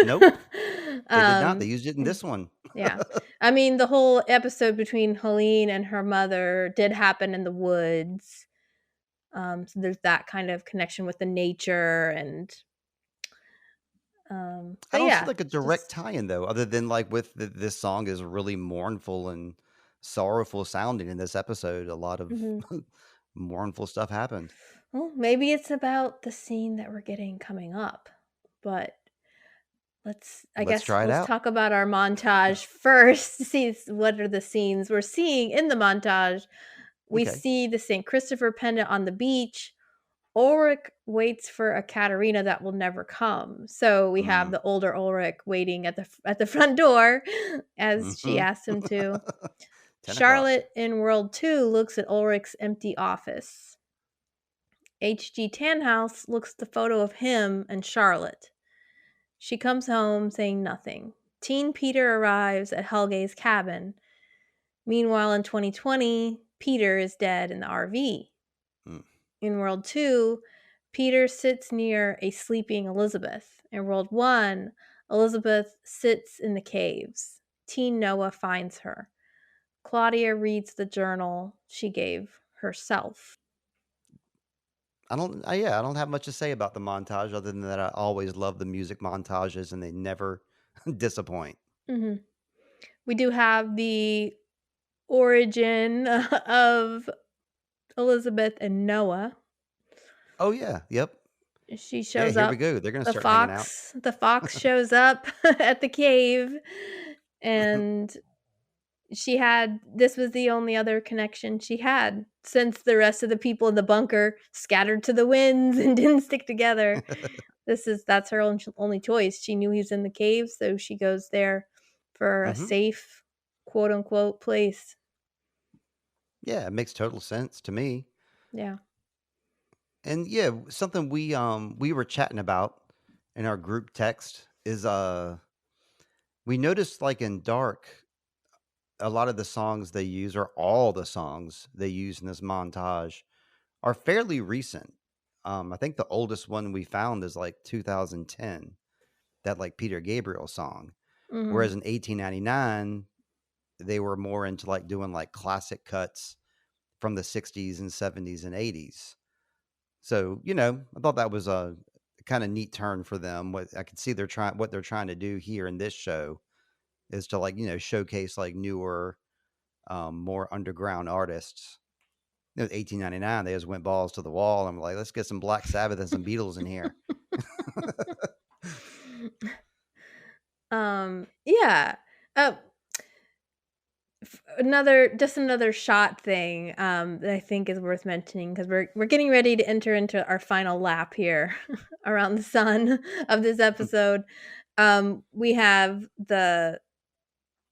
Nope, they did not. They um used it in this one. Yeah. I mean, the whole episode between Helene and her mother did happen in the woods. So there's that kind of connection with the nature and I but don't see yeah, like a direct just tie-in though, other than like with this song is really mournful and sorrowful sounding in this episode. A lot of mhm. mournful stuff happened. Well, maybe it's about the scene that we're getting coming up. But I Let's guess try it let's out. talk about our montage first to see what are the scenes we're seeing in the montage. We Okay. see the St. Christopher pendant on the beach. Ulrich waits for a Katarina that will never come. So we have Mm. the older Ulrich waiting at the front door as she Hmm. asked him to. 10 o'clock. Charlotte in World 2 looks at Ulrich's empty office. H.G. Tannhaus looks at the photo of him and Charlotte. She comes home saying nothing. Teen Peter arrives at Helge's cabin. Meanwhile, in 2020, Peter is dead in the RV. Mm. In World 2, Peter sits near a sleeping Elizabeth. In World 1, Elizabeth sits in the caves. Teen Noah finds her. Claudia reads the journal she gave herself. I don't have much to say about the montage other than that I always love the music montages and they never disappoint. Mhm. We do have the origin of Elizabeth and Noah. Oh yeah, yep. She Yeah, shows here we up. go. They're gonna start hanging out. The fox shows up at the cave, and this was the only other connection she had since the rest of the people in the bunker scattered to the winds and didn't stick together. That's her only choice. She knew he was in the cave, so she goes there for a safe, quote unquote, place. Yeah, it makes total sense to me. Yeah. And yeah, something we were chatting about in our group text is we noticed like in Dark, a lot of the songs they use, or all the songs they use in this montage, are fairly recent. I think the oldest one we found is like 2010, that like Peter Gabriel song. Whereas in 1899, they were more into like doing like classic cuts from the 60s and 70s and 80s. So, I thought that was a kind of neat turn for them. What I could see what they're trying to do here in this show is to like, showcase like newer, more underground artists. 1899, they just went balls to the wall. I'm like, let's get some Black Sabbath and some Beatles in here. Yeah. Another shot thing that I think is worth mentioning, because we're getting ready to enter into our final lap here around the sun of this episode. We have the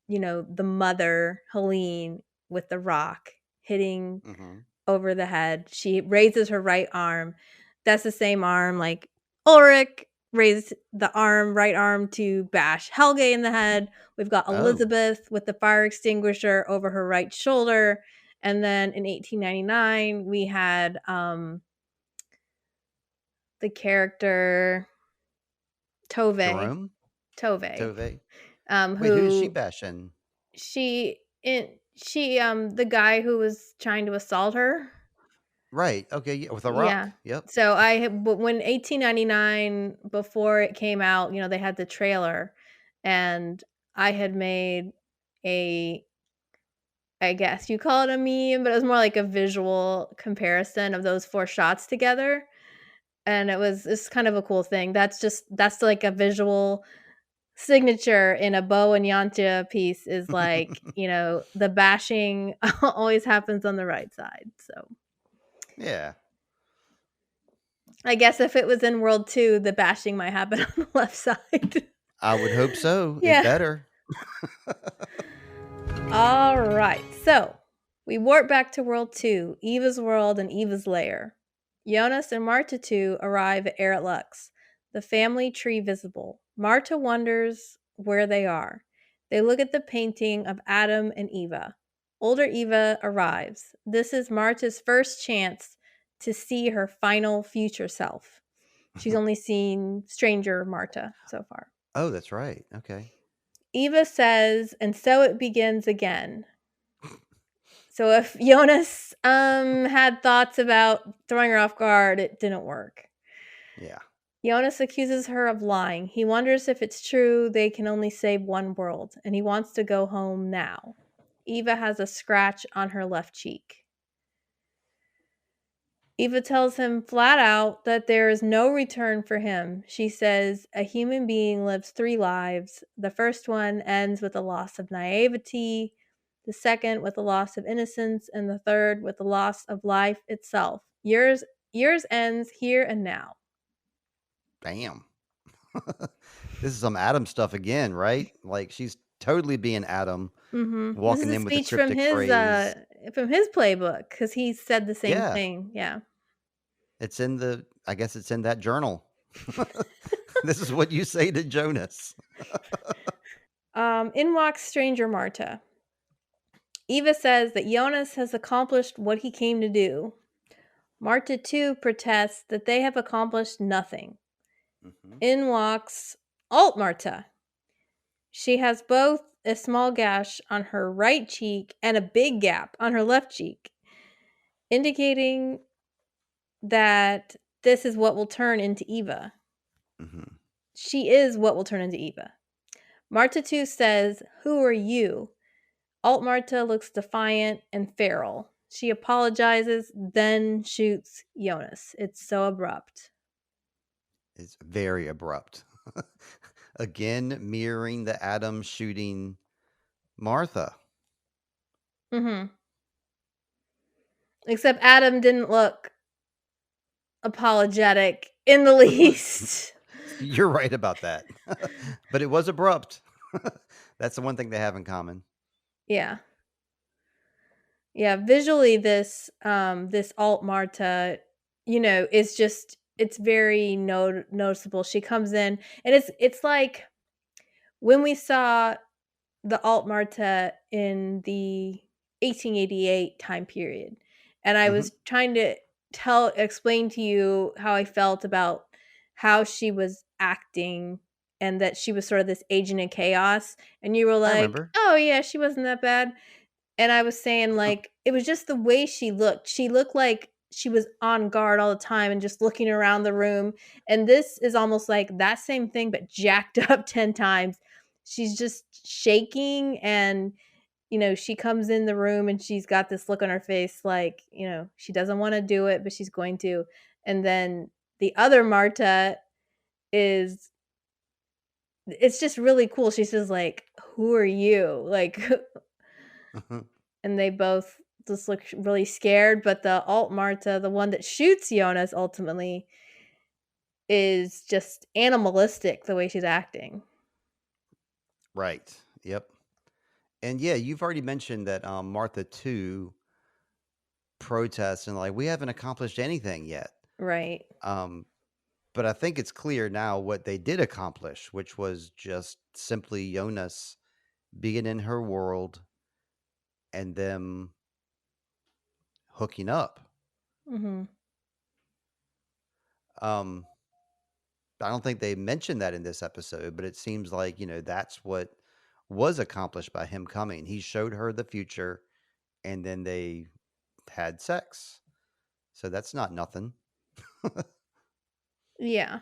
mother Helene with the rock hitting over the head. She raises her right arm. That's the same arm like Ulrich raised the right arm to bash Helge in the head. We've got Elizabeth with the fire extinguisher over her right shoulder. And then in 1899, we had the character Tove. Jerome? Tove. Wait, who is she Who bashing? the guy who was trying to assault her. Right. Okay. Yeah, with a Yeah. rock. Yep. So but when 1899, before it came out, they had the trailer, and I had made I guess you call it a meme, but it was more like a visual comparison of those 4 shots together. And it's kind of a cool thing. That's like a visual signature in a Bo and Yantja piece is like, the bashing always happens on the right side. So Yeah. I guess if it was in World 2, the bashing might happen on the left side. I would hope so. It Yeah. better. All right. So we warp back to World 2, Eva's world and Eva's lair. Jonas and Martha 2 arrive at Erit Lux, the family tree visible. Martha wonders where they are. They look at the painting of Adam and Eva. Older Eva arrives. This is Martha's first chance to see her final future self. She's only seen stranger Martha so far. Oh, that's right. Okay. Eva says, and so it begins again. So if Jonas had thoughts about throwing her off guard, it didn't work. Yeah. Jonas accuses her of lying. He wonders if it's true they can only save one world, and he wants to go home now. Eva has a scratch on her left cheek. Eva tells him flat out that there is no return for him. She says a human being lives 3 lives. The first one ends with the loss of naivety, the second with the loss of innocence, and the third with the loss of life itself. Yours ends here and now. Bam. This is some Adam stuff again, right? Like she's totally being Adam, walking in with a cryptic phrase. From his playbook, because he said the same Yeah. thing. Yeah. It's I guess it's in that journal. This is what you say to Jonas. In walks stranger Martha. Eva says that Jonas has accomplished what he came to do. Martha too protests that they have accomplished nothing. In walks Alt Martha. She has both a small gash on her right cheek and a big gap on her left cheek, indicating that this is what will turn into Eva. She is what will turn into Eva. Martha too says, "Who are you?" Alt Martha looks defiant and feral. She apologizes, then shoots Jonas. It's so abrupt. It's very abrupt. Again, mirroring the Adam shooting Martha. Mhm. Except Adam didn't look apologetic in the least. You're right about that. But it was abrupt. That's the one thing they have in common. Yeah. Yeah, visually this alt Marta, is just it's very noticeable. She comes in and it's like when we saw the alt Marta in the 1888 time period, and I Mhm. was trying to explain to you how I felt about how she was acting and that she was sort of this agent of chaos, and you were I like, remember. "Oh, yeah, she wasn't that bad." And I was saying, like, it was just the way she looked. She looked like she was on guard all the time and just looking around the room, and this is almost like that same thing, but jacked up 10 times. She's just shaking and, she comes in the room and she's got this look on her face like, she doesn't wanna do it, but she's going to. And then the other Marta is it's just really cool. She says like, "Who are you?" Like, and they both just look really scared, but the alt Marta, the one that shoots Jonas ultimately, is just animalistic the way she's acting. Right. Yep. And yeah, you've already mentioned that Martha 2 protests and like we haven't accomplished anything yet. Right. Um, but I think it's clear now what they did accomplish, which was just simply Jonas being in her world and them hooking up. Mhm. Um, I don't think they mentioned that in this episode, but it seems like, that's what was accomplished by him coming. He showed her the future and then they had sex. So that's not nothing. Yeah.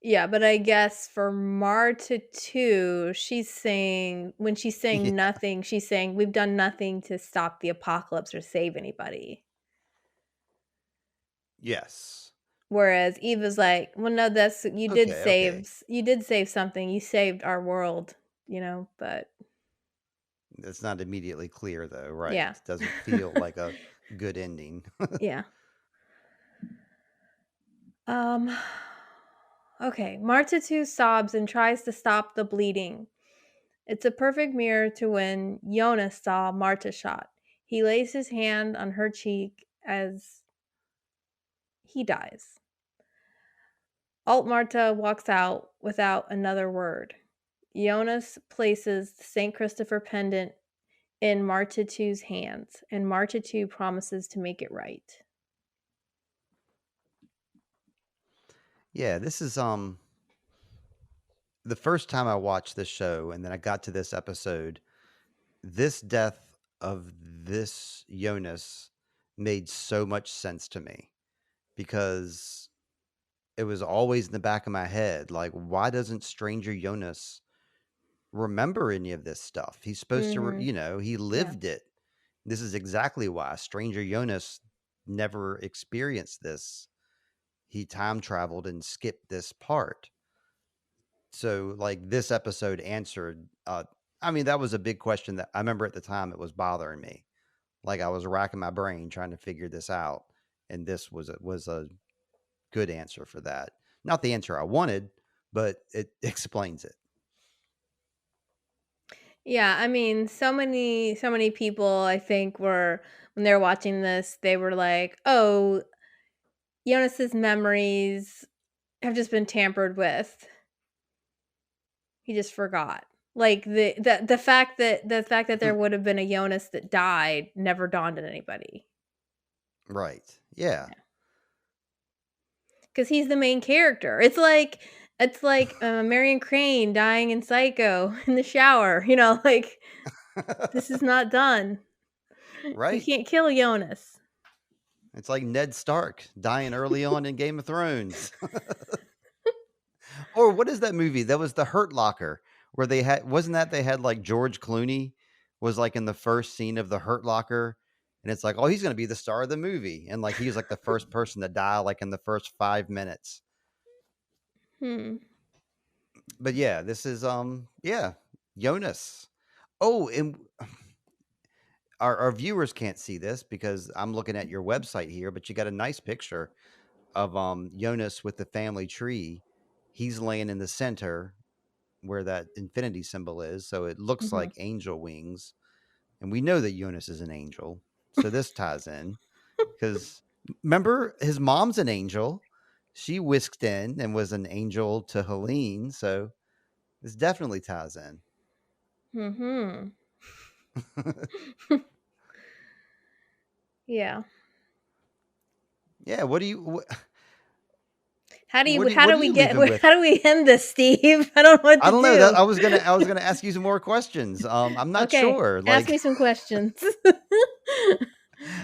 Yeah, but I guess for Marta too, when she's saying Yeah. nothing, she's saying, "We've done nothing to stop the apocalypse or save anybody." Yes. Whereas Eva's like, "Well, no, that's Okay, okay. you did save something. You saved our world, but That's not immediately clear though, right? yeah." Doesn't feel like a good ending. Yeah. Um, okay. Marta too sobs and tries to stop the bleeding. It's a perfect mirror to when Jonas saw Marta shot. He lays his hand on her cheek as he dies. Alt Marta walks out without another word. Jonas places the St. Christopher pendant in Marta two's hands, and Marta two promises to make it right. Yeah, this is the first time I watched this show and then I got to this episode, this death of this Jonas made so much sense to me because it was always in the back of my head like why doesn't stranger Jonas remember any of this stuff? He's supposed to, Mhm. he Yeah. lived it. This is exactly why stranger Jonas never experienced this. He time traveled and skipped this part. So like this episode answered I mean that was a big question that I remember at the time it was bothering me. Like I was racking my brain trying to figure this out and this was a good answer for that. Not the answer I wanted, but it explains it. Yeah, I mean, so many people I think were when they were watching this, they were like, "Oh, Jonas's memories have just been tampered with. He just forgot." Like the fact that there would have been a Jonas that died never dawned on anybody. Right. Yeah. Yeah. 'Cause he's the main character. It's like Marion Crane dying in Psycho in the shower, like, this is not done. You Right. can't kill Jonas. It's like Ned Stark dying early on in Game of Thrones. Or what is that movie? That was The Hurt Locker, where they had wasn't that they had like George Clooney was like in the first scene of The Hurt Locker, and it's like, oh, he's gonna be the star of the movie, and like he's like the first person to die like in the first 5 minutes. Hmm. But yeah, this is yeah, Jonas. Oh, and our viewers can't see this because I'm looking at your website here, but you got a nice picture of Jonas with the family tree. He's laying in the center where that infinity symbol is, so it looks Mhm. like angel wings. And we know that Jonas is an angel. So this ties in because remember his mom's an angel. She whisked in and was an angel to Helene, so this definitely ties in. Mhm. Yeah. Yeah, what do you How do you what how are do we you get leaving with? how do we end this, Steve? I don't know what I to don't know. That do. I was gonna ask you some more questions. I'm not Okay, sure. ask Like, me some questions.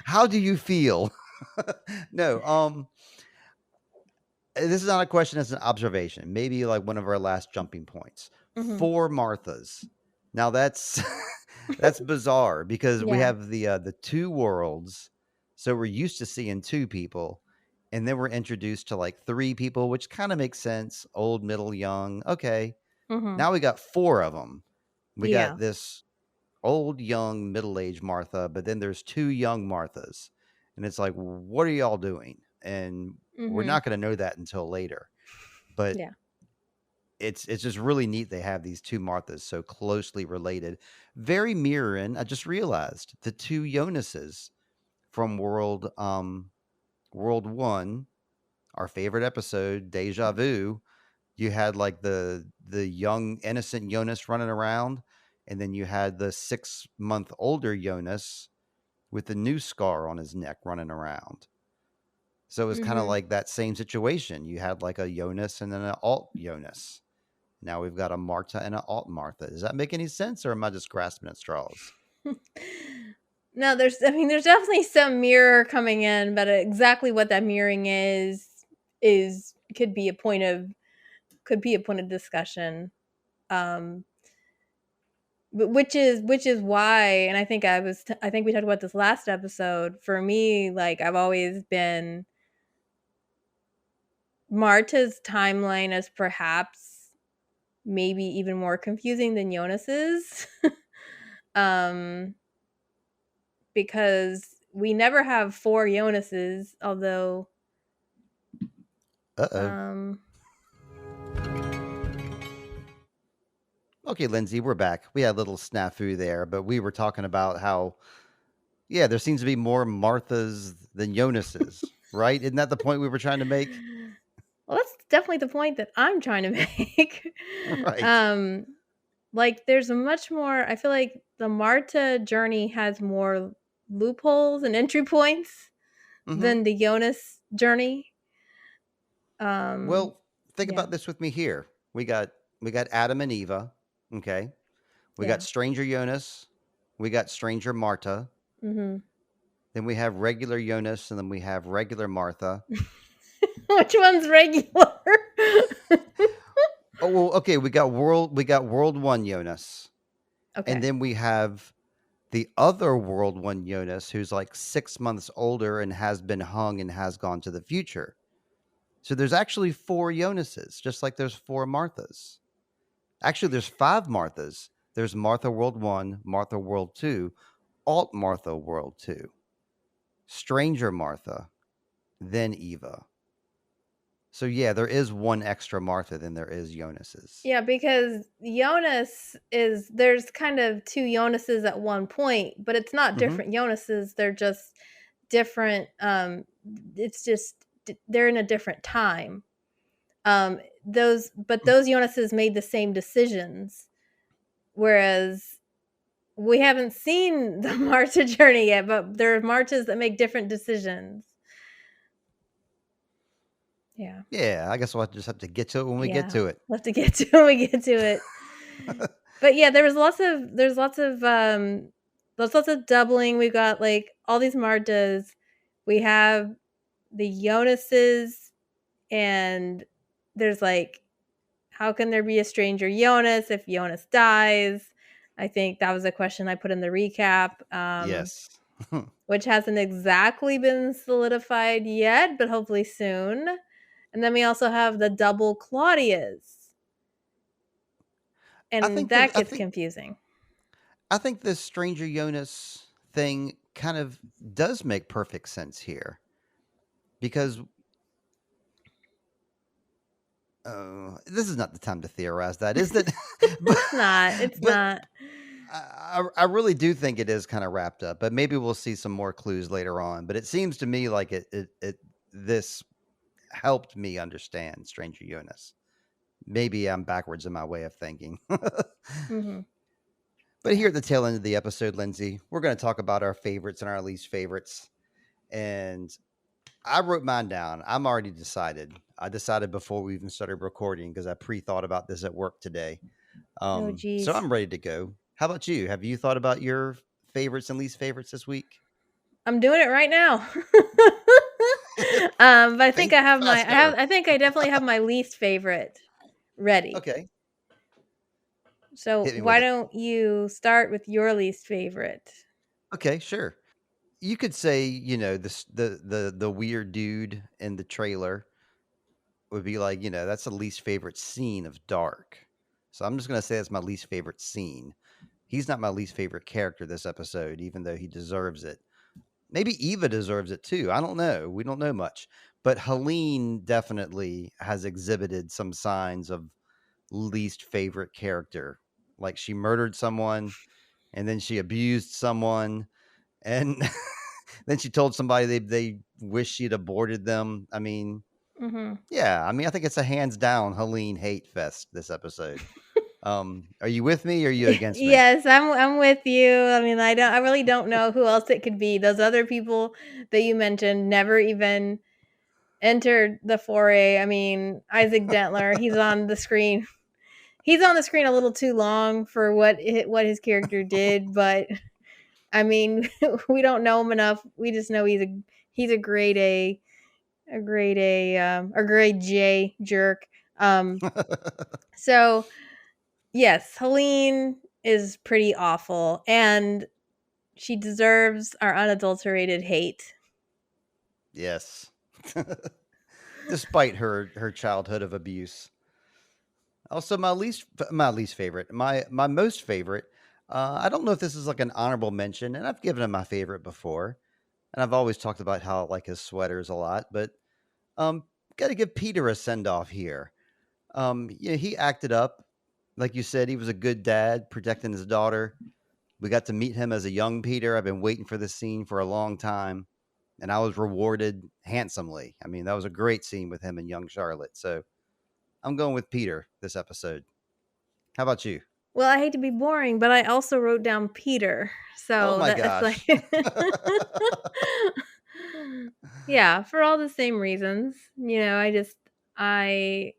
how do you feel? No. This is not a question. It's an observation. Maybe like one of our last jumping points. Mhm. 4 Marthas. Now that's that's bizarre because we Yeah. have the 2 worlds. So we're used to seeing 2 people, and then we're introduced to like 3 people, which kind of makes sense. Old, middle, young. Okay. Mhm. Now we got 4 of them. We got Yeah. this old, young, middle-aged Martha, but then there's 2 young Marthas. And it's like, what are y'all doing? And we're Mhm. not going to know that until later. But Yeah. it's just really neat they have these 2 Marthas so closely related. Very mirroring, I just realized, the 2 Jonases from World 1, our favorite episode, Deja Vu. You had like the young innocent Jonas running around, and then you had the 6-month older Jonas with the new scar on his neck running around. So it was kind of Mhm. like that same situation. You had like a Jonas and then an alt Jonas. Now we've got a Marta and an alt Martha. Does that make any sense, or am I just grasping at straws? No, there's definitely some mirror coming in, but exactly what that mirroring is could be a point of discussion. Um but which is why, and I think we talked about this last episode. For me, like I've always been Marta's timeline is perhaps maybe even more confusing than Jonas's. um because we never have 4 Jonases, although Uh oh. um Okay, Lindsay, we're back. We had a little snafu there, but we were talking about how, yeah, there seems to be more Marthas than Jonases, right? Isn't that the point we were trying to make? well, that's definitely the point that I'm trying to make. Right. um like there's a much more, I feel like the Marta journey has more loopholes and entry points Hmm. than the Jonas journey. Um Well, think yeah. about this with me here. We got Adam and Eva. Okay. We got Yeah. Stranger Jonas. We got Stranger Marta. Mhm. Then we have regular Jonas, and then we have regular Martha. Which one's regular? Oh, well, okay. We got World One Jonas, and Okay. then we have the other World One Jonas, who's like 6 months older and has been hung and has gone to the future. So there's actually 4 Jonases, just like there's 4 Marthas. Actually, there's 5 Marthas. There's Martha World 1, Martha World 2, Alt Martha World 2, Stranger Martha, then Eva. So yeah, there is one extra Martha than there is Jonas's. Yeah, because Jonas is there's kind of 2 Jonases at one point, but it's not Hmm. different Jonases, they're just different, it's just they're in a different time. Those Jonases made the same decisions, whereas we haven't seen the Marta journey yet, but there are Martas that make different decisions. Yeah. Yeah, I guess we'll just have to get to it when we get Yeah. to it. We'll have to get to when we get to it. But yeah, there's lots of doubling. We've got like all these Martas. We have the Jonases, and there's like, how can there be a stranger Jonas if Jonas dies? I think that was a question I put in the recap, Yes. which hasn't exactly been solidified yet, but hopefully soon. And then we also have the double Claudias, and that I gets think confusing. I think this Stranger Jonas thing kind of does make perfect sense here because this is not the time to theorize that, is it? but, It's not. It's but not. I really do think it is kind of wrapped up, but maybe we'll see some more clues later on. But it seems to me like this helped me understand Stranger Jonas. Maybe I'm backwards in my way of thinking. Mm-hmm. But Yeah. here at the tail end of the episode, Lindsay, we're going to talk about our favorites and our least favorites. And I wrote mine down. I'm already decided. I decided before we even started recording because I pre-thought about this at work today. Oh, So geez. I'm ready to go. How about you? Have you thought about your favorites and least favorites this week? I'm doing it right now. But I think Think I have faster. I think I definitely have my least favorite ready. Okay, So hit me with why it. don't you start with your least favorite? Okay, sure. You could say, the weird dude in the trailer would be like, that's the least favorite scene of Dark. So I'm just gonna say that's my least favorite scene. He's not my least favorite character this episode, even though he deserves it. Maybe Eva deserves it too. I don't know. We don't know much. But Helene definitely has exhibited some signs of least favorite character. Like she murdered someone and then she abused someone and then she told somebody they wish she'd aborted them. I mean, Mm-hmm. yeah, I mean, I think it's a hands down Helene hate fest this episode. Are you with me or are you against me? Yes, I'm with you. I mean, I really don't know who else it could be. Those other people that you mentioned never even entered the foray. I mean, Issak Dentler, he's on the screen. He's on the screen a little too long for what his character did, but I mean, we don't know him enough. We just know he's a grade a grade J jerk. Um, so yes, Helene is pretty awful, and she deserves our unadulterated hate. Yes. Despite her childhood of abuse. Also, my least favorite, my most favorite. I don't know if this is like an honorable mention, and I've given him my favorite before, and I've always talked about how I like his sweaters a lot, but um, got to give Peter a send off here. Yeah, he acted up, like you said, he was a good dad protecting his daughter. We got to meet him as a young Peter. I've been waiting for this scene for a long time, and I was rewarded handsomely. I mean, that was a great scene with him and young Charlotte. So I'm going with Peter this episode. How about you? Well, I hate to be boring, but I also wrote down Peter. Oh So my that's like gosh. yeah, for all the same reasons. I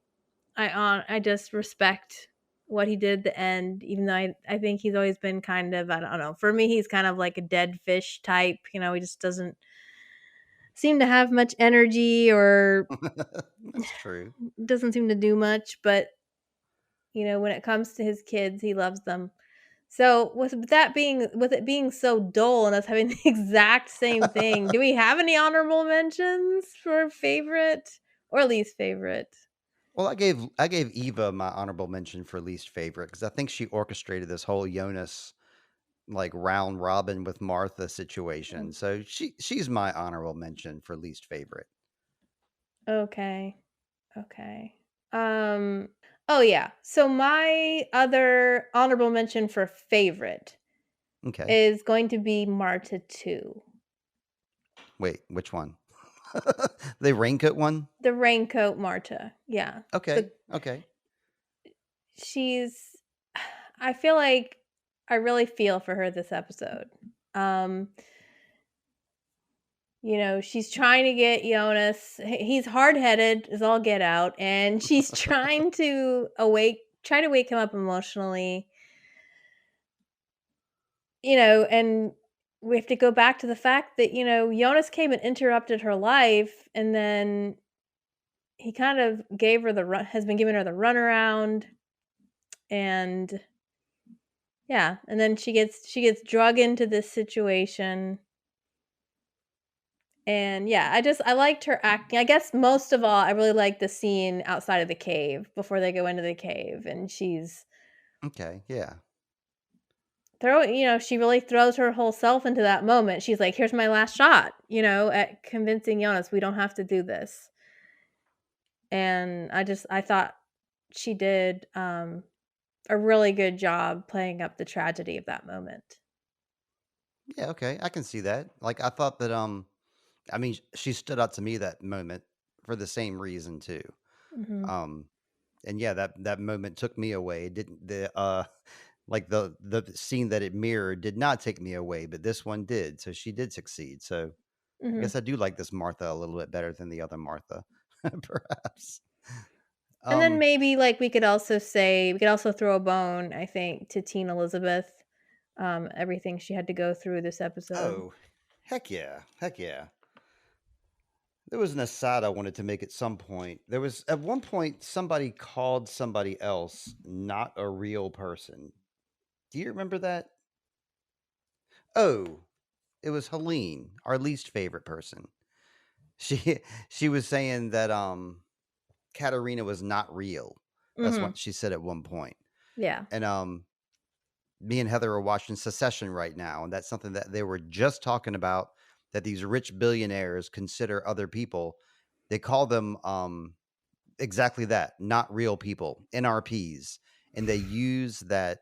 I just respect what he did at the end, even though I think he's always been kind of, I don't know. For me, he's kind of like a dead fish type. He just doesn't seem to have much energy or That's true. doesn't seem to do much, but when it comes to his kids, he loves them. So with it being so dull and us having the exact same thing, do we have any honorable mentions for favorite or least favorite? Well, I gave Eva my honorable mention for least favorite because I think she orchestrated this whole Jonas like round robin with Martha situation. So she's my honorable mention for least favorite. Okay. Okay. Um oh yeah. So my other honorable mention for favorite Okay. is going to be Marta 2. Wait, which one? The raincoat one? The raincoat Marta. Yeah. The Okay. Okay. she's I feel like I really feel for her this episode. Um she's trying to get Jonas. He's hard-headed as all get out, and she's trying to try to wake him up emotionally. And we have to go back to the fact that, Jonas came and interrupted her life, and then he kind of has been giving her the runaround, and yeah, and then she gets drug into this situation. And yeah, I liked her acting. I guess most of all, I really liked the scene outside of the cave before they go into the cave, and she's Okay. Yeah. she really throws her whole self into that moment. She's like, "Here's my last shot," at convincing Jonas, "We don't have to do this." And I thought she did a really good job playing up the tragedy of that moment. Yeah, okay, I can see that. Like, I thought that, I mean, she stood out to me that moment for the same reason too. Mhm. Um, and yeah, that moment took me away. It didn't like the scene that it mirrored did not take me away, but this one did. So she did succeed. So I Mhm. guess I do like this Martha a little bit better than the other Martha, perhaps. And then Um, maybe, like, we could also throw a bone, I think, to Teen Elizabeth, everything she had to go through this episode. oh, heck yeah, heck yeah. There was an aside I wanted to make at some point. There was at one point somebody called somebody else not a real person. Do you remember that? Oh, it was Helene, our least favorite person. She she was saying that Katarina was not real. That's Mhm. what she said at one point. Yeah. And me and Heather are watching Secession right now, and that's something that they were just talking about, that these rich billionaires consider other people. They call them exactly that, not real people, NRPs, and they use that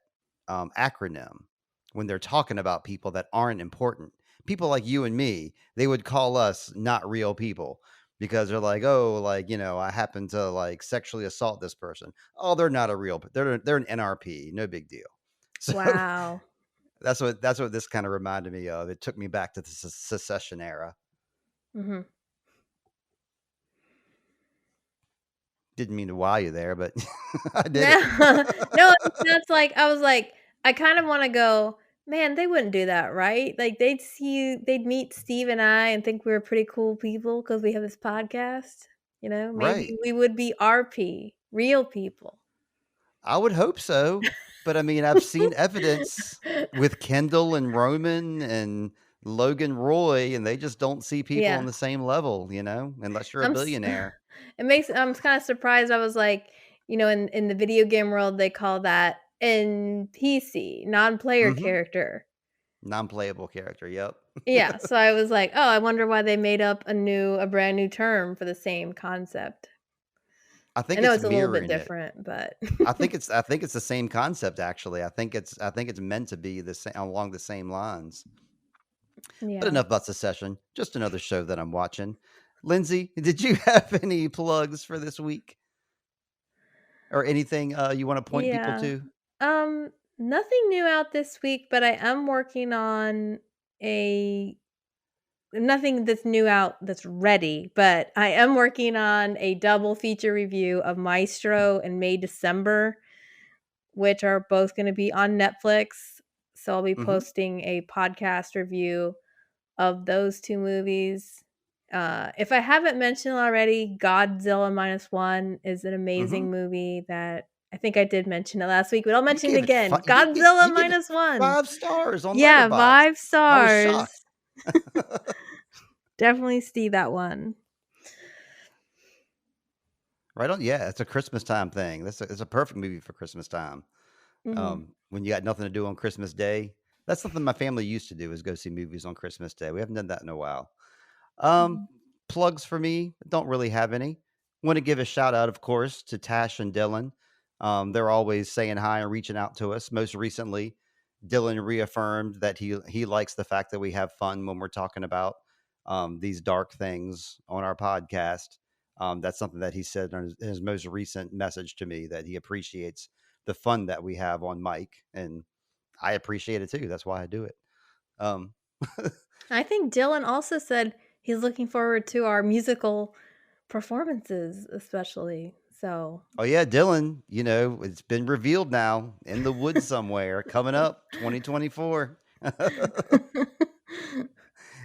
acronym when they're talking about people that aren't important. People like you and me, they would call us not real people because they're like, oh, like, I happen to like sexually assault this person. Oh, they're not a real, they're an NRP, no big deal. So Wow. that's what this kind of reminded me of. It took me back to the secession era. Mhm. Didn't mean to wow you there, but I did No, it. no, that's like I was like, I kind of want to go, man, they wouldn't do that, right? Like they'd meet Steve and I and think we were pretty cool people because we have this podcast. Maybe Right. we would be RP, real people. I would hope so, but I mean, I've seen evidence with Kendall and Roman and Logan Roy, and they just don't see people on Yeah. the same level, unless you're a I'm s billionaire. I'm kinda surprised. I was like, in the video game world, they call that NPC, non-player Mhm. character. Non-playable character, yep. Yeah, so I was like, "Oh, I wonder why they made up a brand new term for the same concept." I I think know it's it's a little bit mirroring it. different, but I think it's the same concept, actually. I think it's meant to be the same, along the same lines. But yeah. enough about Secession, just another show that I'm watching. Lindsay, did you have any plugs for this week or anything you want to point people Yeah. to? Nothing new out this week, but I am working on a nothing that's new out that's ready, but I am working on a double feature review of Maestro and May December, which are both gonna be on Netflix. So I'll be Mhm. posting a podcast review of those 2 movies. If I haven't mentioned already, Godzilla Minus One is an Mhm. amazing movie that I think I did mention it last week, but I'll You mention it gave it again. you Godzilla gave it Minus One. 5 stars on Yeah, Letterboxd. 5 I was shocked. stars. Definitely see that one. Right on. Yeah, it's a Christmas time thing. It's a perfect movie for Christmas time. Mhm. When you got nothing to do on Christmas Day. That's something my family used to do, is go see movies on Christmas Day. We haven't done that in a while. Um, Mhm. Plugs for me, don't really have any. Want to give a shout out, of course, to Tash and Dylan. They're always saying hi and reaching out to us. Most recently, Dylan reaffirmed that he likes the fact that we have fun when we're talking about these dark things on our podcast. That's something that he said in his most recent message to me, that he appreciates the fun that we have on mic, and I appreciate it too. That's why I do it. Um, I think Dylan also said he's looking forward to our musical performances, especially. So, Oh yeah, Dylan, it's been revealed now, in the woods somewhere, coming up 2024.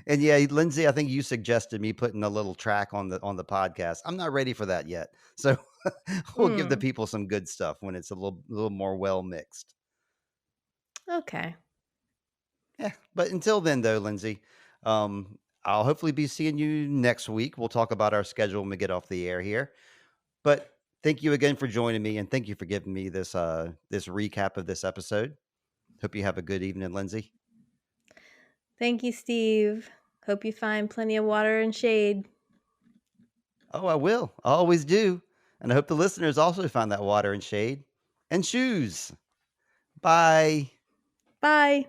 And yeah, Lindsay, I think you suggested me putting a little track on the podcast. I'm not ready for that yet. So we'll give the mm, people some good stuff when it's a little more well mixed. okay. Yeah, but until then though, Lindsay, I'll hopefully be seeing you next week. We'll talk about our schedule when we get off the air here. But thank you again for joining me, and thank you for giving me this recap of this episode. Hope you have a good evening, Lindsey. Thank you, Steve. Hope you find plenty of water and shade. Oh, I will. I always do. And I hope the listeners also find that water and shade and shoes. Bye. Bye.